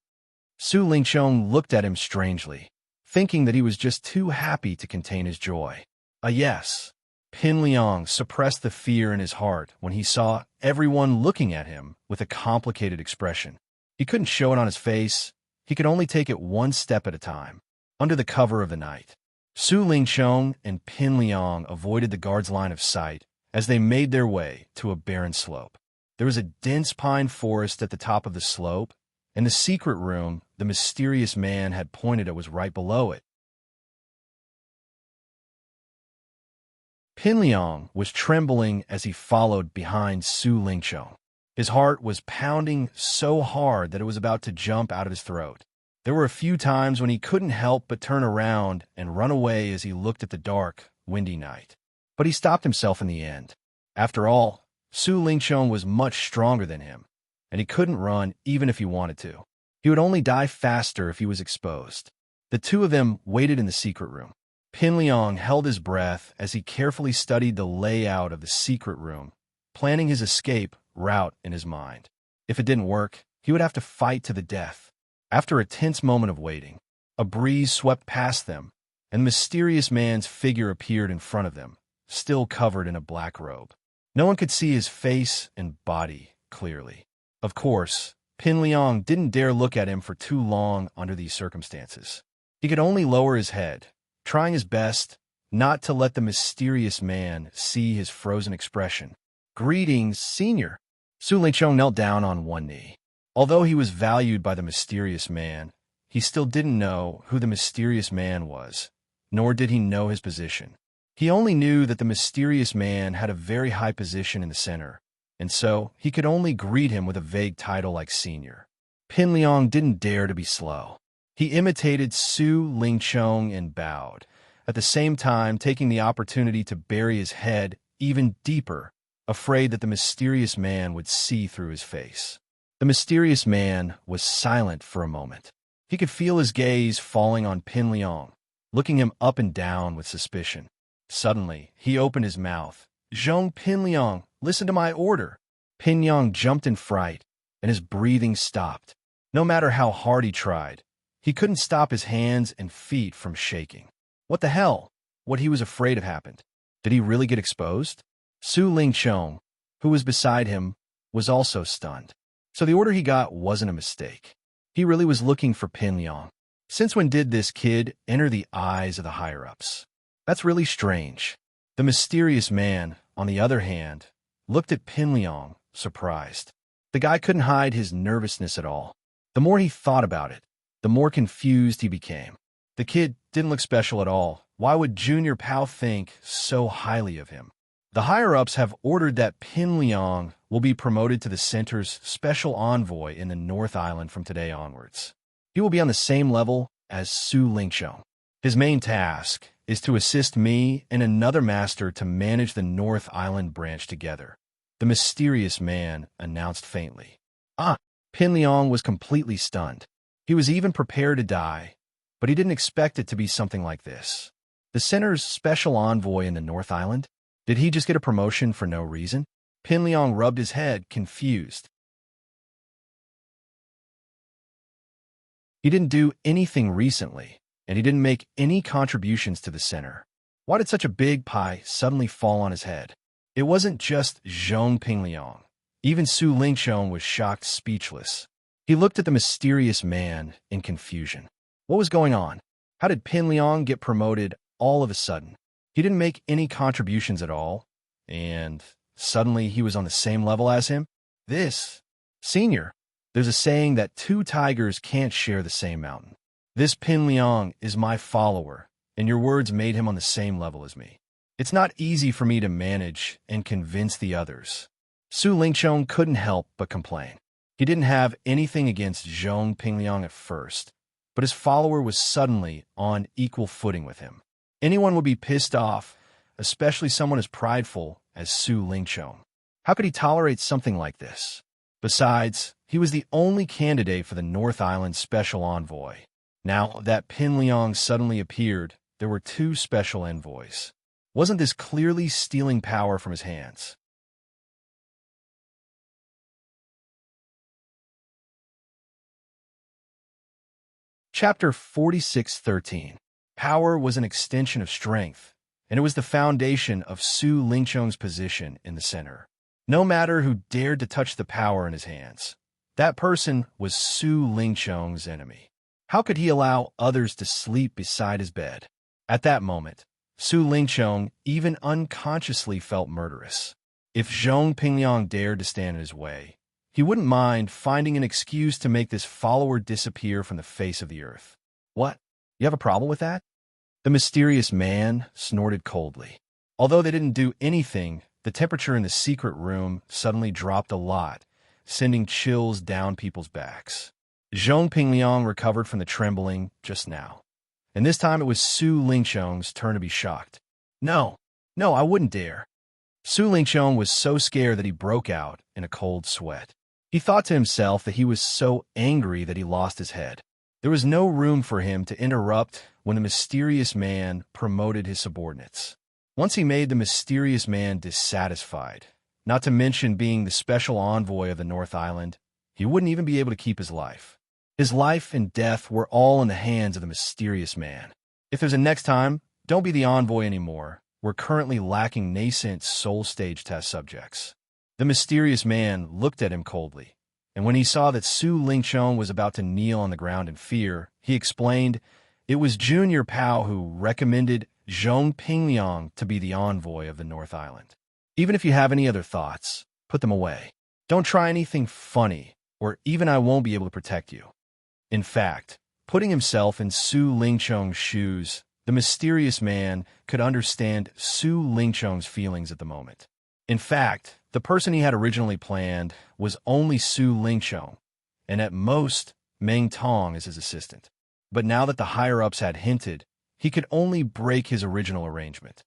Speaker 1: Su Lingchong looked at him strangely, thinking that he was just too happy to contain his joy. A yes. Pingliang suppressed the fear in his heart when he saw everyone looking at him with a complicated expression. He couldn't show it on his face. He could only take it one step at a time, under the cover of the night. Su Lingchong and Pingliang avoided the guard's line of sight as they made their way to a barren slope. There was a dense pine forest at the top of the slope, and the secret room the mysterious man had pointed at was right below it. Pingliang was trembling as he followed behind Su Lingchong. His heart was pounding so hard that it was about to jump out of his throat. There were a few times when he couldn't help but turn around and run away as he looked at the dark, windy night. But he stopped himself in the end. After all, Su Lingchong was much stronger than him, and he couldn't run even if he wanted to. He would only die faster if he was exposed. The two of them waited in the secret room. Pin Liang held his breath as he carefully studied the layout of the secret room, planning his escape route in his mind. If it didn't work, he would have to fight to the death. After a tense moment of waiting, a breeze swept past them, and the mysterious man's figure appeared in front of them, still covered in a black robe. No one could see his face and body clearly. Of course, Pin Liang didn't dare look at him for too long under these circumstances. He could only lower his head, trying his best not to let the mysterious man see his frozen expression. "Greetings, Senior." Su Lingqiang knelt down on one knee. Although he was valued by the mysterious man, he still didn't know who the mysterious man was, nor did he know his position. He only knew that the mysterious man had a very high position in the center, and so he could only greet him with a vague title like Senior. Pin Liang didn't dare to be slow. He imitated Su Lingqiang and bowed, at the same time taking the opportunity to bury his head even deeper, afraid that the mysterious man would see through his face. The mysterious man was silent for a moment. He could feel his gaze falling on Pin Liang, looking him up and down with suspicion. Suddenly, he opened his mouth. "Zhong Pin Liang, listen to my order." Pin Liang jumped in fright, and his breathing stopped. No matter how hard he tried, he couldn't stop his hands and feet from shaking. What the hell? What he was afraid of happened. Did he really get exposed? Su Lingqiang, who was beside him, was also stunned. So the order he got wasn't a mistake. He really was looking for Pin Liang. Since when did this kid enter the eyes of the higher-ups? That's really strange. The mysterious man, on the other hand, looked at Pin Liang, surprised. The guy couldn't hide his nervousness at all. The more he thought about it, the more confused he became. The kid didn't look special at all. Why would Junior Pao think so highly of him? The higher-ups have ordered that Pin Liang will be promoted to the center's special envoy in the North Island from today onwards. He will be on the same level as Su Lingqiang. His main task is to assist me and another master to manage the North Island branch together, the mysterious man announced faintly. Pin Liang was completely stunned. He was even prepared to die, but he didn't expect it to be something like this. The center's special envoy in the North Island? Did he just get a promotion for no reason? Pin Liang rubbed his head, confused. He didn't do anything recently, and he didn't make any contributions to the center. Why did such a big pie suddenly fall on his head? It wasn't just Zhong Pin Liang. Even Su Lingqiang was shocked, speechless. He looked at the mysterious man in confusion. What was going on? How did Pin Liang get promoted all of a sudden? He didn't make any contributions at all, and suddenly he was on the same level as him? Senior, there's a saying that two tigers can't share the same mountain. This Pin Liang is my follower, and your words made him on the same level as me. It's not easy for me to manage and convince the others. Su Lingqiang couldn't help but complain. He didn't have anything against Zhong Pin Liang at first, but his follower was suddenly on equal footing with him. Anyone would be pissed off, especially someone as prideful as Su Lingqiang. How could he tolerate something like this? Besides, he was the only candidate for the North Island Special Envoy. Now that Pin Liang suddenly appeared, there were two special envoys. Wasn't this clearly stealing power from his hands? Chapter 46:13. Power was an extension of strength, and it was the foundation of Su Lingqiang's position in the center. No matter who dared to touch the power in his hands, that person was Su Lingqiang's enemy. How could he allow others to sleep beside his bed? At that moment, Su Lingqiang even unconsciously felt murderous. If Zhong Pingliang dared to stand in his way, he wouldn't mind finding an excuse to make this follower disappear from the face of the earth. What? You have a problem with that? The mysterious man snorted coldly. Although they didn't do anything, the temperature in the secret room suddenly dropped a lot, sending chills down people's backs. Zhong Pingliang recovered from the trembling just now. And this time it was Su Lingqiang's turn to be shocked. No, I wouldn't dare. Su Lingqiang was so scared that he broke out in a cold sweat. He thought to himself that he was so angry that he lost his head. There was no room for him to interrupt when the mysterious man promoted his subordinates. Once he made the mysterious man dissatisfied, not to mention being the special envoy of the North Island, he wouldn't even be able to keep his life. His life and death were all in the hands of the mysterious man. If there's a next time, don't be the envoy anymore. We're currently lacking nascent soul stage test subjects. The mysterious man looked at him coldly, and when he saw that Su Lingchong was about to kneel on the ground in fear, he explained, "It was Junior Pao who recommended Zhong Pingliang to be the envoy of the North Island. Even if you have any other thoughts, put them away. Don't try anything funny, or even I won't be able to protect you." In fact, putting himself in Su Lingchong's shoes, the mysterious man could understand Su Lingchong's feelings at the moment. In fact, the person he had originally planned was only Su Lingchong, and at most, Meng Tong as his assistant. But now that the higher-ups had hinted, he could only break his original arrangement.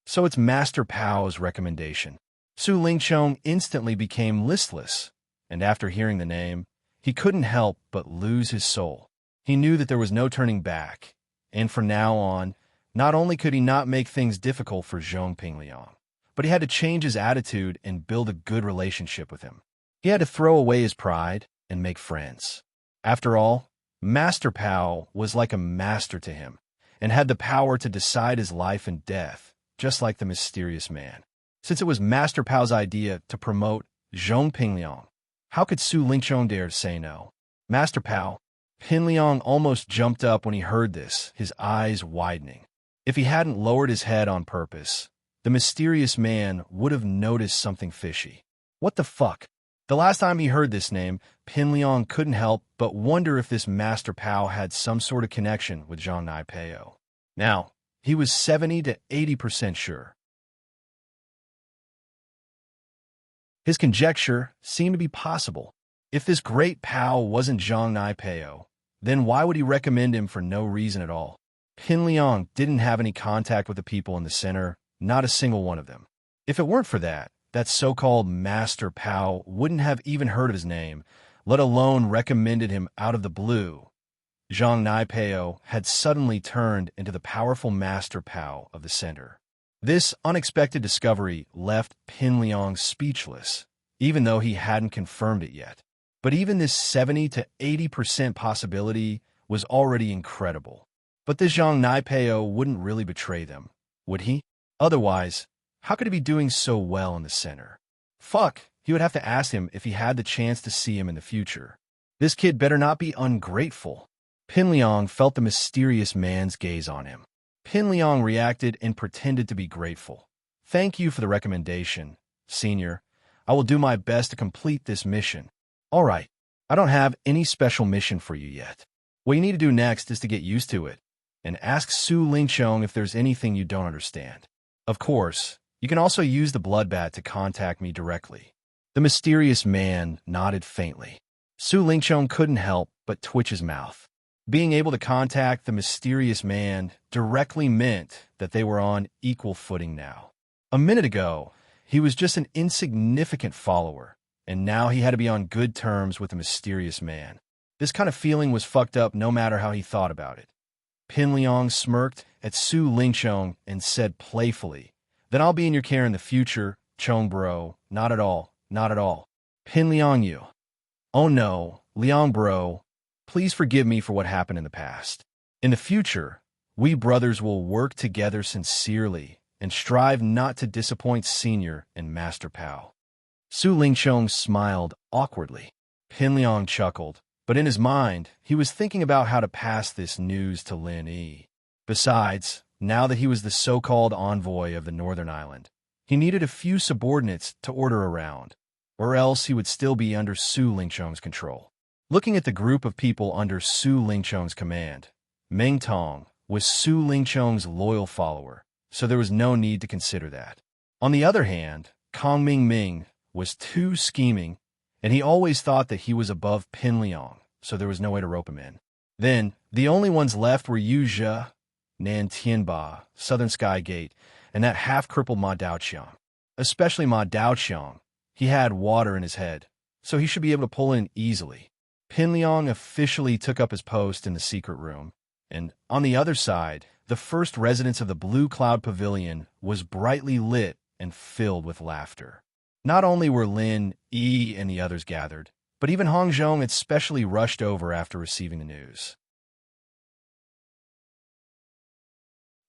Speaker 1: So it's Master Pao's recommendation. Su Lingchong instantly became listless, and after hearing the name, he couldn't help but lose his soul. He knew that there was no turning back, and from now on, not only could he not make things difficult for Zhong Pingliang, but he had to change his attitude and build a good relationship with him. He had to throw away his pride and make friends. After all, Master Pao was like a master to him, and had the power to decide his life and death, just like the mysterious man. Since it was Master Pao's idea to promote Zhong Pingliang, how could Su Lingchong dare say no? Master Pao, Pingliang almost jumped up when he heard this, his eyes widening. If he hadn't lowered his head on purpose, the mysterious man would have noticed something fishy. What the fuck? The last time he heard this name, Pingliang couldn't help but wonder if this Master Pao had some sort of connection with Zhang Naipeo. Now, he was 70 to 80% sure. His conjecture seemed to be possible. If this great Pao wasn't Zhang Naipeo, then why would he recommend him for no reason at all? Pingliang didn't have any contact with the people in the center, not a single one of them. If it weren't for that so-called Master Pao wouldn't have even heard of his name, let alone recommended him out of the blue. Zhang Naipeo had suddenly turned into the powerful Master Pao of the center. This unexpected discovery left Pingliang speechless, even though he hadn't confirmed it yet. But even this 70 to 80% possibility was already incredible. But this Zhang Naipeo wouldn't really betray them, would he? Otherwise, how could he be doing so well in the center? Fuck, he would have to ask him if he had the chance to see him in the future. This kid better not be ungrateful. Pingliang felt the mysterious man's gaze on him. Pingliang reacted and pretended to be grateful. "Thank you for the recommendation, Senior. I will do my best to complete this mission." "All right, I don't have any special mission for you yet. What you need to do next is to get used to it, and ask Su Lingchong if there's anything you don't understand. Of course, you can also use the bloodbath to contact me directly." The mysterious man nodded faintly. Su Lingchong couldn't help but twitch his mouth. Being able to contact the mysterious man directly meant that they were on equal footing now. A minute ago, he was just an insignificant follower, and now he had to be on good terms with the mysterious man. This kind of feeling was fucked up no matter how he thought about it. Pingliang smirked at Su Lingchong and said playfully, "Then I'll be in your care in the future, Chong bro." "Not at all, not at all. Pingliang you." "Oh no, Liang bro. Please forgive me for what happened in the past. In the future, we brothers will work together sincerely and strive not to disappoint Senior and Master Pao." Su Lingchong smiled awkwardly. Pingliang chuckled, but in his mind, he was thinking about how to pass this news to Lin Yi. Besides, now that he was the so-called envoy of the Northern Island, he needed a few subordinates to order around, or else he would still be under Su Lingchong's control. Looking at the group of people under Su Lingchong's command, Meng Tong was Su Lingchong's loyal follower, so there was no need to consider that. On the other hand, Kong Ming was too scheming, and he always thought that he was above Pingliang, so there was no way to rope him in. Then, the only ones left were Yu Zhe, Nan Tianba, Southern Sky Gate, and that half-crippled Ma Daoqiang. Especially Ma Daoqiang. He had water in his head, so he should be able to pull in easily. Pinliang officially took up his post in the secret room, and on the other side, the first residence of the Blue Cloud Pavilion was brightly lit and filled with laughter. Not only were Lin, Yi, and the others gathered, but even Hong Zhong had specially rushed over after receiving the news.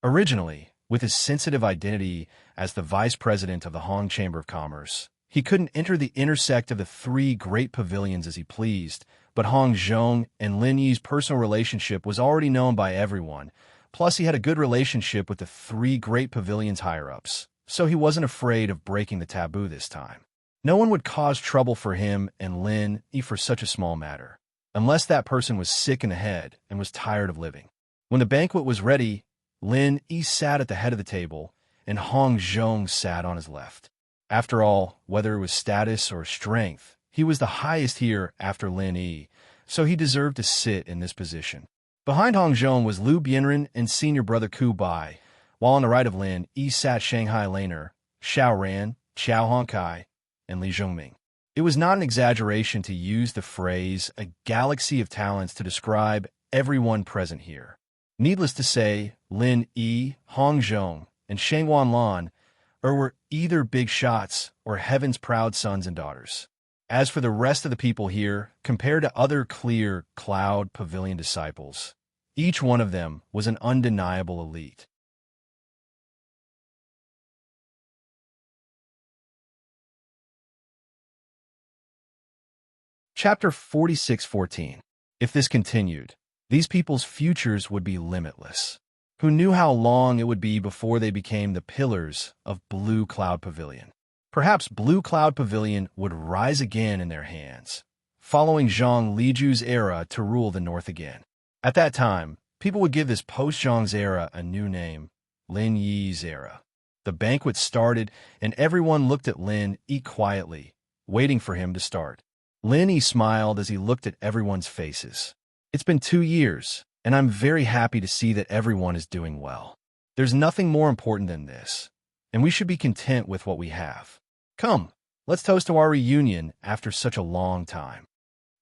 Speaker 1: Originally, with his sensitive identity as the vice president of the Hong Chamber of Commerce, he couldn't enter the intersect of the three great pavilions as he pleased, but Hong Zhong and Lin Yi's personal relationship was already known by everyone, plus he had a good relationship with the three great pavilions' higher-ups, so he wasn't afraid of breaking the taboo this time. No one would cause trouble for him and Lin Yi for such a small matter, unless that person was sick in the head and was tired of living. When the banquet was ready, Lin Yi sat at the head of the table, and Hong Zhong sat on his left. After all, whether it was status or strength, he was the highest here after Lin Yi, so he deserved to sit in this position. Behind Hong Zhong was Liu Bianren and senior brother Ku Bai, while on the right of Lin Yi sat Shanghai Laner, Xiao Ran, Qiao Hongkai, and Li Zhongming. It was not an exaggeration to use the phrase "a galaxy of talents" to describe everyone present here. Needless to say, Lin Yi, Hong Zhong, and Shang Wanlan were either big shots or heaven's proud sons and daughters. As for the rest of the people here, compared to other clear Cloud Pavilion disciples, each one of them was an undeniable elite. Chapter 46:14. If this continued, these people's futures would be limitless. Who knew how long it would be before they became the pillars of Blue Cloud Pavilion? Perhaps Blue Cloud Pavilion would rise again in their hands, following Zhang Liju's era to rule the north again. At that time, people would give this post-Zhang's era a new name, Lin Yi's era. The banquet started, and everyone looked at Lin Yi quietly, waiting for him to start. Lin Yi smiled as he looked at everyone's faces. It's been 2 years, and I'm very happy to see that everyone is doing well. There's nothing more important than this, and we should be content with what we have. Come, let's toast to our reunion after such a long time.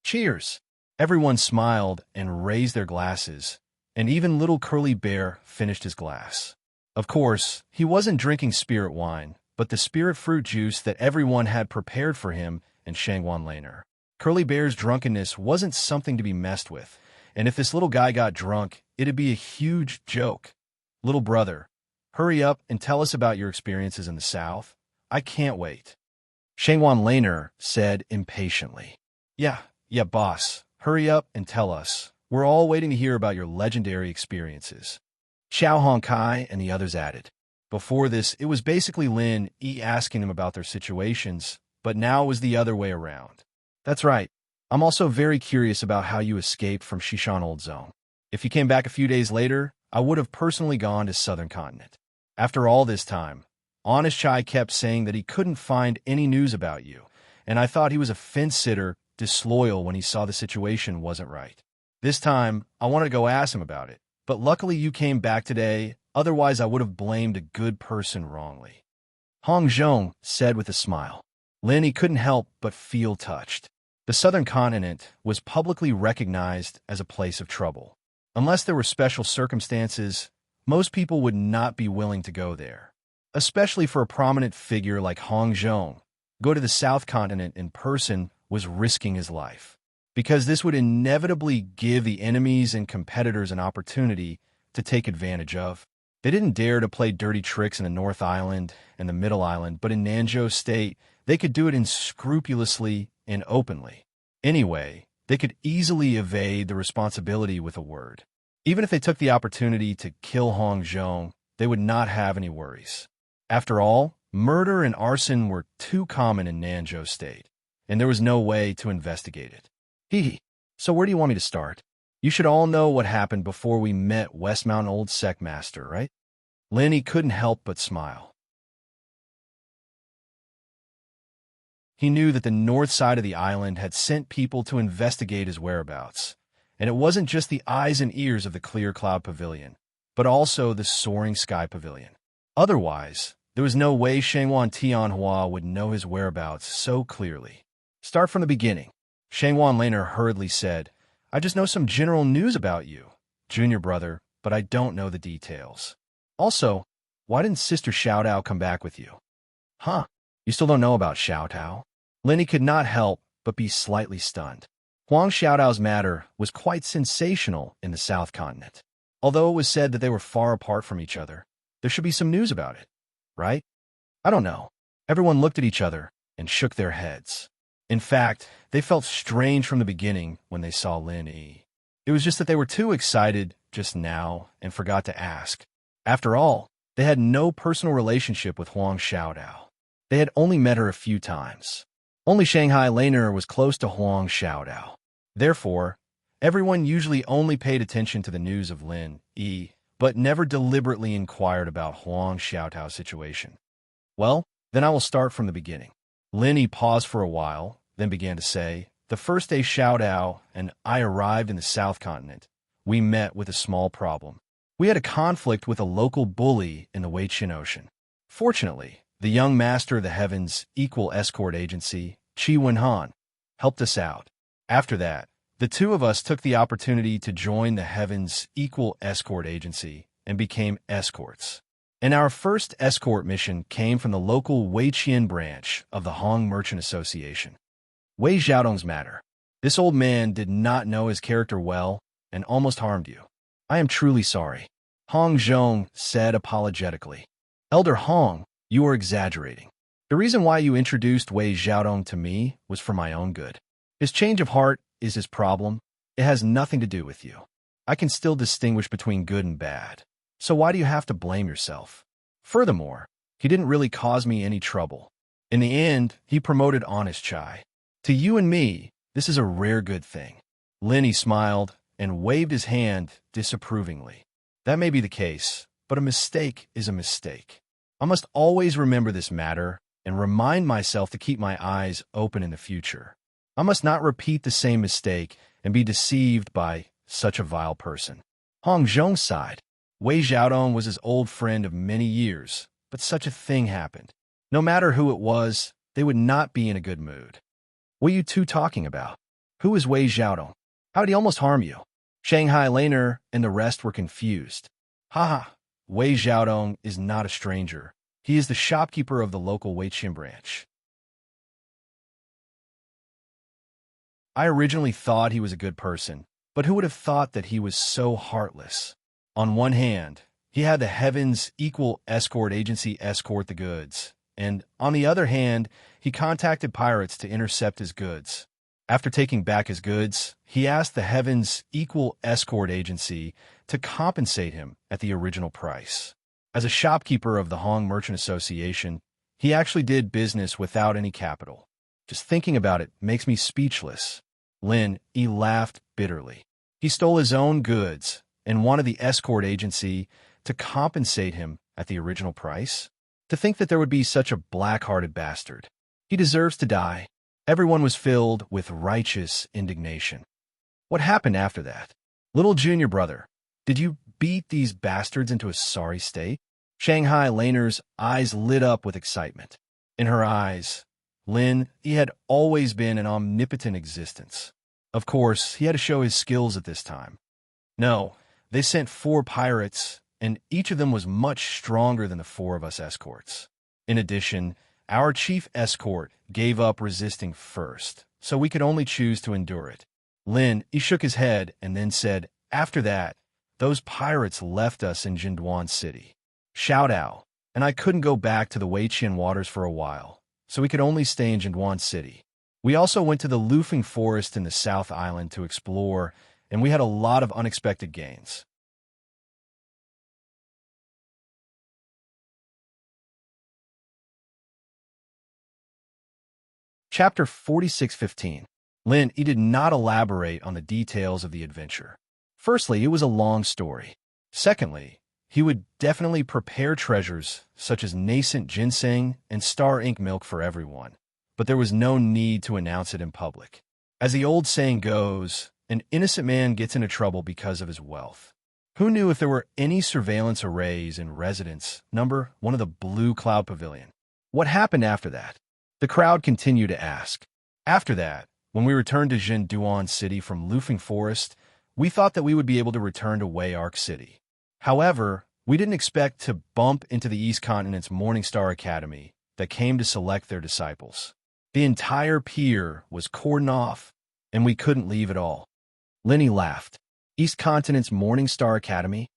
Speaker 1: Cheers! Everyone smiled and raised their glasses, and even little Curly Bear finished his glass. Of course, he wasn't drinking spirit wine, but the spirit fruit juice that everyone had prepared for him and Shangwan Laner. Curly Bear's drunkenness wasn't something to be messed with, and if this little guy got drunk, it'd be a huge joke. Little brother, hurry up and tell us about your experiences in the South. I can't wait. Shangwan Laner said impatiently. Yeah, boss. Hurry up and tell us. We're all waiting to hear about your legendary experiences. Qiao Hongkai and the others added. Before this, it was basically Lin Yi asking them about their situations, but now it was the other way around. That's right. I'm also very curious about how you escaped from Shishan Old Zone. If you came back a few days later, I would have personally gone to Southern Continent. After all this time, Honest Chai kept saying that he couldn't find any news about you, and I thought he was a fence-sitter, disloyal when he saw the situation wasn't right. This time, I wanted to go ask him about it, but luckily you came back today, otherwise I would have blamed a good person wrongly. Hong Zhong said with a smile. Lin Yi couldn't help but feel touched. The Southern Continent was publicly recognized as a place of trouble. Unless there were special circumstances, most people would not be willing to go there. Especially for a prominent figure like Hong Zhong, go to the South Continent in person was risking his life, because this would inevitably give the enemies and competitors an opportunity to take advantage of. They didn't dare to play dirty tricks in the North Island and the Middle Island, but in Nanzhou State, they could do it unscrupulously and openly. Anyway, they could easily evade the responsibility with a word. Even if they took the opportunity to kill Hong Zhong, they would not have any worries. After all, murder and arson were too common in Nanzhou State, and there was no way to investigate it. So where do you want me to start? You should all know what happened before we met West Mountain Old Sect Master, right? Lin Yi couldn't help but smile. He knew that the north side of the island had sent people to investigate his whereabouts, and it wasn't just the eyes and ears of the Clear Cloud Pavilion, but also the Soaring Sky Pavilion. Otherwise, there was no way Shangwan Tianhua would know his whereabouts so clearly. Start from the beginning. Shanghuan Laner hurriedly said, I just know some general news about you, junior brother, but I don't know the details. Also, why didn't Sister Xiaotao come back with you? Huh? You still don't know about Xiaotao? Lenny could not help but be slightly stunned. Huang Xiaotao's matter was quite sensational in the South Continent. Although it was said that they were far apart from each other, there should be some news about it, right? I don't know. Everyone looked at each other and shook their heads. In fact, they felt strange from the beginning when they saw Lin Yi. It was just that they were too excited just now and forgot to ask. After all, they had no personal relationship with Huang Xiaotao. They had only met her a few times. Only Shanghai Laner was close to Huang Xiaotao. Therefore, everyone usually only paid attention to the news of Lin Yi, but never deliberately inquired about Huang Xiaotao's situation. Well, then I will start from the beginning. Lin Yi paused for a while, then began to say, the first day Xiaotao and I arrived in the South Continent, we met with a small problem. We had a conflict with a local bully in the Weiqian Ocean. Fortunately, the young master of the Heavens Equal Escort Agency, Qi Wenhan, helped us out. After that, the two of us took the opportunity to join the Heavens Equal Escort Agency and became escorts. And our first escort mission came from the local Weiqian branch of the Hong Merchant Association. Wei Xiaodong's matter. This old man did not know his character well and almost harmed you. I am truly sorry, Hong Zhong said apologetically. Elder Hong, you are exaggerating. The reason why you introduced Wei Xiaodong to me was for my own good. His change of heart is his problem. It has nothing to do with you. I can still distinguish between good and bad. So why do you have to blame yourself? Furthermore, he didn't really cause me any trouble. In the end, he promoted honest Chai. To you and me, this is a rare good thing. Lin Yi smiled and waved his hand disapprovingly. That may be the case, but a mistake is a mistake. I must always remember this matter and remind myself to keep my eyes open in the future. I must not repeat the same mistake and be deceived by such a vile person. Hong Zhong sighed. Wei Xiaodong was his old friend of many years, but such a thing happened. No matter who it was, they would not be in a good mood. What are you two talking about? Who is Wei Xiaodong? How did he almost harm you? Shanghai Laner and the rest were confused. Haha, Wei Xiaodong is not a stranger. He is the shopkeeper of the local Weiqian branch. I originally thought he was a good person, but who would have thought that he was so heartless? On one hand, he had the Heavens Equal Escort Agency escort the goods, and on the other hand, he contacted pirates to intercept his goods. After taking back his goods, he asked the Heavens Equal Escort Agency to compensate him at the original price. As a shopkeeper of the Hong Merchant Association, he actually did business without any capital. Just thinking about it makes me speechless. Lin Yi laughed bitterly. He stole his own goods and wanted the escort agency to compensate him at the original price? To think that there would be such a black-hearted bastard. He deserves to die. Everyone was filled with righteous indignation. What happened after that? Little junior brother, did you beat these bastards into a sorry state? Shanghai Laner's eyes lit up with excitement. In her eyes, Lin Yi had always been an omnipotent existence. Of course, he had to show his skills at this time. No, they sent 4 pirates, and each of them was much stronger than the 4 of us escorts. In addition, our chief escort gave up resisting first, so we could only choose to endure it. Lin Yi shook his head and then said, after that, those pirates left us in Jinduan City. Xiaotao and I couldn't go back to the Weiqian waters for a while, so we could only stay in Jinduan City. We also went to the Lufeng Forest in the South Island to explore, and we had a lot of unexpected gains. Chapter 46:15. Lin Yi did not elaborate on the details of the adventure. Firstly, it was a long story. Secondly, he would definitely prepare treasures such as nascent ginseng and star ink milk for everyone, but there was no need to announce it in public. As the old saying goes, an innocent man gets into trouble because of his wealth. Who knew if there were any surveillance arrays in residence number 1 of the Blue Cloud Pavilion? What happened after that? The crowd continued to ask. After that, when we returned to Jinduan City from Lufeng Forest, we thought that we would be able to return to Wayark City. However, we didn't expect to bump into the East Continent's Morningstar Academy that came to select their disciples. The entire pier was cordoned off, and we couldn't leave at all. Linny laughed. East Continent's Morningstar Academy?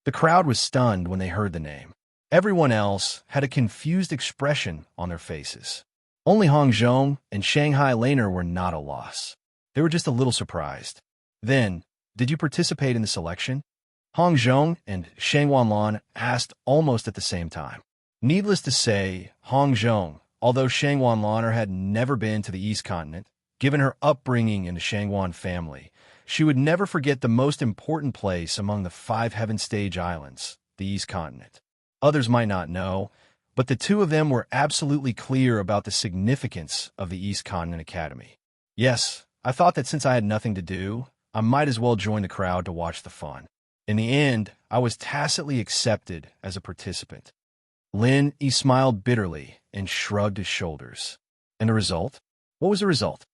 Speaker 1: The crowd was stunned when they heard the name. Everyone else had a confused expression on their faces. Only Hongzhong and Shanghai Laner were not a loss. They were just a little surprised. Then, did you participate in the selection? Hongzhong and Shang Wanlan asked almost at the same time. Needless to say, Hongzhong, although Shang Wanlaner had never been to the East Continent, given her upbringing in the Shangwan family, she would never forget the most important place among the 5 Heaven Stage Islands, the East Continent. Others might not know, but the two of them were absolutely clear about the significance of the East Continent Academy. Yes, I thought that since I had nothing to do, I might as well join the crowd to watch the fun. In the end, I was tacitly accepted as a participant. Lin Yi smiled bitterly and shrugged his shoulders. And the result? What was the result?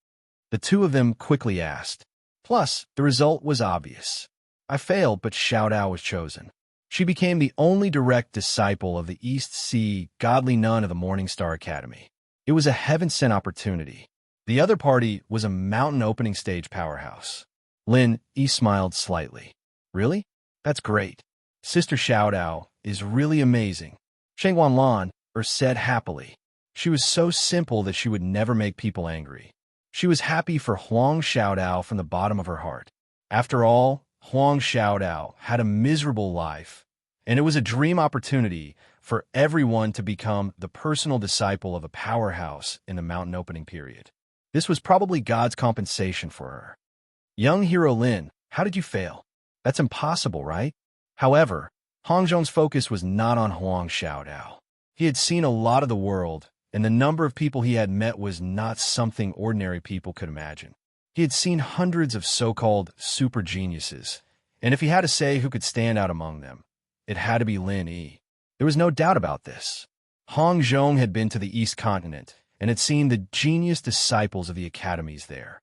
Speaker 1: The two of them quickly asked. Plus, the result was obvious. I failed, but Xiao Dao was chosen. She became the only direct disciple of the East Sea godly nun of the Morningstar Academy. It was a heaven-sent opportunity. The other party was a mountain opening stage powerhouse. Lin Yi smiled slightly. Really? That's great. Sister Xiao Dao is really amazing. Shang Wanlan said happily. She was so simple that she would never make people angry. She was happy for Huang Xiaodao from the bottom of her heart. After all, Huang Xiaodao had a miserable life, and it was a dream opportunity for everyone to become the personal disciple of a powerhouse in the mountain opening period. This was probably God's compensation for her. Young hero Lin, how did you fail? That's impossible, right? However, Hongzhong's focus was not on Huang Xiaodao. He had seen a lot of the world, and the number of people he had met was not something ordinary people could imagine. He had seen hundreds of so-called super geniuses, and if he had to say who could stand out among them, it had to be Lin Yi. There was no doubt about this. Hongzhong had been to the East Continent and had seen the genius disciples of the academies there.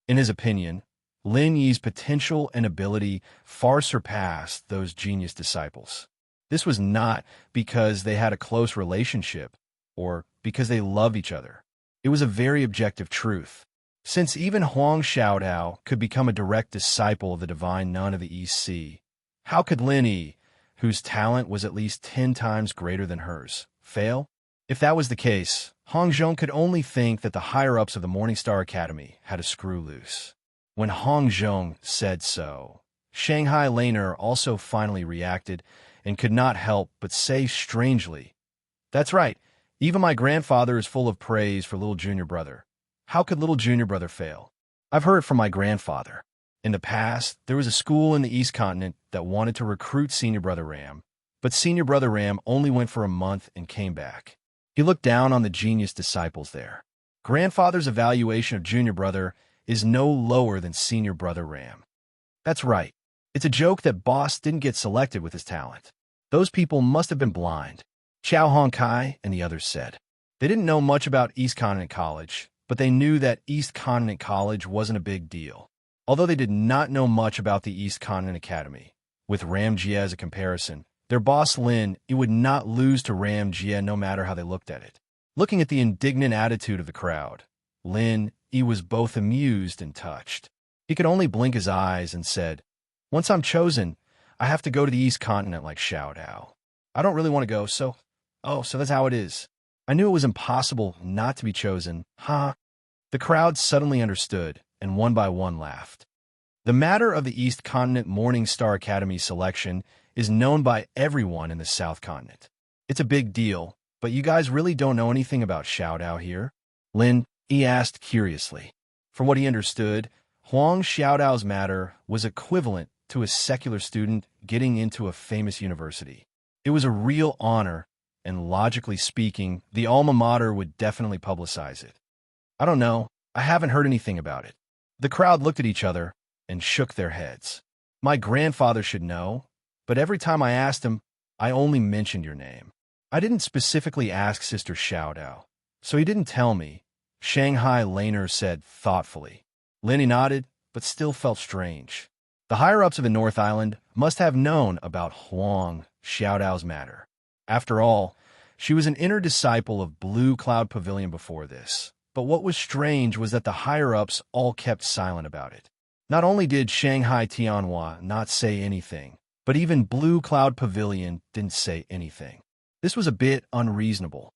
Speaker 1: In his opinion, Lin Yi's potential and ability far surpassed those genius disciples. This was not because they had a close relationship or because they loved each other. It was a very objective truth. Since even Huang Xiaodao could become a direct disciple of the divine nun of the East Sea, how could Lin Yi, whose talent was at least 10 times greater than hers, fail? If that was the case, Hongzhong could only think that the higher-ups of the Morningstar Academy had a screw loose. When Hongzhong said so, Shanghai Laner also finally reacted and could not help but say strangely, "That's right, even my grandfather is full of praise for little junior brother. How could little junior brother fail? I've heard it from my grandfather. In the past, there was a school in the East Continent that wanted to recruit senior brother Ram, but senior brother Ram only went for a month and came back. He looked down on the genius disciples there. Grandfather's evaluation of junior brother is no lower than senior brother Ram. That's right. It's a joke that boss didn't get selected with his talent. Those people must have been blind," Chow Hongkai and the others said. They didn't know much about East Continent College, but they knew that East Continent College wasn't a big deal. Although they did not know much about the East Continent Academy. With Ram Jie as a comparison, their boss Lin Yi would not lose to Ram Jie no matter how they looked at it. Looking at the indignant attitude of the crowd, Lin Yi was both amused and touched. He could only blink his eyes and said, "Once I'm chosen, I have to go to the East Continent like Xiao Dao. I don't really want to go, so that's how it is. I knew it was impossible not to be chosen, huh?" The crowd suddenly understood, and one by one laughed. The matter of the East Continent Morningstar Academy selection is known by everyone in the South Continent. It's a big deal, but you guys really don't know anything about Xiao Dao here? Lin Yi asked curiously. From what he understood, Huang Xiaodao's matter was equivalent to a secular student getting into a famous university. It was a real honor, and logically speaking, the alma mater would definitely publicize it. I don't know. I haven't heard anything about it. The crowd looked at each other and shook their heads. My grandfather should know, but every time I asked him, I only mentioned your name. I didn't specifically ask Sister Xiao Dao. So he didn't tell me, Shanghai Laner said thoughtfully. Lenny nodded, but still felt strange. The higher-ups of the North Island must have known about Huang Xiaodao's matter. After all, she was an inner disciple of Blue Cloud Pavilion before this. But what was strange was that the higher-ups all kept silent about it. Not only did Shanghai Tianhua not say anything, but even Blue Cloud Pavilion didn't say anything. This was a bit unreasonable.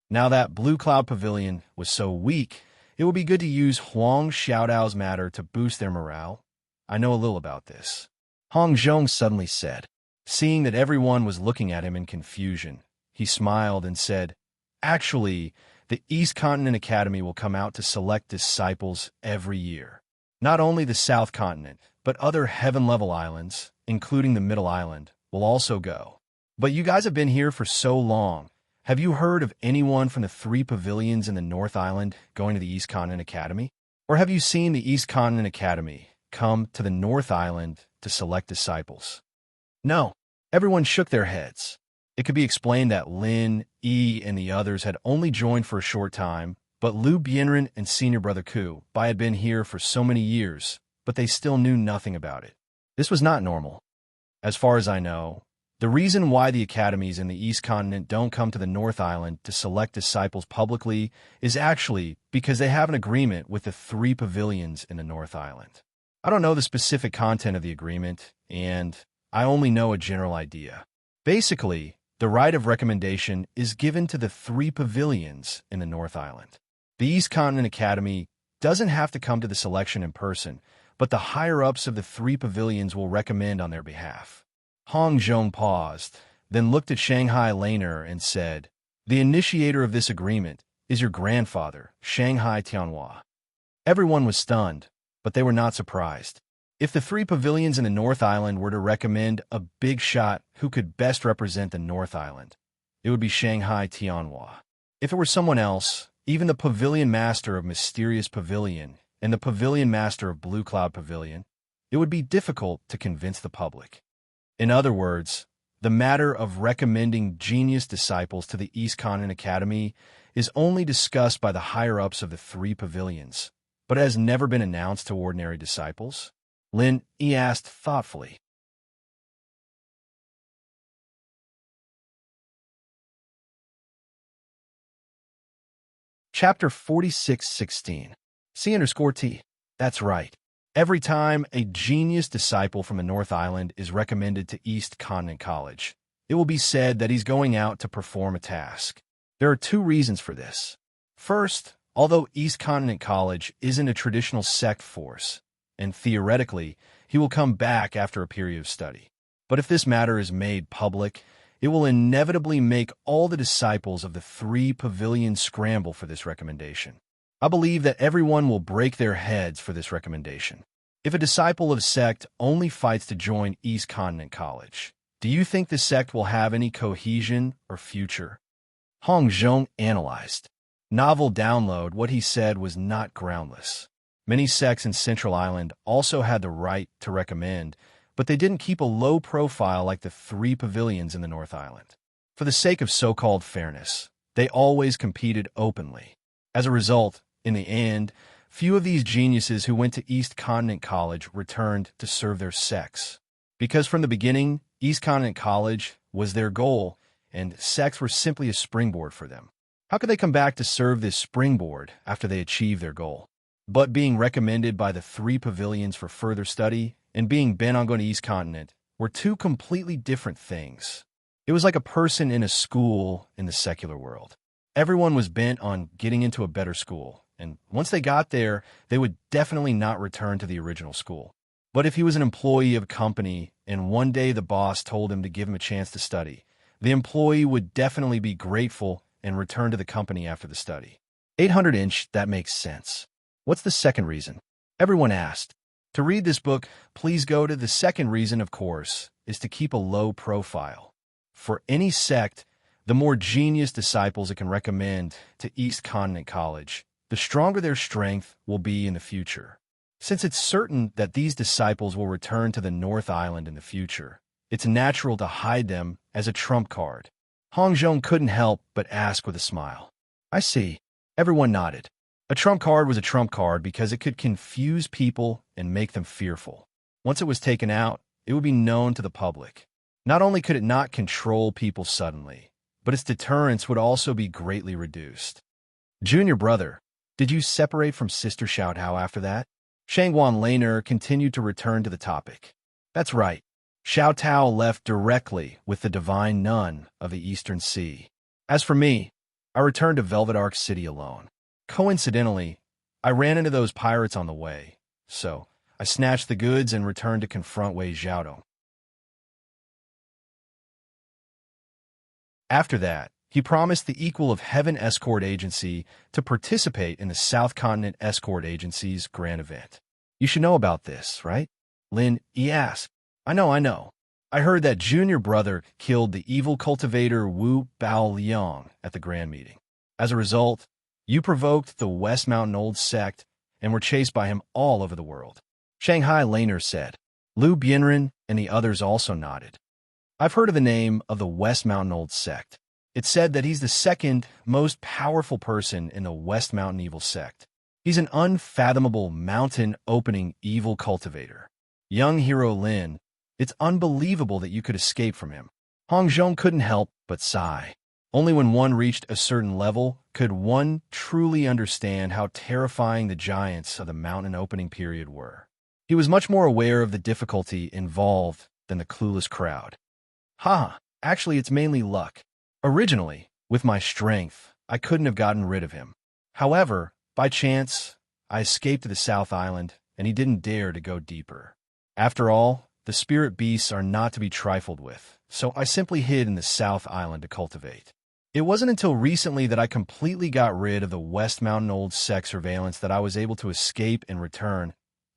Speaker 1: Now that Blue Cloud Pavilion was so weak, it would be good to use Huang Xiaodao's matter to boost their morale. I know a little about this. Hong Zhong suddenly said. Seeing that everyone was looking at him in confusion, he smiled and said, Actually, the East Continent Academy will come out to select disciples every year. Not only the South Continent, but other heaven-level islands, including the Middle Island, will also go. But you guys have been here for so long. Have you heard of anyone from the 3 pavilions in the North Island going to the East Continent Academy? Or have you seen the East Continent Academy come to the North Island to select disciples? No. Everyone shook their heads. It could be explained that Lin, Yi, and the others had only joined for a short time, but Liu Bianren and senior brother Ku Bai had been here for so many years, but they still knew nothing about it. This was not normal. As far as I know, the reason why the academies in the East Continent don't come to the North Island to select disciples publicly is actually because they have an agreement with the 3 pavilions in the North Island. I don't know the specific content of the agreement, and I only know a general idea. Basically, the right of recommendation is given to the 3 pavilions in the North Island. The East Continent Academy doesn't have to come to the selection in person, but the higher-ups of the 3 pavilions will recommend on their behalf. Hong Zhong paused, then looked at Shanghai Laner and said, The initiator of this agreement is your grandfather, Shanghai Tianhua. Everyone was stunned, but they were not surprised. If the 3 pavilions in the North Island were to recommend a big shot who could best represent the North Island, it would be Shanghai Tianhua. If it were someone else, even the Pavilion Master of Mysterious Pavilion and the Pavilion Master of Blue Cloud Pavilion, it would be difficult to convince the public. In other words, the matter of recommending genius disciples to the East Continent Academy is only discussed by the higher-ups of the 3 pavilions, but has never been announced to ordinary disciples. Lin Yi asked thoughtfully. Chapter 46:16. C_T. That's right. Every time a genius disciple from the North Island is recommended to East Continent College, it will be said that he's going out to perform a task. There are 2 reasons for this. First, although East Continent College isn't a traditional sect force, and theoretically, he will come back after a period of study. But if this matter is made public, it will inevitably make all the disciples of the 3 pavilions scramble for this recommendation. I believe that everyone will break their heads for this recommendation. If a disciple of sect only fights to join East Continent College, do you think the sect will have any cohesion or future? Hong Zhong analyzed. Novel download, what he said was not groundless. Many sects in Central Island also had the right to recommend, but they didn't keep a low profile like the 3 pavilions in the North Island. For the sake of so-called fairness, they always competed openly. As a result, in the end, few of these geniuses who went to East Continent College returned to serve their sects. Because from the beginning, East Continent College was their goal, and sects were simply a springboard for them. How could they come back to serve this springboard after they achieved their goal? But being recommended by the 3 pavilions for further study and being bent on going to East Continent were 2 completely different things. It was like a person in a school in the secular world. Everyone was bent on getting into a better school, and once they got there, they would definitely not return to the original school. But if he was an employee of a company and one day the boss told him to give him a chance to study, the employee would definitely be grateful and return to the company after the study. 800-inch, that makes sense. What's the second reason? Everyone asked. To read this book, please go to the second reason, of course, is to keep a low profile. For any sect, the more genius disciples it can recommend to East Continent College, the stronger their strength will be in the future. Since it's certain that these disciples will return to the North Island in the future, it's natural to hide them as a trump card. Hong Zhong couldn't help but ask with a smile. I see. Everyone nodded. A trump card was a trump card because it could confuse people and make them fearful. Once it was taken out, it would be known to the public. Not only could it not control people suddenly, but its deterrence would also be greatly reduced. Junior brother, did you separate from Sister Xiaotao after that? Shangguan Laner continued to return to the topic. That's right. Xiaotao left directly with the divine nun of the Eastern Sea. As for me, I returned to Velvet Arc City alone. Coincidentally, I ran into those pirates on the way, so I snatched the goods and returned to confront Wei Xiaodong. After that, he promised the equal of Heaven Escort Agency to participate in the South Continent Escort Agency's grand event. You should know about this, right? Lin Yi asked. I know. I heard that junior brother killed the evil cultivator Wu Baoliang at the grand meeting. As a result, you provoked the West Mountain Old Sect and were chased by him all over the world. Shanghai Laner said. Liu Bianren and the others also nodded. I've heard of the name of the West Mountain Old Sect. It's said that he's the second most powerful person in the West Mountain Evil Sect. He's an unfathomable mountain-opening evil cultivator. Young hero Lin, it's unbelievable that you could escape from him. Hong Zhong couldn't help but sigh. Only when one reached a certain level could one truly understand how terrifying the giants of the mountain opening period were. He was much more aware of the difficulty involved than the clueless crowd. Actually, it's mainly luck. Originally, with my strength, I couldn't have gotten rid of him. However, by chance, I escaped to the South Island, and he didn't dare to go deeper. After all, the spirit beasts are not to be trifled with, so I simply hid in the South Island to cultivate. It wasn't until recently that I completely got rid of the West Mountain Old Sect surveillance that I was able to escape and return,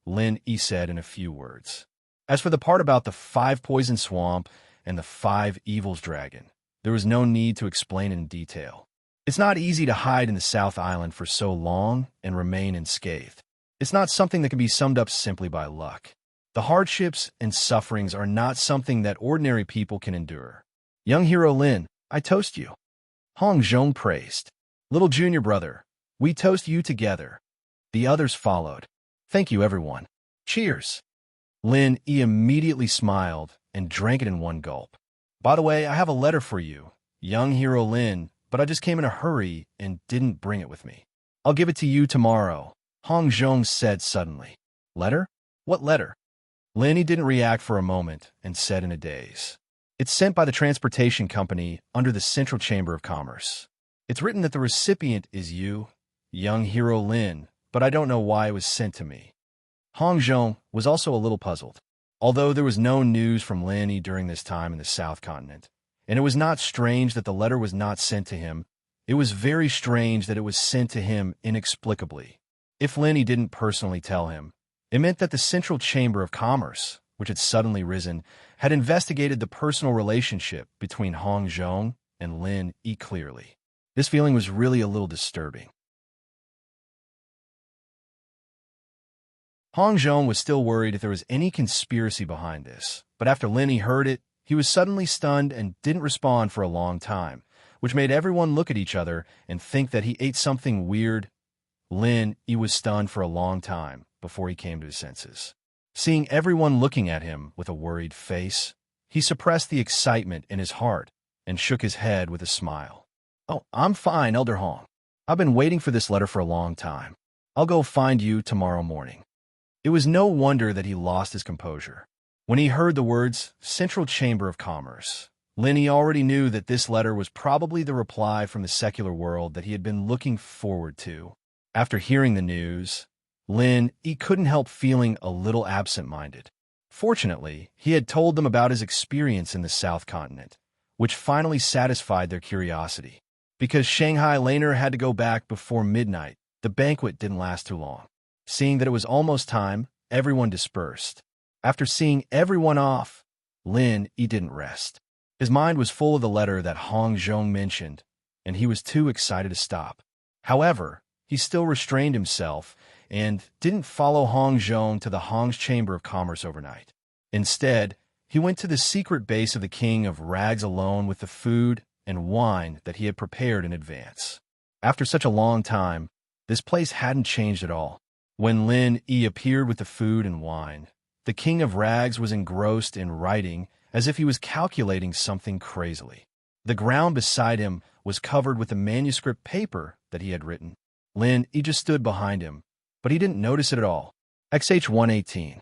Speaker 1: Lin Yi said in a few words. As for the part about the 5 poison swamp and the 5 evils dragon, there was no need to explain in detail. It's not easy to hide in the South Island for so long and remain unscathed. It's not something that can be summed up simply by luck. The hardships and sufferings are not something that ordinary people can endure. Young hero Lin, I toast you. Hong Zhong praised. Little junior brother, we toast you together. The others followed. Thank you, everyone. Cheers. Lin Yi immediately smiled and drank it in one gulp. By the way, I have a letter for you, young hero Lin, but I just came in a hurry and didn't bring it with me. I'll give it to you tomorrow, Hong Zhong said suddenly. Letter? What letter? Lin Yi didn't react for a moment and said in a daze. It's sent by the transportation company under the Central Chamber of Commerce. It's written that the recipient is you, young hero Lin, but I don't know why it was sent to me. Hong Zhong was also a little puzzled. Although there was no news from Lin Yi during this time in the South Continent, and it was not strange that the letter was not sent to him, it was very strange that it was sent to him inexplicably. If Lin Yi didn't personally tell him, it meant that the Central Chamber of Commerce, which had suddenly risen, had investigated the personal relationship between Hong Zhong and Lin Yi clearly. This feeling was really a little disturbing. Hong Zhong was still worried if there was any conspiracy behind this, but after Lin Yi heard it, he was suddenly stunned and didn't respond for a long time, which made everyone look at each other and think that he ate something weird. Lin Yi was stunned for a long time before he came to his senses. Seeing everyone looking at him with a worried face, he suppressed the excitement in his heart and shook his head with a smile. Oh, I'm fine, Elder Hong. I've been waiting for this letter for a long time. I'll go find you tomorrow morning. It was no wonder that he lost his composure. When he heard the words Central Chamber of Commerce, Lin Yi already knew that this letter was probably the reply from the secular world that he had been looking forward to. After hearing the news, Lin Yi couldn't help feeling a little absent-minded. Fortunately, he had told them about his experience in the South Continent, which finally satisfied their curiosity. Because Shanghai Laner had to go back before midnight, the banquet didn't last too long. Seeing that it was almost time, everyone dispersed. After seeing everyone off, Lin Yi didn't rest. His mind was full of the letter that Hong Zhong mentioned, and he was too excited to stop. However, he still restrained himself and didn't follow Hong Zhong to the Hong's Chamber of Commerce overnight. Instead, he went to the secret base of the King of Rags alone with the food and wine that he had prepared in advance. After such a long time, this place hadn't changed at all. When Lin Yi appeared with the food and wine, the King of Rags was engrossed in writing as if he was calculating something crazily. The ground beside him was covered with the manuscript paper that he had written. Lin Yi just stood behind him, but he didn't notice it at all. XH 118.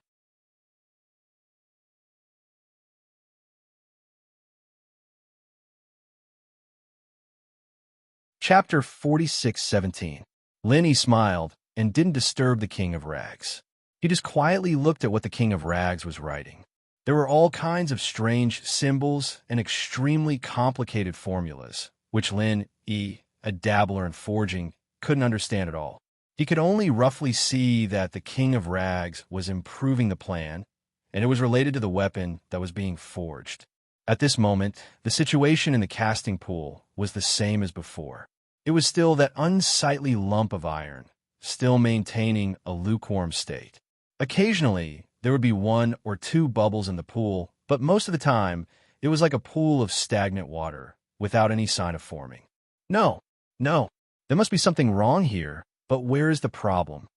Speaker 1: Chapter 46:17. Lin Yi smiled and didn't disturb the King of Rags. He just quietly looked at what the King of Rags was writing. There were all kinds of strange symbols and extremely complicated formulas, which Lin Yi, a dabbler in forging, couldn't understand at all. He could only roughly see that the King of Rags was improving the plan, and it was related to the weapon that was being forged. At this moment, the situation in the casting pool was the same as before. It was still that unsightly lump of iron, still maintaining a lukewarm state. Occasionally, there would be 1 or 2 bubbles in the pool, but most of the time, it was like a pool of stagnant water, without any sign of forming. No, there must be something wrong here, but where is the problem?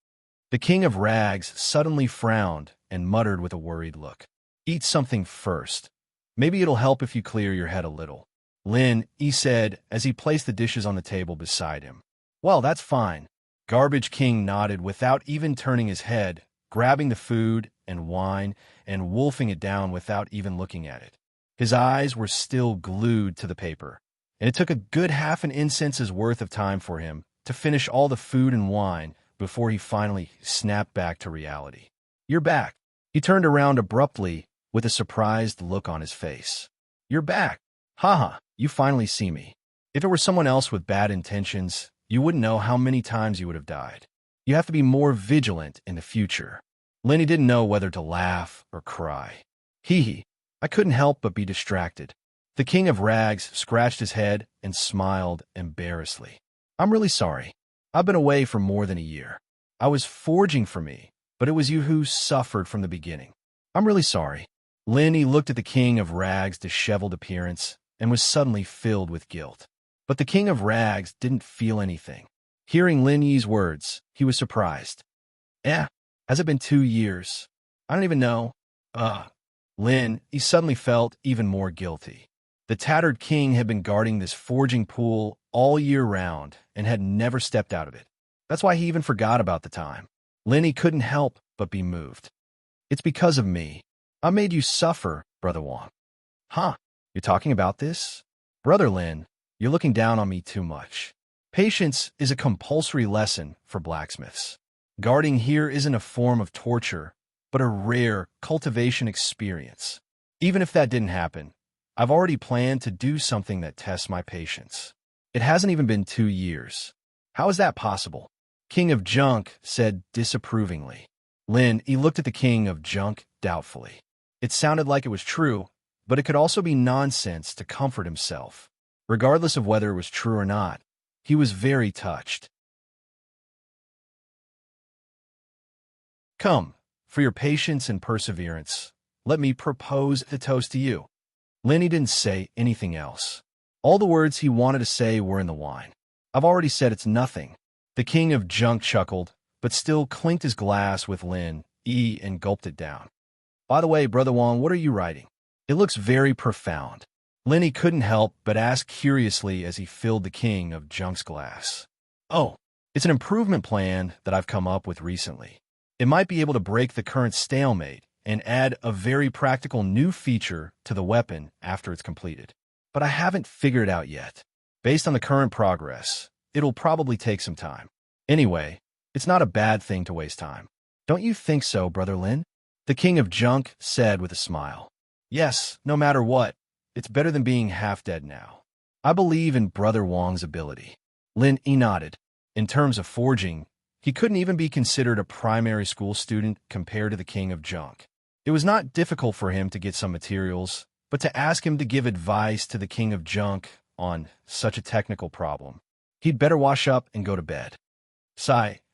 Speaker 1: The King of Rags suddenly frowned and muttered with a worried look. Eat something first. Maybe it'll help if you clear your head a little. Lin Yi said as he placed the dishes on the table beside him. Well, that's fine. Garbage King nodded without even turning his head, grabbing the food and wine and wolfing it down without even looking at it. His eyes were still glued to the paper, and it took a good half an incense's worth of time for him to finish all the food and wine before he finally snapped back to reality. You're back. He turned around abruptly with a surprised look on his face. You're back. Haha, you finally see me. If it were someone else with bad intentions, you wouldn't know how many times you would have died. You have to be more vigilant in the future. Lin Yi didn't know whether to laugh or cry. Hee. I couldn't help but be distracted. The King of Rags scratched his head and smiled embarrassedly. I'm really sorry. I've been away for more than a year. I was forging for me, but it was you who suffered from the beginning. I'm really sorry. Lin Yi looked at the King of Rags' disheveled appearance and was suddenly filled with guilt. But the King of Rags didn't feel anything. Hearing Lin Yi's words, he was surprised. Has it been 2 years? I don't even know. Lin Yi suddenly felt even more guilty. The tattered king had been guarding this forging pool all year round and had never stepped out of it. That's why he even forgot about the time. Lin Yi couldn't help but be moved. It's because of me. I made you suffer, Brother Wang. Huh? You're talking about this? Brother Lin, you're looking down on me too much. Patience is a compulsory lesson for blacksmiths. Guarding here isn't a form of torture, but a rare cultivation experience. Even if that didn't happen, I've already planned to do something that tests my patience. It hasn't even been 2 years. How is that possible? King of Junk said disapprovingly. Lin Yi looked at the King of Junk doubtfully. It sounded like it was true, but it could also be nonsense to comfort himself. Regardless of whether it was true or not, he was very touched. Come, for your patience and perseverance, let me propose a toast to you. Lin Yi didn't say anything else. All the words he wanted to say were in the wine. I've already said it's nothing. The King of Junk chuckled, but still clinked his glass with Lin Yi and gulped it down. By the way, Brother Wang, what are you writing? It looks very profound. Lin Yi couldn't help but ask curiously as he filled the King of Junk's glass. Oh, it's an improvement plan that I've come up with recently. It might be able to break the current stalemate and add a very practical new feature to the weapon after it's completed. But I haven't figured it out yet. Based on the current progress, it'll probably take some time. Anyway, it's not a bad thing to waste time. Don't you think so, Brother Lin? The King of Junk said with a smile. Yes, no matter what, it's better than being half dead now. I believe in Brother Wang's ability. Lin Yi nodded. In terms of forging, he couldn't even be considered a primary school student compared to the King of Junk. It was not difficult for him to get some materials, but to ask him to give advice to the King of Junk on such a technical problem, he'd better wash up and go to bed.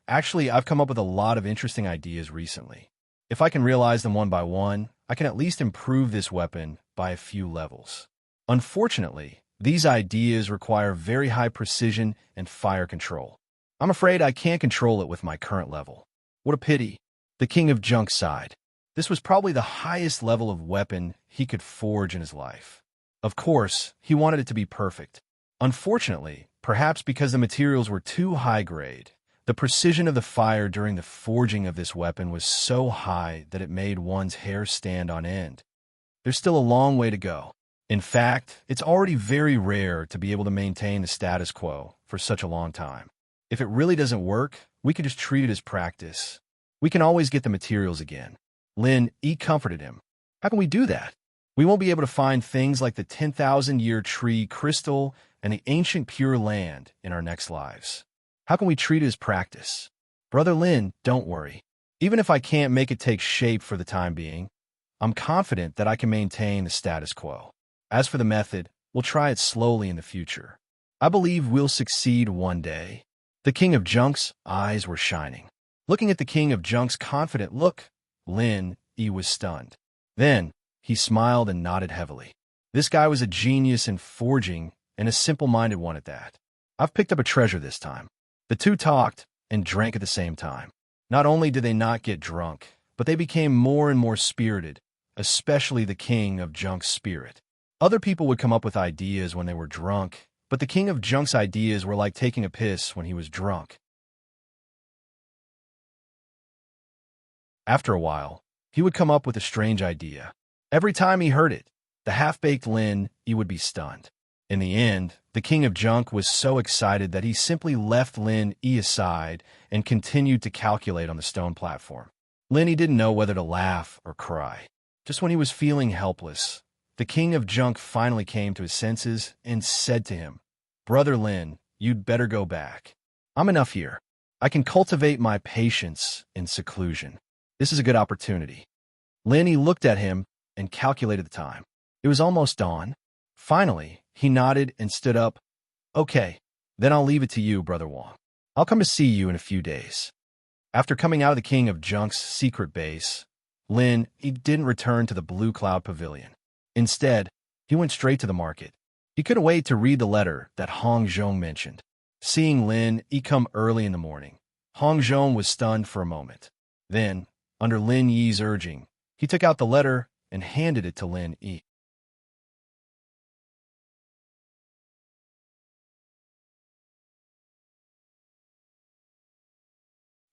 Speaker 1: Actually, I've come up with a lot of interesting ideas recently. If I can realize them one by one, I can at least improve this weapon by a few levels. Unfortunately, These ideas require very high precision and fire control. I'm afraid I can't control it with my current level. What a pity. The King of Junk sighed. This was probably the highest level of weapon he could forge in his life. Of course, he wanted it to be perfect. Unfortunately, perhaps because the materials were too high grade, the precision of the fire during the forging of this weapon was so high that it made one's hair stand on end. There's still a long way to go. In fact, it's already very rare to be able to maintain the status quo for such a long time. If it really doesn't work, we can just treat it as practice. We can always get the materials again. Lin Yi comforted him. How can we do that? We won't be able to find things like the 10,000-year tree crystal and the ancient pure land in our next lives. How can we treat it as practice? Brother Lin, don't worry. Even if I can't make it take shape for the time being, I'm confident that I can maintain the status quo. As for the method, we'll try it slowly in the future. I believe we'll succeed one day. The King of Junk's eyes were shining. Looking at the King of Junk's confident look, Lin Yi was stunned. Then, he smiled and nodded heavily. This guy was a genius in forging, and a simple-minded one at that. I've picked up a treasure this time. The two talked and drank at the same time. Not only did they not get drunk, but they became more and more spirited, especially the King of Junk's spirit. Other people would come up with ideas when they were drunk, but the King of Junk's ideas were like taking a piss when he was drunk. After a while, he would come up with a strange idea. Every time he heard it, the half-baked Lin Yi would be stunned. In the end, the King of Junk was so excited that he simply left Lin Yi aside and continued to calculate on the stone platform. Lin Yi didn't know whether to laugh or cry. Just when he was feeling helpless, the King of Junk finally came to his senses and said to him, "Brother Lin, you'd better go back. I'm enough here. I can cultivate my patience in seclusion. This is a good opportunity." Lin Yi looked at him and calculated the time. It was almost dawn. Finally, he nodded and stood up. "Okay, then I'll leave it to you, Brother Wang. I'll come to see you in a few days." After coming out of the King of Junk's secret base, Lin Yi didn't return to the Blue Cloud Pavilion. Instead, he went straight to the market. He couldn't wait to read the letter that Hong Zhong mentioned. Seeing Lin Yi come early in the morning, Hong Zhong was stunned for a moment. Then, under Lin Yi's urging, he took out the letter and handed it to Lin Yi.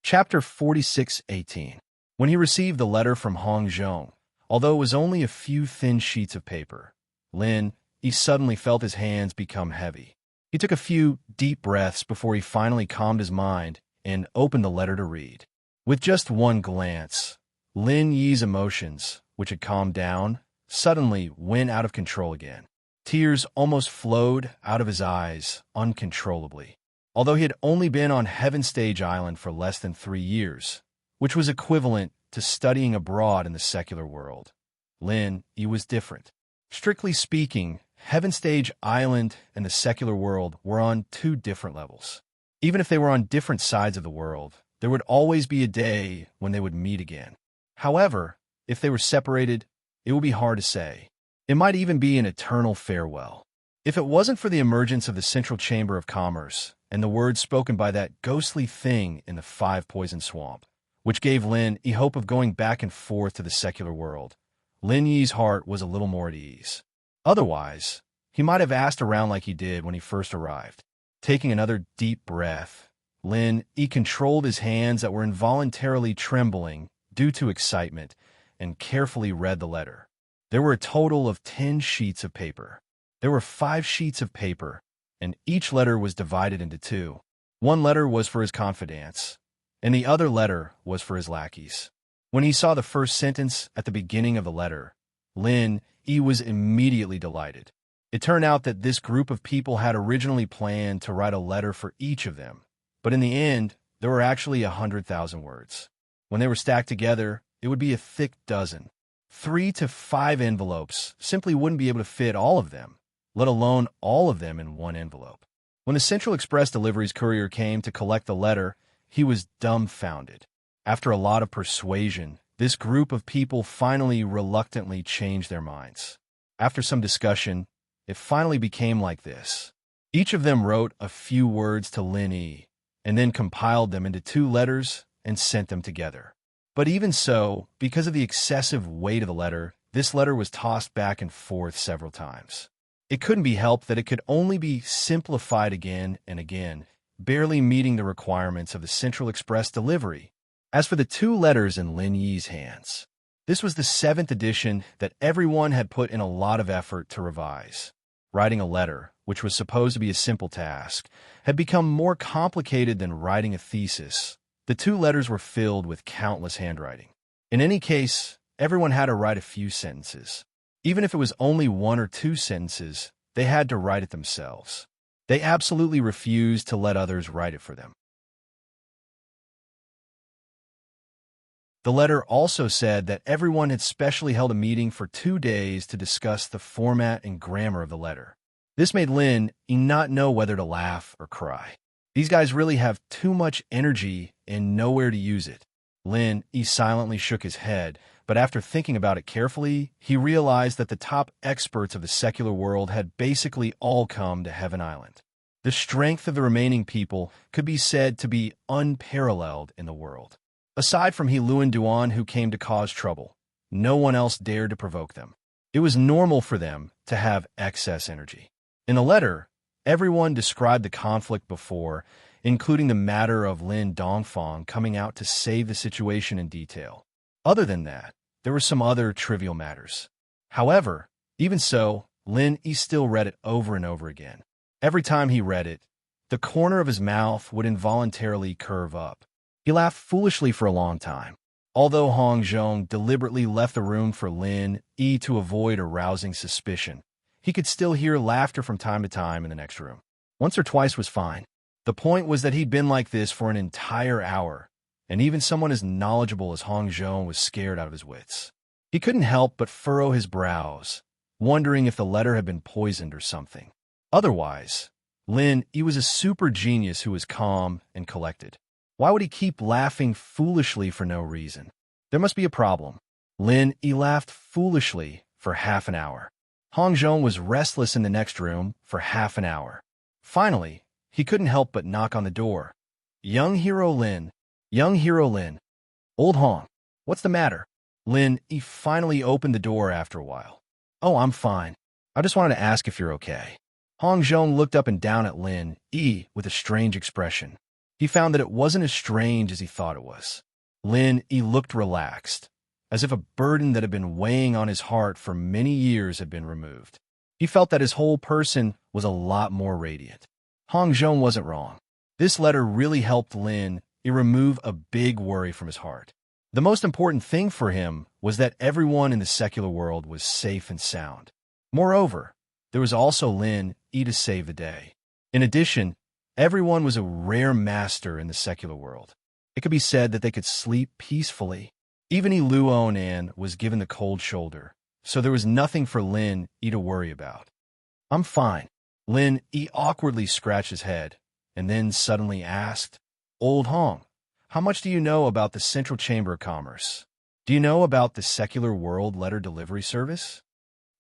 Speaker 1: Chapter 46:18. When he received the letter from Hong Zhong, although it was only a few thin sheets of paper, Lin Yi suddenly felt his hands become heavy. He took a few deep breaths before he finally calmed his mind and opened the letter to read. With just one glance, Lin Yi's emotions, which had calmed down, suddenly went out of control again. Tears almost flowed out of his eyes uncontrollably. Although he had only been on Heaven Stage Island for less than 3 years, which was equivalent to studying abroad in the secular world, Lin Yi was different. Strictly speaking, Heaven Stage Island and the secular world were on 2 different levels. Even if they were on different sides of the world, there would always be a day when they would meet again. However, if they were separated, it would be hard to say. It might even be an eternal farewell. If it wasn't for the emergence of the Central Chamber of Commerce and the words spoken by that ghostly thing in the 5 Poison Swamp, which gave Lin Yi hope of going back and forth to the secular world, Lin Yi's heart was a little more at ease. Otherwise, he might have asked around like he did when he first arrived. Taking another deep breath, Lin Yi controlled his hands that were involuntarily trembling due to excitement and carefully read the letter. There were a total of 10 sheets of paper. There were 5 sheets of paper, and each letter was divided into 2. One letter was for his confidants, and the other letter was for his lackeys. When he saw the first sentence at the beginning of the letter, Lin Yi was immediately delighted. It turned out that this group of people had originally planned to write a letter for each of them, but in the end, there were actually 100,000 words. When they were stacked together, it would be a thick dozen. 3 to 5 envelopes simply wouldn't be able to fit all of them, let alone all of them in one envelope. When the Central Express Deliveries courier came to collect the letter, he was dumbfounded. After a lot of persuasion, this group of people finally reluctantly changed their minds. After some discussion, it finally became like this. Each of them wrote a few words to Lin Yi, and then compiled them into 2 letters and sent them together. But even so, because of the excessive weight of the letter, this letter was tossed back and forth several times. It couldn't be helped that it could only be simplified again and again, barely meeting the requirements of the Central Express delivery. As for the 2 letters in Lin Yi's hands, this was the 7th edition that everyone had put in a lot of effort to revise. Writing a letter, which was supposed to be a simple task, had become more complicated than writing a thesis. The 2 letters were filled with countless handwriting. In any case, everyone had to write a few sentences. Even if it was only 1 or 2 sentences, they had to write it themselves. They absolutely refused to let others write it for them. The letter also said that everyone had specially held a meeting for 2 days to discuss the format and grammar of the letter. This made Lin Yi not know whether to laugh or cry. These guys really have too much energy and nowhere to use it. Lin Yi silently shook his head, but after thinking about it carefully, he realized that the top experts of the secular world had basically all come to Heaven Island. The strength of the remaining people could be said to be unparalleled in the world. Aside from Heluan Duan, who came to cause trouble, no one else dared to provoke them. It was normal for them to have excess energy. In the letter, everyone described the conflict before, including the matter of Lin Dongfang coming out to save the situation in detail. Other than that, there were some other trivial matters. However, even so, Lin Yi still read it over and over again. Every time he read it, the corner of his mouth would involuntarily curve up. He laughed foolishly for a long time. Although Hong Zhong deliberately left the room for Lin Yi to avoid arousing suspicion, he could still hear laughter from time to time in the next room. Once or twice was fine. The point was that he'd been like this for an entire hour, and even someone as knowledgeable as Hong Zhong was scared out of his wits. He couldn't help but furrow his brows, wondering if the letter had been poisoned or something. Otherwise, Lin Yi was a super genius who was calm and collected. Why would he keep laughing foolishly for no reason? There must be a problem. Lin Yi laughed foolishly for half an hour. Hong Zhong was restless in the next room for half an hour. Finally, he couldn't help but knock on the door. Young Hero Lin. Young Hero Lin. Old Hong. What's the matter? Lin Yi finally opened the door after a while. Oh, I'm fine. I just wanted to ask if you're okay. Hong Zhong looked up and down at Lin Yi with a strange expression. He found that it wasn't as strange as he thought it was. Lin Yi looked relaxed, as if a burden that had been weighing on his heart for many years had been removed. He felt that his whole person was a lot more radiant. Hong Zhong wasn't wrong. This letter really helped Lin Yi remove a big worry from his heart. The most important thing for him was that everyone in the secular world was safe and sound. Moreover, there was also Lin Yi to save the day. In addition, everyone was a rare master in the secular world. It could be said that they could sleep peacefully. Even Luonan was given the cold shoulder, so there was nothing for Lin Yi to worry about. I'm fine. Lin Yi awkwardly scratched his head, and then suddenly asked, Old Hong, how much do you know about the Central Chamber of Commerce? Do you know about the Secular World Letter Delivery Service?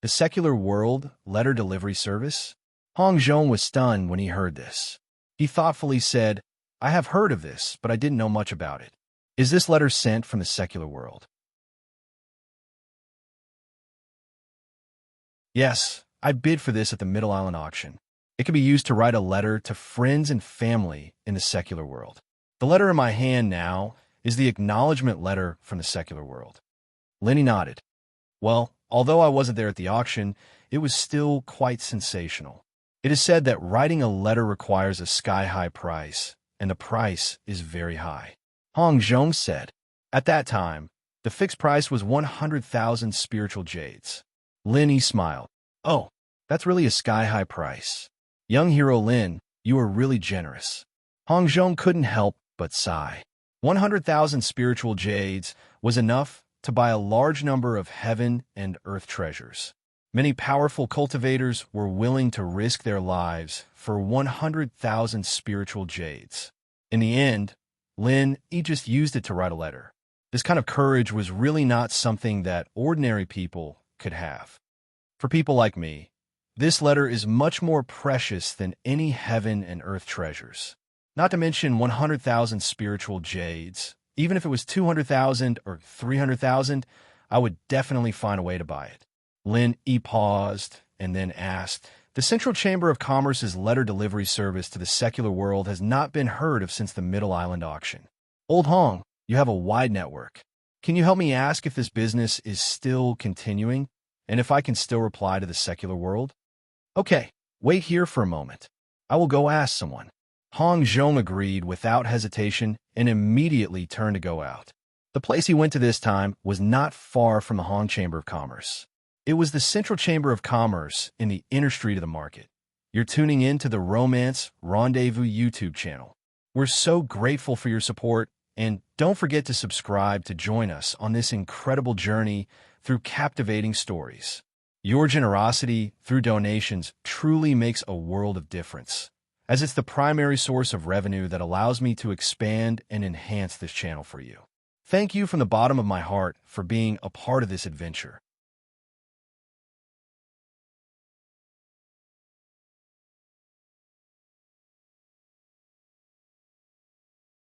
Speaker 1: The Secular World Letter Delivery Service? Hong Zhong was stunned when he heard this. He thoughtfully said, I have heard of this, but I didn't know much about it. Is this letter sent from the secular world? Yes, I bid for this at the Middle Island auction. It can be used to write a letter to friends and family in the secular world. The letter in my hand now is the acknowledgement letter from the secular world. Lenny nodded. Well, although I wasn't there at the auction, it was still quite sensational. It is said that writing a letter requires a sky-high price, and the price is very high. Hong Zhong said. At that time, the fixed price was 100,000 spiritual jades. Lin Yi smiled. Oh, that's really a sky-high price. Young Hero Lin, you are really generous. Hong Zhong couldn't help but sigh. 100,000 spiritual jades was enough to buy a large number of heaven and earth treasures. Many powerful cultivators were willing to risk their lives for 100,000 spiritual jades. In the end, Lin Yi just used it to write a letter. This kind of courage was really not something that ordinary people could have. For people like me, This letter is much more precious than any heaven and earth treasures. Not to mention 100,000 spiritual jades. Even if it was 200,000 or 300,000, I would definitely find a way to buy it. Lin E paused and then asked, "The Central Chamber of Commerce's letter delivery service to the secular world has not been heard of since the Middle Island auction. Old Hong, you have a wide network. Can you help me ask if this business is still continuing and if I can still reply to the secular world?" "Okay, wait here for a moment. I will go ask someone." Hong Zhong agreed without hesitation and immediately turned to go out. The place he went to this time was not far from the Hong Chamber of Commerce. It was the Central Chamber of Commerce in the inner street of the market. You're tuning in to the Romance Rendezvous YouTube channel. We're so grateful for your support, and don't forget to subscribe to join us on this incredible journey through captivating stories. Your generosity through donations truly makes a world of difference, as it's the primary source of revenue that allows me to expand and enhance this channel for you. Thank you from the bottom of my heart for being a part of this adventure.